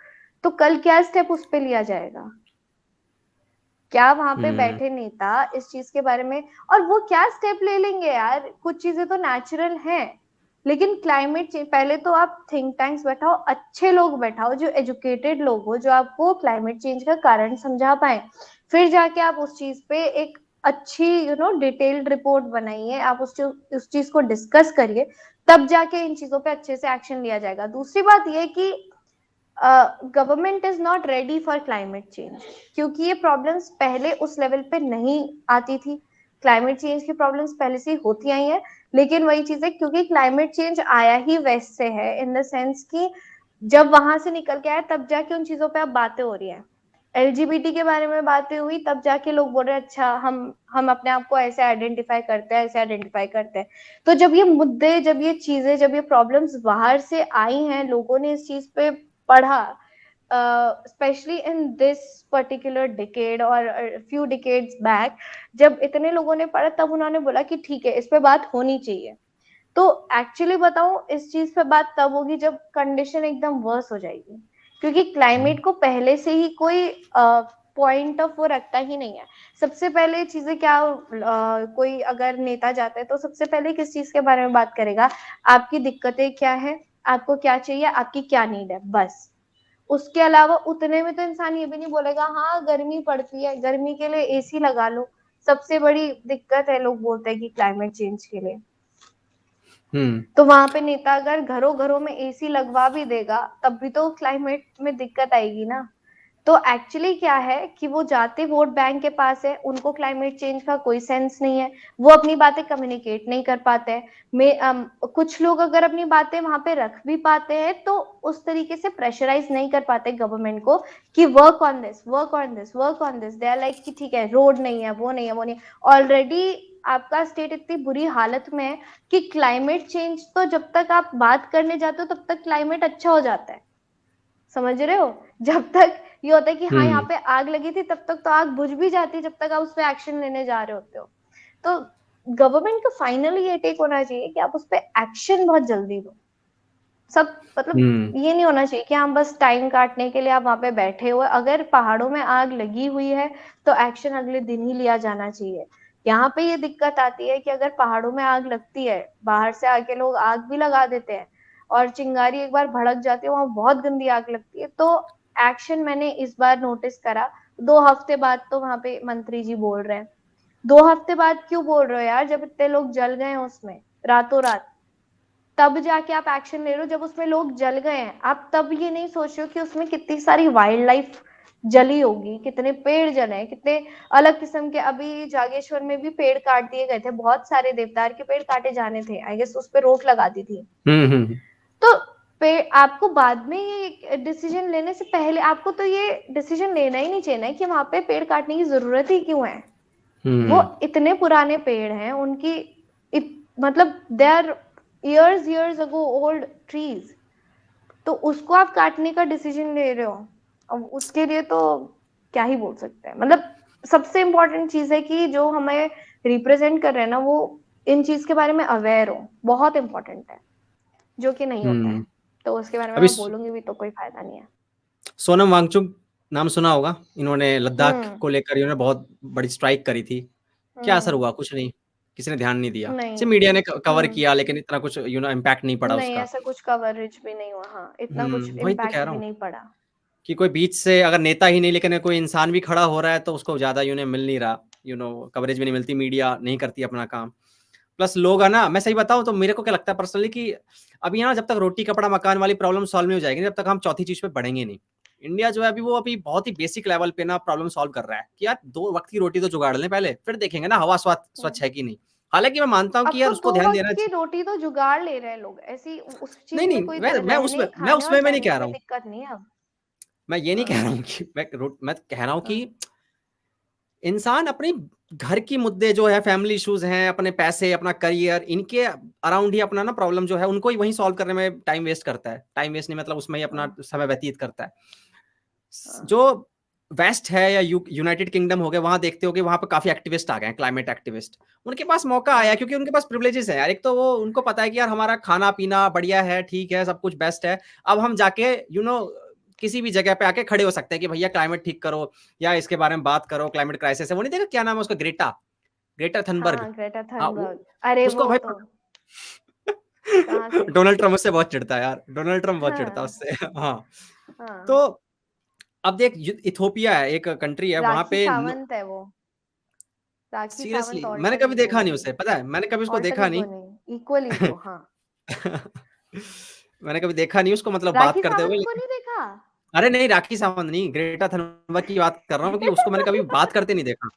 तो कल क्या स्टेप उस पे लिया जाएगा? क्या वहां पे हम्म बैठे नेता इस चीज के बारे में, और वो क्या स्टेप ले लेंगे यार? कुछ चीजें तो नेचुरल हैं, लेकिन क्लाइमेट चेंज, पहले तो आप थिंक टैंक्स बैठाओ, अच्छे लोग बैठाओ, जो एजुकेटेड लोग हो, जो आपको क्लाइमेट चेंज का कारण समझा पाए, फिर जाके आप उस चीज पे एक अच्छी डिटेल्ड रिपोर्ट बनाइए, आप उस चीज को डिस्कस करिए, तब जाके इन चीजों पे अच्छे से एक्शन लिया जाएगा। दूसरी बात ये कि government is not ready for climate change, क्योंकि ये प्रॉब्लम्स पहले उस लेवल पे नहीं आती थी। क्लाइमेट चेंज की प्रॉब्लम्स पहले से होती आई हैं, लेकिन वही चीज है, क्योंकि क्लाइमेट चेंज आया ही वेस्ट से है, इन द सेंस कि जब वहां से निकल के आया तब जाके उन चीजों पे अब बातें हो रही है। LGBT के बारे में बातें हुई तब जाके लोग बोल रहे हैं अच्छा हम अपने आप को ऐसे आइडेंटिफाई करते हैं, ऐसे आइडेंटिफाई करते हैं। तो जब ये मुद्दे, जब ये चीजें, जब ये प्रॉब्लम्स बाहर से आई हैं, लोगों ने इस चीज पे पढ़ा, specially in this particular decade और फ्यू डिकेड्स बैक, जब इतने लोगों ने पढ़ा तब उन्होंने बोला कि ठीक है, इस पे बात होनी चाहिए। तो एक्चुअली बताऊं, इस चीज पे बात तब होगी जब कंडीशन एकदम वर्स हो जाएगी, क्योंकि क्लाइमेट को पहले से ही कोई पॉइंट ऑफ वो रखता ही नहीं है। सबसे पहले चीजें क्या, कोई अगर नेता जाता है तो सबसे पहले किस चीज के बारे में बात करेगा? आपकी दिक्कतें क्या है, आपको क्या चाहिए, आपकी क्या नीड है, बस। उसके अलावा उतने में तो इंसान ये भी नहीं बोलेगा हाँ गर्मी पड़ती है, गर्मी के लिए AC लगा लो। सबसे बड़ी दिक्कत है, लोग बोलते हैं कि क्लाइमेट चेंज के लिए, तो वहां पे नेता अगर घरों घरों में AC लगवा भी देगा तब भी तो क्लाइमेट में दिक्कत आएगी ना। तो एक्चुअली क्या है कि वो जाते वोट बैंक के पास है, उनको क्लाइमेट चेंज का कोई सेंस नहीं है, वो अपनी बातें कम्युनिकेट नहीं कर पाते हैं। कुछ लोग अगर अपनी बातें वहां पे रख भी पाते हैं तो उस तरीके से प्रेशराइज नहीं कर पाते गवर्नमेंट को कि work on this, work on this, work on this. They are like कि ठीक है, रोड नहीं है, वो नहीं है, वो नहीं है। ऑलरेडी आपका स्टेट इतनी बुरी हालत में है कि क्लाइमेट चेंज तो जब तक आप बात करने जाते हो तब तक क्लाइमेट अच्छा हो जाता है, समझ रहे हो? जब तक ये होता है कि हाँ यहाँ पे आग लगी थी तब तक तो आग बुझ भी जाती, जब तक आप उस पर एक्शन लेने जा रहे होते हो। तो गवर्नमेंट को फाइनली ये टेक होना चाहिए कि आप उस पर एक्शन बहुत जल्दी दो। सब मतलब ये नहीं होना चाहिए कि हम बस टाइम काटने के लिए आप वहां पे बैठे हुए, अगर पहाड़ों में आग लगी हुई है तो एक्शन अगले दिन ही लिया जाना चाहिए। यहाँ पे ये दिक्कत आती है कि अगर पहाड़ों में आग लगती है, बाहर से आके लोग आग भी लगा देते हैं और चिंगारी एक बार भड़क जाती है, वहां बहुत गंदी आग लगती है, तो एक्शन मैंने इस बार नोटिस करा 2 हफ्ते बाद तो वहां पे मंत्री जी बोल रहे हैं। 2 हफ्ते बाद क्यों बोल रहे हो यार, जब इतने लोग जल गए हैं उसमें रातों रात, तब जाके आप एक्शन ले रहे हो। जब उसमें लोग जल गए हैं आप तब ये नहीं सोच रहे हो कि उसमें कितनी सारी वाइल्ड लाइफ जली होगी, कितने पेड़ जले हैं, कितने अलग किस्म के। अभी जागेश्वर में भी पेड़ काट दिए गए थे, बहुत सारे देवदार के पेड़ काटे जाने थे, आई गेस उस पर रोक लगा दी थी। तो आपको बाद में ये डिसीजन लेने से पहले आपको तो ये डिसीजन लेना ही नहीं चाहिए कि वहां पे पेड़ काटने की जरूरत ही क्यों है। वो इतने पुराने पेड़ हैं, उनकी मतलब they are years years ago old trees, तो उसको आप काटने का डिसीजन ले रहे हो। अब उसके लिए तो क्या ही बोल सकते हैं। मतलब सबसे इम्पोर्टेंट चीज है कि जो हमें रिप्रेजेंट कर रहे हैं ना, वो इन चीज के बारे में अवेयर हो, बहुत इंपॉर्टेंट है। जो कि नहीं होता है। तो उसके बारे में अभी मैं बोलूंगी भी तो कोई फायदा नहीं है। सोनम वांगचुक नाम सुना होगा, इन्होंने लद्दाख को हम्म। लेकर इन्होंने बहुत बड़ी स्ट्राइक करी थी। क्या असर हम्म। हुआ? कुछ नहीं, किसी ने ध्यान नहीं दिया। नहीं। सिर्फ मीडिया ने कवर हम्म। किया, लेकिन इतना कुछ इम्पैक्ट नहीं पड़ा नहीं, उसका। ऐसा कुछ कवरेज भी नहीं हुआ। हाँ, इतना कुछ वही तो कह इम्पैक्ट रहा भी हूँ नहीं पड़ा। कि कोई बीच से अगर नेता ही नहीं, लेकिन कोई इंसान भी खड़ा हो रहा है तो उसको ज्यादा मिल नहीं रहा, कवरेज भी नहीं मिलती, मीडिया नहीं करती अपना काम। प्लस लोग है ना, मैं सही बताऊं तो मेरे को क्या लगता है पर्सनली कि अभी यहाँ जब तक रोटी कपड़ा मकान वाली प्रॉब्लम सॉल्व नहीं हो जाएगी, जब तक हम चौथी चीज पे बढ़ेंगे नहीं। इंडिया जो है अभी वो अभी बहुत ही बेसिक लेवल पे ना प्रॉब्लम सॉल्व कर रहा है कि यार 2 वक्त की रोटी तो जुगाड़ लें पहले, फिर देखेंगे ना हवा स्वच्छ हम्म। है कि नहीं। हालांकि मैं मानता हूँ अब कि यार तो उसको 2 ध्यान वक्त देना की चाहिए। रोटी तो जुगाड़ ले रहे हैं लोग, ऐसी उस नहीं चीज में नहीं, कोई मैं रहने, उसमें मैं खाने और उसमें में नहीं रहने कह रहा में हूँ। दिक्कत नहीं है अब। मैं ये नहीं कह हाँ। रहा हूँ कि मैं कह रहा हूँ कि हाँ। इंसान अपनी घर की मुद्दे जो है, फैमिली इश्यूज हैं, अपने पैसे, अपना करियर, इनके अराउंड ही अपना ना प्रॉब्लम जो है उनको ही वहीं सॉल्व करने में टाइम वेस्ट करता है। टाइम वेस्ट नहीं मतलब उसमें ही अपना हाँ। समय व्यतीत करता है। हाँ। जो वेस्ट है या यूनाइटेड किंगडम हो गया, वहां देखते हो कि वहां पे काफी एक्टिविस्ट आ गए हैं, क्लाइमेट एक्टिविस्ट। उनके पास मौका आया हाँ। क्योंकि उनके पास प्रिविलेजेस है यार। एक तो वो उनको पता है कि यार हमारा खाना पीना बढ़िया है, ठीक है, सब कुछ बेस्ट है। अब हम जाके किसी भी जगह पे आके खड़े हो सकते हैं कि भैया क्लाइमेट ठीक करो या इसके बारे में बात करो, क्लाइमेट क्राइसिस है। वो नहीं देखा क्या नाम है उसका, ग्रेटा ग्रेटर थनबर्ग। हाँ, ग्रेटा हाँ थनबर्ग। अरे उसको वो भाई तो कहाँ से। डोनाल्ड ट्रम्प उससे बहुत चिढ़ता है यार, डोनाल्ड ट्रम्प बहुत चिढ़ता है हाँ। उससे। हाँ। तो हाँ। अब देख, इथोपिया है, एक कंट्री है वहां राखी पे। सावंत है वो। राखी सावंत सीरियसली मैंने ऑल्टर कभी ईगो देखा नहीं नहीं। उसे, पता है, मैंने कभी उसको ऑल्टर देखा ईगो नहीं। नहीं, इक्वल ईगो। हाँ। मैंने कभी देखा नहीं उसको, मतलब बात राखी करते हुए, सावंत को लेकिन नहीं देखा। अरे नहीं, राखी सावंत नहीं, ग्रेटा थनबर्ग की बात कर रहा हूँ कि उसको मैंने कभी बात करते नहीं देखा।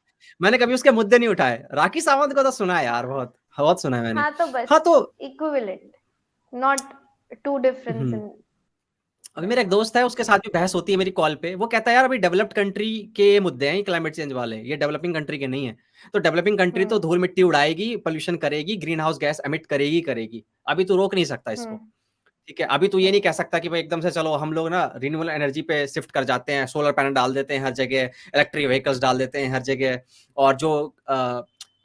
मैंने कभी उसके मुद्दे नहीं उठाए। राखी सावंत को तो सुना है यार, बहुत बहुत सुना है मैंने। हाँ, तो बस हाँ तो इक्विवेलेंट, नॉट टू डिफरेंस हम्म, इन अभी मेरा दैट एक मच। दोस्त है, उसके साथ भी बहस होती है मेरी कॉल पे। वो कहता है यार अभी डेवलप्ड कंट्री के मुद्दे हैं क्लाइमेट चेंज वाले, ये डेवलपिंग कंट्री के नहीं है। तो डेवलपिंग कंट्री तो हम्म। धूल मिट्टी उड़ाएगी, पोल्यूशन करेगी, ग्रीन हाउस गैस एमिट करेगी करेगी। अभी तो रोक नहीं सकता इसको। हम्म। ठीक है, अभी तो ये नहीं हम्म। कह सकता कि भाई एकदम से चलो हम लोग ना रिन्यूएबल एनर्जी पे शिफ्ट कर जाते हैं, सोलर पैनल डाल देते हैं हर जगह, इलेक्ट्रिक व्हीकल्स डाल देते हैं हर जगह, और जो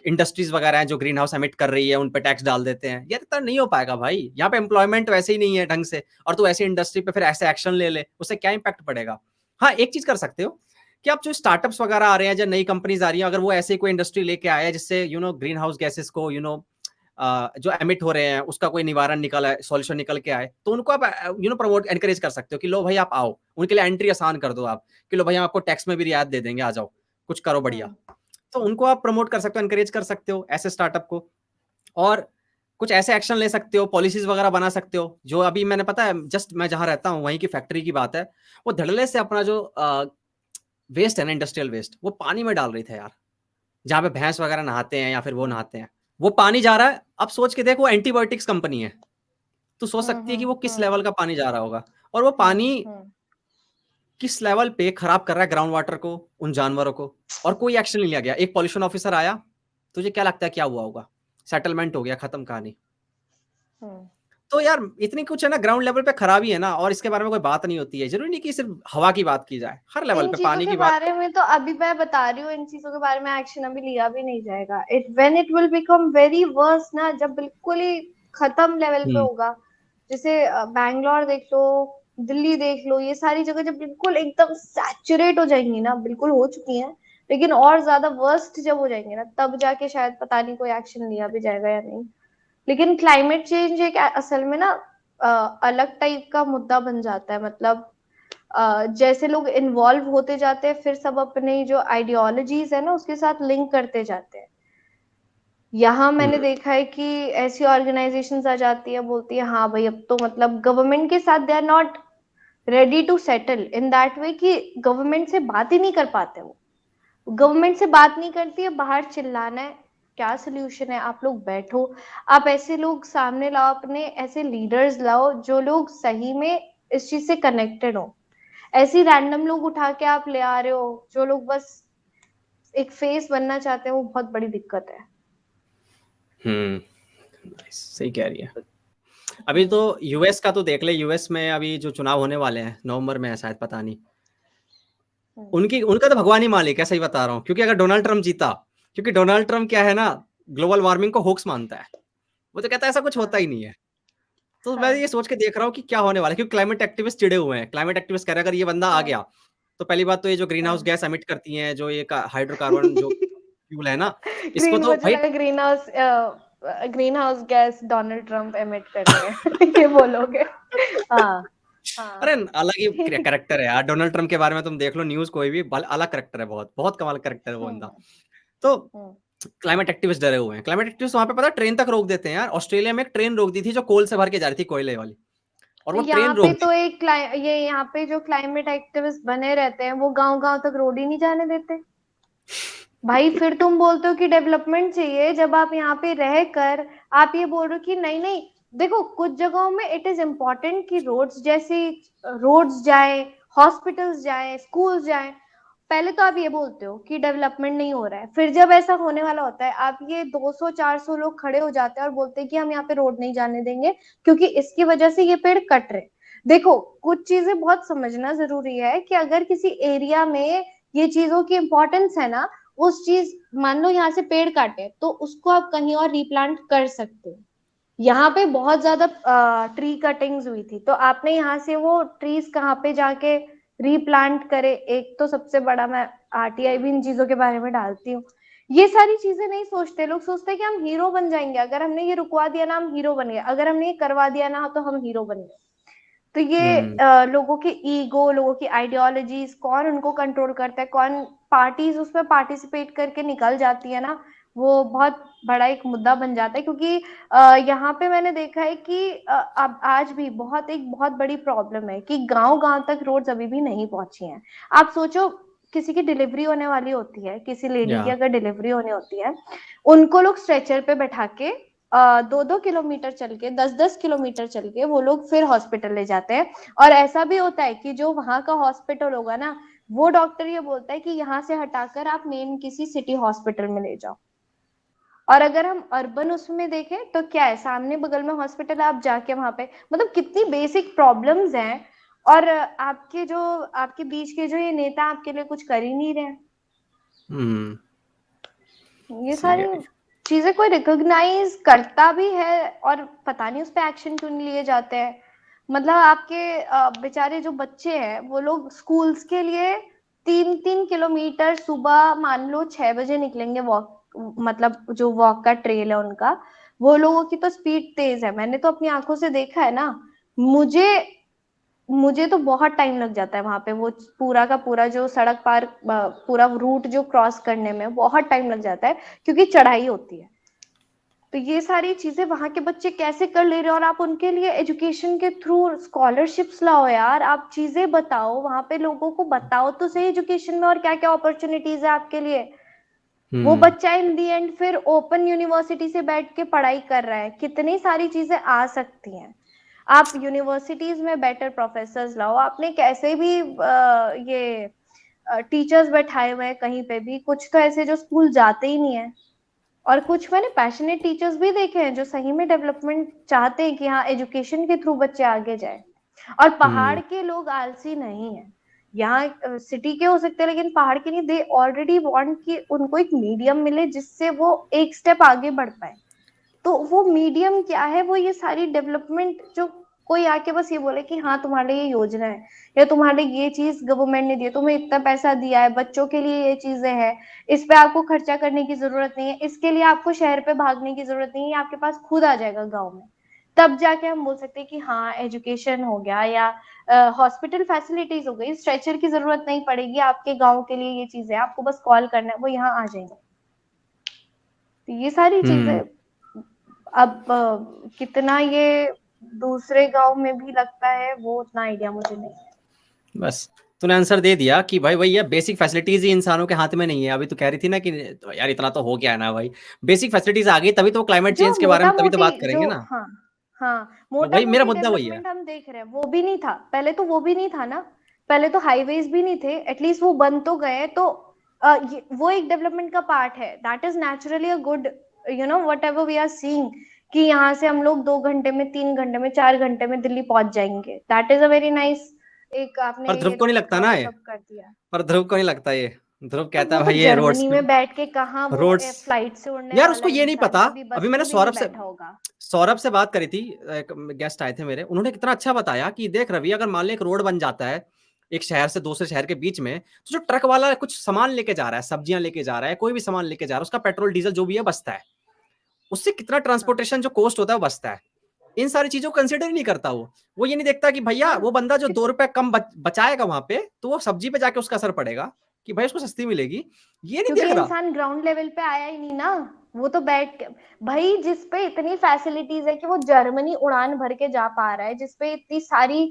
इंडस्ट्रीज वगैरह हैं जो ग्रीन हाउस एमिट कर रही है उन पे टैक्स डाल देते हैं। ये तो नहीं हो पाएगा भाई, यहाँ पे एम्प्लॉयमेंट वैसे ही नहीं है ढंग से, और तू ऐसी इंडस्ट्री पे फिर ऐसे एक्शन ले ले, उससे क्या इंपैक्ट पड़ेगा? हाँ, एक चीज कर सकते हो कि आप जो स्टार्टअप्स वगैरह आ रहे हैं, जो नई कंपनीज आ रही हैं, अगर वो ऐसे कोई इंडस्ट्री लेके आया जिससे ग्रीन हाउस गैसेस को जो एमिट हो रहे हैं उसका कोई निवारण निकल आए, सॉल्यूशन निकल के आए, तो उनको आप प्रमोट एनकरेज कर सकते हो कि लो भाई आप आओ, उनके लिए एंट्री आसान कर दो आप, कि लो भाई हम आपको टैक्स में भी रियायत दे देंगे, आ जाओ कुछ करो बढ़िया। हम्म। तो उनको आप प्रमोट कर सकते हो, एनकरेज कर सकते हो ऐसे स्टार्टअप को। और कुछ ऐसे एक्शन ले सकते हो, पॉलिसीज वगैरह बना सकते हो। जो अभी मैंने, पता है, जस्ट मैं जहां रहता हूँ वहीं की फैक्ट्री की बात है, वो धड़ल्ले से अपना जो वेस्ट है ना, इंडस्ट्रियल वेस्ट, वो पानी में डाल रही थे यार, जहाँ पे भैंस वगैरह नहाते हैं या फिर वो हम्म। नहाते हैं, वो पानी जा रहा है। अब सोच के देख, वो एंटीबायोटिक्स कंपनी है, तो सोच हम्म। सकती है कि हम्म। वो किस हम्म। लेवल का पानी जा रहा होगा। और वो हम्म। पानी किस लेवल पे खराब कर रहा है ग्राउंड वाटर को, उन जानवरों को, और कोई एक्शन नहीं लिया गया। एक पॉल्यूशन ऑफिसर आया, तुझे क्या लगता है क्या हुआ होगा? सेटलमेंट हो गया, खत्म कहानी। हम्म। तो यार इतनी कुछ है ना ग्राउंड लेवल पे खराबी है ना, और इसके बारे में कोई बात नहीं होती है। जरूरी नहीं कि सिर्फ हवा की बात की जाए, हर लेवल इन पे चीजों पानी के की बात। बारे में तो अभी मैं बता रही हूँ, इन चीजों के बारे में एक्शन अभी लिया भी नहीं जाएगा। It when it will become very worse ना, जब बिल्कुल ही खत्म लेवल पे हम्म। होगा। जैसे बैंगलोर देख लो, दिल्ली देख लो, ये सारी जगह जब बिल्कुल एकदम सैचुरेट हो जाएंगी ना, बिल्कुल हो चुकी हैं, लेकिन और ज्यादा वर्स्ट जब हो जाएंगे ना, तब जाके शायद पता नहीं कोई एक्शन लिया भी जाएगा या नहीं। लेकिन क्लाइमेट चेंज एक असल में ना अलग टाइप का मुद्दा बन जाता है। मतलब जैसे लोग इन्वॉल्व होते जाते हैं, फिर सब अपने जो आइडियोलॉजीज है ना उसके साथ लिंक करते जाते हैं। यहाँ मैंने हम्म। देखा है कि ऐसी ऑर्गेनाइजेशंस आ जाती है, बोलती है हाँ भाई अब तो मतलब गवर्नमेंट के साथ they are not ready to settle in that way, कि गवर्नमेंट से बात ही नहीं कर पाते। वो गवर्नमेंट से बात नहीं करती है, बाहर चिल्लाना है, क्या सोल्यूशन है, आप लोग बैठो। आप ऐसे लोग सामने लाओ, अपने ऐसे लीडर्स लाओ जो लोग सही में इस चीज से कनेक्टेड हो। ऐसी रैंडम लोग उठा के आप ले आ रहे हो जो लोग बस एक फेस बनना चाहते हैं, वो बहुत बड़ी दिक्कत है। सही कह रही है। अभी तो हम्म। यूएस का तो देख ले, यूएस में अभी जो चुनाव होने वाले हैं नवंबर में है शायद, पता नहीं। हम्म। उनकी उनका तो भगवान ही मालिक है, सही बता रहा हूँ, क्योंकि अगर डोनाल्ड ट्रम्प जीता, क्योंकि डोनाल्ड ट्रम्प क्या है ना, ग्लोबल वार्मिंग को होक्स मानता है। वो तो कहता है ऐसा कुछ होता हाँ। ही नहीं है। तो मैं हाँ ये सोच के देख रहा हूँ कि क्या होने वाला है, क्योंकि क्लाइमेट एक्टिविस्ट चिढ़े हुए हैं। क्लाइमेट एक्टिविस्ट कह रहे हैं अगर ये बंदा आ हाँ गया, तो पहली बात तो ये जो ग्रीन हाउस हाँ गैस एमिट करती हैं, जो ये हाइड्रोकार्बन जो फ्यूल है ना, इसको ग्रीन, तो मुझे भाई लगा green house gas Donald Trump emit कर रहे हैं ये बोलोगे। हाँ हाँ अरे अलग ही कैरेक्टर है यार। डोनाल्ड ट्रम्प के बारे में तुम देख लो न्यूज़ कोई भी, अलग कैरेक्टर है, बहुत बहुत कमाल कैरेक्टर है वो बंदा। हम्म तो हम्म। क्लाइमेट एक्टिविस्ट डरे हुए हैं। क्लाइमेट एक्टिविस्ट वहाँ पे पता है ट्रेन तक रोक देते हैं यार। ऑस्ट्रेलिया में एक ट्रेन रोक दी थी जो कोल से भर के जा रही थी, कोयले वाली, और तो वो यहाँ ट्रेन रोक पे दी तो थी। ये यहाँ पे जो क्लाइमेट एक्टिविस्ट बने रहते हैं वो गांव गांव तक रोड ही नहीं जाने देते। भाई फिर तुम बोलते हो कि डेवलपमेंट चाहिए, जब आप यहाँ पे रह कर आप ये बोल रहे हो कि नहीं नहीं। देखो कुछ जगहों में इट इज इम्पोर्टेंट कि रोड्स जाए, हॉस्पिटल्स जाए, स्कूल्स जाए। पहले तो आप ये बोलते हो कि डेवलपमेंट नहीं हो रहा है, फिर जब ऐसा होने वाला होता है आप ये 200-400 लोग खड़े हो जाते हैं और बोलते हैं कि हम यहाँ पे रोड नहीं जाने देंगे क्योंकि इसकी वजह से ये पेड़ कट रहे। देखो कुछ चीजें बहुत समझना जरूरी है कि अगर किसी एरिया में ये चीजों की इंपॉर्टेंस है ना, उस चीज, मान लो यहाँ से पेड़ काटे तो उसको आप कहीं और रिप्लांट कर सकते हो। यहाँ पे बहुत ज्यादा ट्री कटिंग्स हुई थी तो आपने यहाँ से वो ट्रीज कहाँ पे जाके रीप्लांट करे। एक तो सबसे बड़ा, मैं आरटीआई भी इन चीजों के बारे में डालती हूँ। ये सारी चीजें नहीं सोचते लोग, सोचते हैं कि हम हीरो बन जाएंगे अगर हमने ये रुकवा दिया ना, हम हीरो बन गए, अगर हमने ये करवा दिया ना तो हम हीरो बन गए। तो ये हुँ, लोगों के ईगो, लोगों की आइडियोलॉजीज, कौन उनको कंट्रोल करता है, कौन पार्टीज उसमें पार्टिसिपेट करके निकल जाती है ना, वो बहुत बड़ा एक मुद्दा बन जाता है। क्योंकि यहाँ पे मैंने देखा है कि अब आज भी एक बहुत बड़ी प्रॉब्लम है कि गांव गांव तक रोड्स अभी भी नहीं पहुंची हैं। आप सोचो किसी की डिलीवरी होने वाली होती है, किसी लेडी की या अगर डिलीवरी होनी होती है, उनको लोग स्ट्रेचर पे बैठा के 2-2 किलोमीटर चल के, 10-10 किलोमीटर चल के वो लोग फिर हॉस्पिटल ले जाते हैं। और ऐसा भी होता है कि जो वहां का हॉस्पिटल होगा ना, वो डॉक्टर ये बोलता है कि यहाँ से हटाकर आप मेन किसी सिटी हॉस्पिटल में ले जाओ। और अगर हम अर्बन उसमें देखें तो क्या है, सामने बगल में हॉस्पिटल है, आप जाके वहां पे, मतलब कितनी बेसिक प्रॉब्लम्स हैं। और आपके बीच के जो ये नेता आपके लिए कुछ कर ही नहीं रहे हैं। हुँ, ये सही सारी है। चीजें कोई रिकॉग्नाइज करता भी है और पता नहीं उस पर एक्शन क्यों नहीं लिए जाते हैं। मतलब आपके बेचारे जो बच्चे हैं वो लोग स्कूल्स के लिए 3-3 किलोमीटर सुबह मान लो 6 बजे निकलेंगे वॉक, मतलब जो वॉक का ट्रेल है उनका, वो लोगों की तो स्पीड तेज है, मैंने तो अपनी आंखों से देखा है ना। मुझे मुझे तो बहुत टाइम लग जाता है वहां पे, वो पूरा का पूरा जो सड़क पार पूरा रूट जो क्रॉस करने में बहुत टाइम लग जाता है क्योंकि चढ़ाई होती है। तो ये सारी चीजें वहां के बच्चे कैसे कर ले रहे हो, और आप उनके लिए एजुकेशन के थ्रू स्कॉलरशिप्स लाओ यार, आप चीजें बताओ वहां पे, लोगों को बताओ तो सही एजुकेशन में और क्या क्या अपॉर्चुनिटीज है आपके लिए। वो हुँ, बच्चा इन दी एंड फिर ओपन यूनिवर्सिटी से बैठ के पढ़ाई कर रहा है, कितनी सारी चीजें आ सकती हैं। आप यूनिवर्सिटीज में बेटर प्रोफेसर्स लाओ, आपने कैसे भी ये टीचर्स बैठाए हुए हैं कहीं पे भी, कुछ तो ऐसे जो स्कूल जाते ही नहीं है। और कुछ मैंने पैशनेट टीचर्स भी देखे हैं जो सही में डेवलपमेंट चाहते हैं कि हाँ एजुकेशन के थ्रू बच्चे आगे जाए। और पहाड़ हुँ, के लोग आलसी नहीं है। यहाँ सिटी के हो सकते हैं लेकिन पहाड़ के नहीं, दे ऑलरेडी वांट कि उनको एक मीडियम मिले जिससे वो एक स्टेप आगे बढ़ पाए। तो वो मीडियम क्या है, वो ये सारी डेवलपमेंट, जो कोई आके बस ये बोले कि हाँ तुम्हारे लिए ये योजना है या तुम्हारे ये चीज गवर्नमेंट ने दी है, तुम्हें इतना पैसा दिया है, बच्चों के लिए ये चीजें हैं, इस पे आपको खर्चा करने की जरूरत नहीं है, इसके लिए आपको शहर पे भागने की जरूरत नहीं है, आपके पास खुद आ जाएगा गाँव में। तब जाके हम बोल सकते हैं कि हाँ एजुकेशन हो गया या हॉस्पिटल फैसिलिटीज हो गई, स्ट्रेचर की जरूरत नहीं पड़ेगी आपके गाँव के लिए, ये चीजें आपको बस कॉल करना है वो यहाँ आ जाएंगे। तो ये सारी चीजें हुँ, अब कितना ये दूसरे गांव में भी लगता है वो उतना आइडिया मुझे नहीं है। बस तूने आंसर दे दिया कि भाई वही है, बेसिक फैसिलिटीज़ ही इंसानों के हाथ में नहीं है। अभी तू कह रही थी ना कि तो यार इतना तो हो गया है ना भाई, बेसिक फैसिलिटीज़ आ गई तभी तो क्लाइमेट जो चेंज के बारे में मोटा तभी तो मोटी बात जो, करेंगे ना। हाँ हाँ, मोटा वही मेरा मोटी मुद्दा वही है। डेवलपमेंट हम देख रहे हैं वो भी नहीं था पहले, तो वो भी नहीं था ना। पहले तो हाईवेज भी नहीं थे, एटलीस्ट वो बन तो गए। तो वो एक डेवलपमेंट का पार्ट है, that is naturally a good, whatever we are seeing, कि यहाँ से हम लोग 2 घंटे में, 3 घंटे में, 4 घंटे में दिल्ली पहुंच जाएंगे, that is a very nice. एक आपने पर ध्रुव ये को नहीं लगता ना ये, सब कर दिया। पर ध्रुव को नहीं लगता ये। ध्रुव तो कहता वो है तो भाई ये रोड्स जर्मनी में बैठ के कहाँ वो रोड्स फ्लाइट से उड़ने यार वाला उसको ये नहीं इंसान, पता। कभी बस अभी मैंने में भी नहीं बैठा होगा। सौरभ से बात करी थी, एक गेस्ट आए थे मेरे, उन्होंने कितना अच्छा बताया कि देख रवि, अगर मान ले एक रोड बन जाता है एक शहर से दूसरे शहर के बीच में, तो जो ट्रक वाला कुछ सामान लेके जा रहा है, सब्जियां लेके जा रहा है, कोई भी सामान लेके जा रहा है, उसका पेट्रोल डीजल जो भी है बचता है, उससे कितना हाँ ट्रांसपोर्टेशन जो कॉस्ट होता है वो बचता है। इन सारी चीजों को कंसिडर ही नहीं करता वो ये नहीं देखता कि भैया हाँ वो बंदा जो कि- 2 रुपए कम बचाएगा वहां पे, तो वो सब्जी पे जाके उसका असर पड़ेगा कि भाई उसको सस्ती मिलेगी, ये नहीं क्योंकि देख रहा। इंसान ग्राउंड लेवल पे आया ही नहीं ना। वो तो बैठ के, भाई जिस पे इतनी फैसिलिटीज है कि वो जर्मनी उड़ान भर के जा पा रहा है, जिस पे इतनी सारी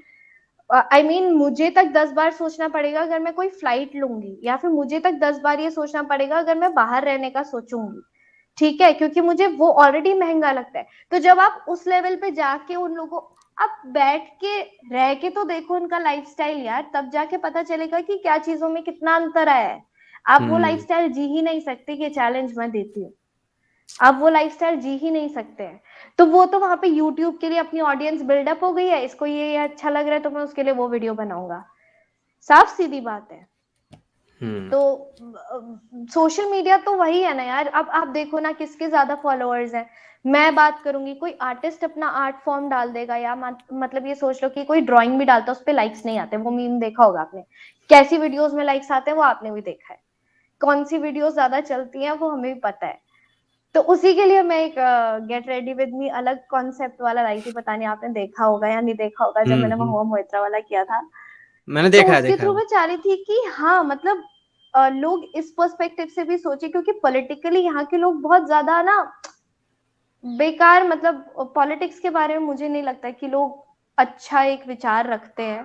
मुझे तक 10 बार सोचना पड़ेगा अगर मैं कोई फ्लाइट लूंगी, या फिर मुझे तक 10 बार ये सोचना पड़ेगा अगर मैं बाहर रहने का सोचूंगी, ठीक है, क्योंकि मुझे वो ऑलरेडी महंगा लगता है। तो जब आप उस लेवल पे जाके उन लोगों, आप बैठ के रह के तो देखो उनका लाइफस्टाइल यार, तब जाके पता चलेगा कि क्या चीजों में कितना अंतर आया है। आप वो हम्म लाइफस्टाइल जी ही नहीं सकते, कि चैलेंज मैं देती हूँ, आप वो लाइफस्टाइल जी ही नहीं सकते हैं। तो वो तो वहां पे यूट्यूब के लिए अपनी ऑडियंस बिल्डअप हो गई है, इसको ये अच्छा लग रहा है तो मैं उसके लिए वो वीडियो बनाऊंगा, साफ सीधी बात है। हम्म तो सोशल मीडिया तो वही है ना यार। अब आप देखो ना किसके ज्यादा फॉलोअर्स हैं। मैं बात करूंगी, कोई आर्टिस्ट अपना आर्ट फॉर्म डाल देगा, या मतलब ये सोच लो कि कोई ड्राइंग भी डालता है, उस पर लाइक्स नहीं आते, वो मीम देखा होगा आपने, कैसी वीडियोस में लाइक्स आते हैं वो आपने भी देखा है, कौन सी वीडियो ज्यादा चलती है वो हमें भी पता है। तो उसी के लिए मैं एक गेट रेडी विद मी अलग कॉन्सेप्ट वाला लाई थी, पता नहीं आपने देखा होगा या नहीं देखा होगा, जब मैंने हम्म। महुआ मोहित्रा वाला किया था। मैंने तो देखा है उसके देखा है थ्रू वो। मैं चाह रही थी कि हाँ मतलब लोग इस पर्सपेक्टिव से भी सोचे, क्योंकि पॉलिटिकली यहाँ के लोग बहुत ज्यादा ना बेकार, मतलब पॉलिटिक्स के बारे में मुझे नहीं लगता कि लोग अच्छा एक विचार रखते हैं,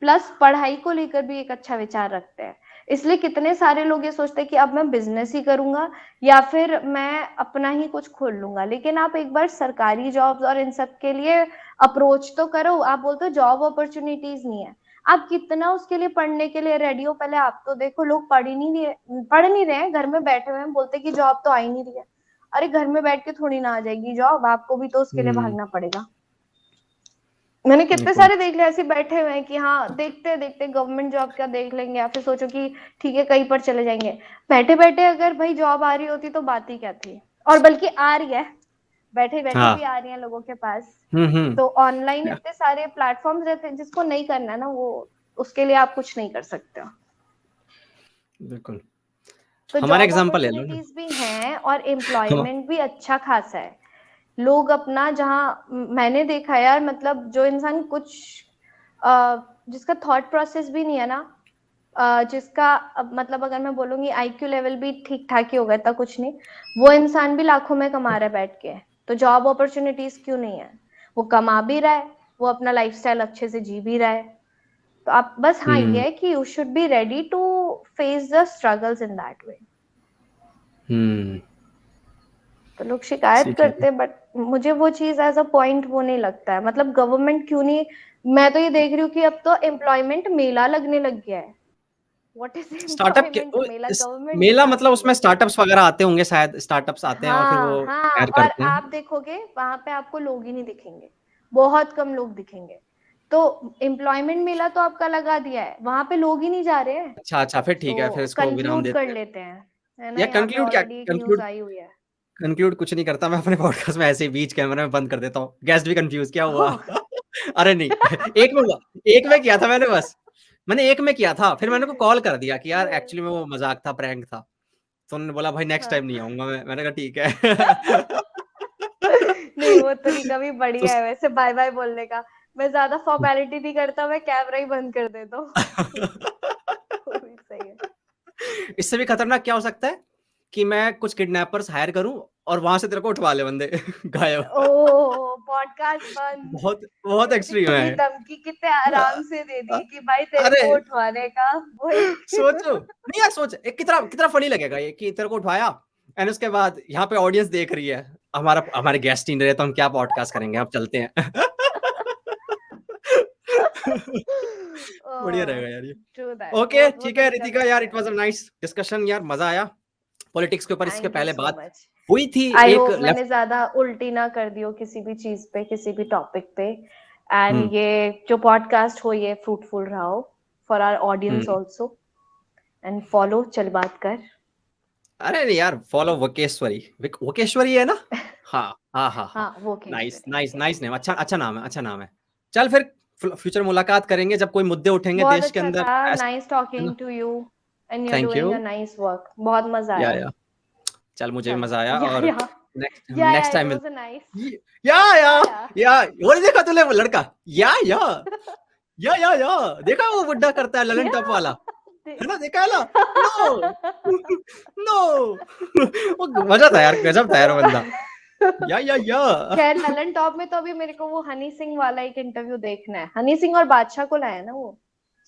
प्लस पढ़ाई को लेकर भी एक अच्छा विचार रखते हैं। इसलिए कितने सारे लोग ये सोचते हैं कि अब मैं बिजनेस ही करूंगा या फिर मैं अपना ही कुछ खोल लूंगा। लेकिन आप एक बार सरकारी जॉब्स और इन सब के लिए अप्रोच तो करो। आप बोलते हो जॉब अपॉर्चुनिटीज नहीं है, आप कितना उसके लिए पढ़ने के लिए रेडी हो, पहले आप तो देखो। लोग पढ़ नहीं रहे हैं, घर में बैठे हुए हैं, बोलते कि जॉब तो आ ही नहीं रही है। अरे घर में बैठ के थोड़ी ना आ जाएगी जॉब, आपको भी तो उसके लिए हम्म भागना पड़ेगा। मैंने कितने बिल्कुल। सारे देख लिया ऐसे बैठे हुए हैं कि हाँ देखते देखते गवर्नमेंट जॉब क्या देख लेंगे, या फिर सोचो कि ठीक है कहीं पर चले जाएंगे। बैठे बैठे अगर भाई जॉब आ रही होती तो बात ही क्या थी। और बल्कि आ रही है, बैठे बैठे भी हाँ। आ रही है लोगों के पास। हम्म। तो ऑनलाइन इतने सारे प्लेटफॉर्म्स रहते हैं, जिसको नहीं करना है ना वो, उसके लिए आप कुछ नहीं कर सकते हो। बिल्कुल। तो हमारा जॉब एग्जांपल ले लो ना। अपॉर्चुनिटीज भी हैं और हम एम्प्लॉयमेंट भी अच्छा खासा है। लोग अपना, जहाँ मैंने देखा यार, मतलब जो इंसान कुछ जिसका थॉट प्रोसेस भी नहीं है ना, जिसका मतलब अगर मैं बोलूंगी आईक्यू लेवल भी ठीक ठाक ही होगा, इतना कुछ नहीं, वो इंसान भी लाखों में कमा रहा है बैठ के। तो जॉब अपॉर्चुनिटीज क्यों नहीं है, वो कमा भी रहा है, वो अपना लाइफस्टाइल अच्छे से जी भी रहा है। तो आप बस, हाँ ये हम्म है कि you should be ready to face the struggles in that way. हम्म। तो लोग शिकायत ठीक है। करते हैं, बट मुझे वो चीज एज अ पॉइंट वो नहीं लगता है। मतलब गवर्नमेंट क्यों नहीं, मैं तो ये देख रही हूँ कि अब तो एम्प्लॉयमेंट मेला लगने लग गया है। व्हाट इज स्टार्टअप के एम्प्लॉयमेंट मेला, गवर्नमेंट मेला डिसाइड मतलब कर उसमें रही है। स्टार्टअप्स वगैरह आते होंगे, शायद स्टार्टअप्स आते हैं और फिर वो हाँ हाँ, हायर और करते हैं। आप देखोगे वहां पे आपको लोग ही नहीं दिखेंगे, बहुत कम लोग दिखेंगे। तो एम्प्लॉयमेंट मेला तो आपका लगा दिया है, वहां पे लोग ही नहीं जा रहे हैं। अच्छा अच्छा, फिर ठीक है, फिर तो इसको विराम कंक्लूड कर देते हैं। लेते हैं, है ना, या यहाँ पे कंक्लूड क्या, ऑलरेडी एक न्यूज आई हुई है। कंक्लूड कुछ नहीं करता मैं अपने पॉडकास्ट में, ऐसे ही बीच कैमरे में बंद कर देता हूँ, गेस्ट भी कंफ्यूज क्या हुआ। ओह, अरे नहीं, एक में हुआ, एक में किया था मैंने, बस मैंने एक में किया था, फिर मैंने को कॉल कर दिया कि यार एक्चुअली में वो मजाक था, प्रैंक था। तो उन्होंने बोला भाई नेक्स्ट टाइम हाँ। नहीं आऊंगा मैंने कहा ठीक है। नहीं वो तरीका भी तो बढ़िया है वैसे बाय बाय बोलने का। मैं ज्यादा फॉर्मेलिटी नहीं करता, मैं कैमरा ही बंद कर देता हूँ। वो भी सही है। इससे भी खतरनाक क्या हो सकता है कि मैं कुछ किडनैपर्स हायर करूं और वहां से तेरे को उठवा ले बंदे गायब। ओ पॉडकास्ट बंद। बहुत बहुत एक्सट्रीम इतनी है। धमकी कितने आराम से दे दी कि भाई तेरे अरे को उठवाने का वो एक सोचो नहीं यार, सोच एक कितना कितना फनी लगेगा ये कि तेरे को उठवाया एंड उसके बाद यहाँ पे ऑडियंस देख रही है, हमारे गेस्ट ही नहीं रहे तो हम क्या पॉडकास्ट करेंगे, अब चलते हैं। बढ़िया रहेगा यार ये। ट्रू दैट, ओके वो ठीक है तरीका भी रितिका यार, अच्छा इट है। वाज अ नाइस डिस्कशन यार, मजा आया पॉलिटिक्स के ऊपर। इसके थैंक यू पहले सो बात मच। हुई थी आई एक होप मैंने लेफ्ट। ज्यादा उल्टी ना कर दी हो किसी भी चीज पे, किसी भी टॉपिक पे। एंड हम्म ये जो पॉडकास्ट हो ये फ्रूटफुल रहा हो for our audience hmm also. And follow चल बात कर। अरे नहीं यार, फॉलो वकेश्वरी, वकेश्वरी है ना? हाँ हाँ हाँ हाँ। हाँ वो nice Keshwari, nice yes। Nice name, अच्छा अच्छा नाम है, अच्छा नाम है। चल फिर फ्यूचर मुलाकात करेंगे जब कोई मुद्दे उठेंगे बहुत देश के अच्छा अंदर, था, ऐसा नाइस है ना? Talking to you and you are thank you. Doing a nice work, बहुत मजा आया। या चल, मुझे भी चलो, मजा आया, या और या नेक्स्ट या next it time was a मिलते नाइस, हैं। या या या या या वो नहीं देखा तूने वो लड़का? या या देखा वो बुड्ढा करता है ललन या टॉप वाला, है ना? देखा है ना? नो नो वो मजा था यार, गजब था यार वो बंदा। या खैर ललन टॉप में तो अभी मेरे को वो हनी सिंह वाला एक इंटरव्यू देखना है, हनी सिंह और बादशाह को लाया ना वो,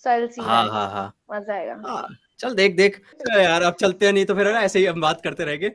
सो आई विल सी हाँ दैट, हाँ हाँ मजा आएगा। हाँ। चल देख देख यार, अब चलते हैं, नहीं तो फिर है ना ऐसे ही हम बात करते रहेंगे।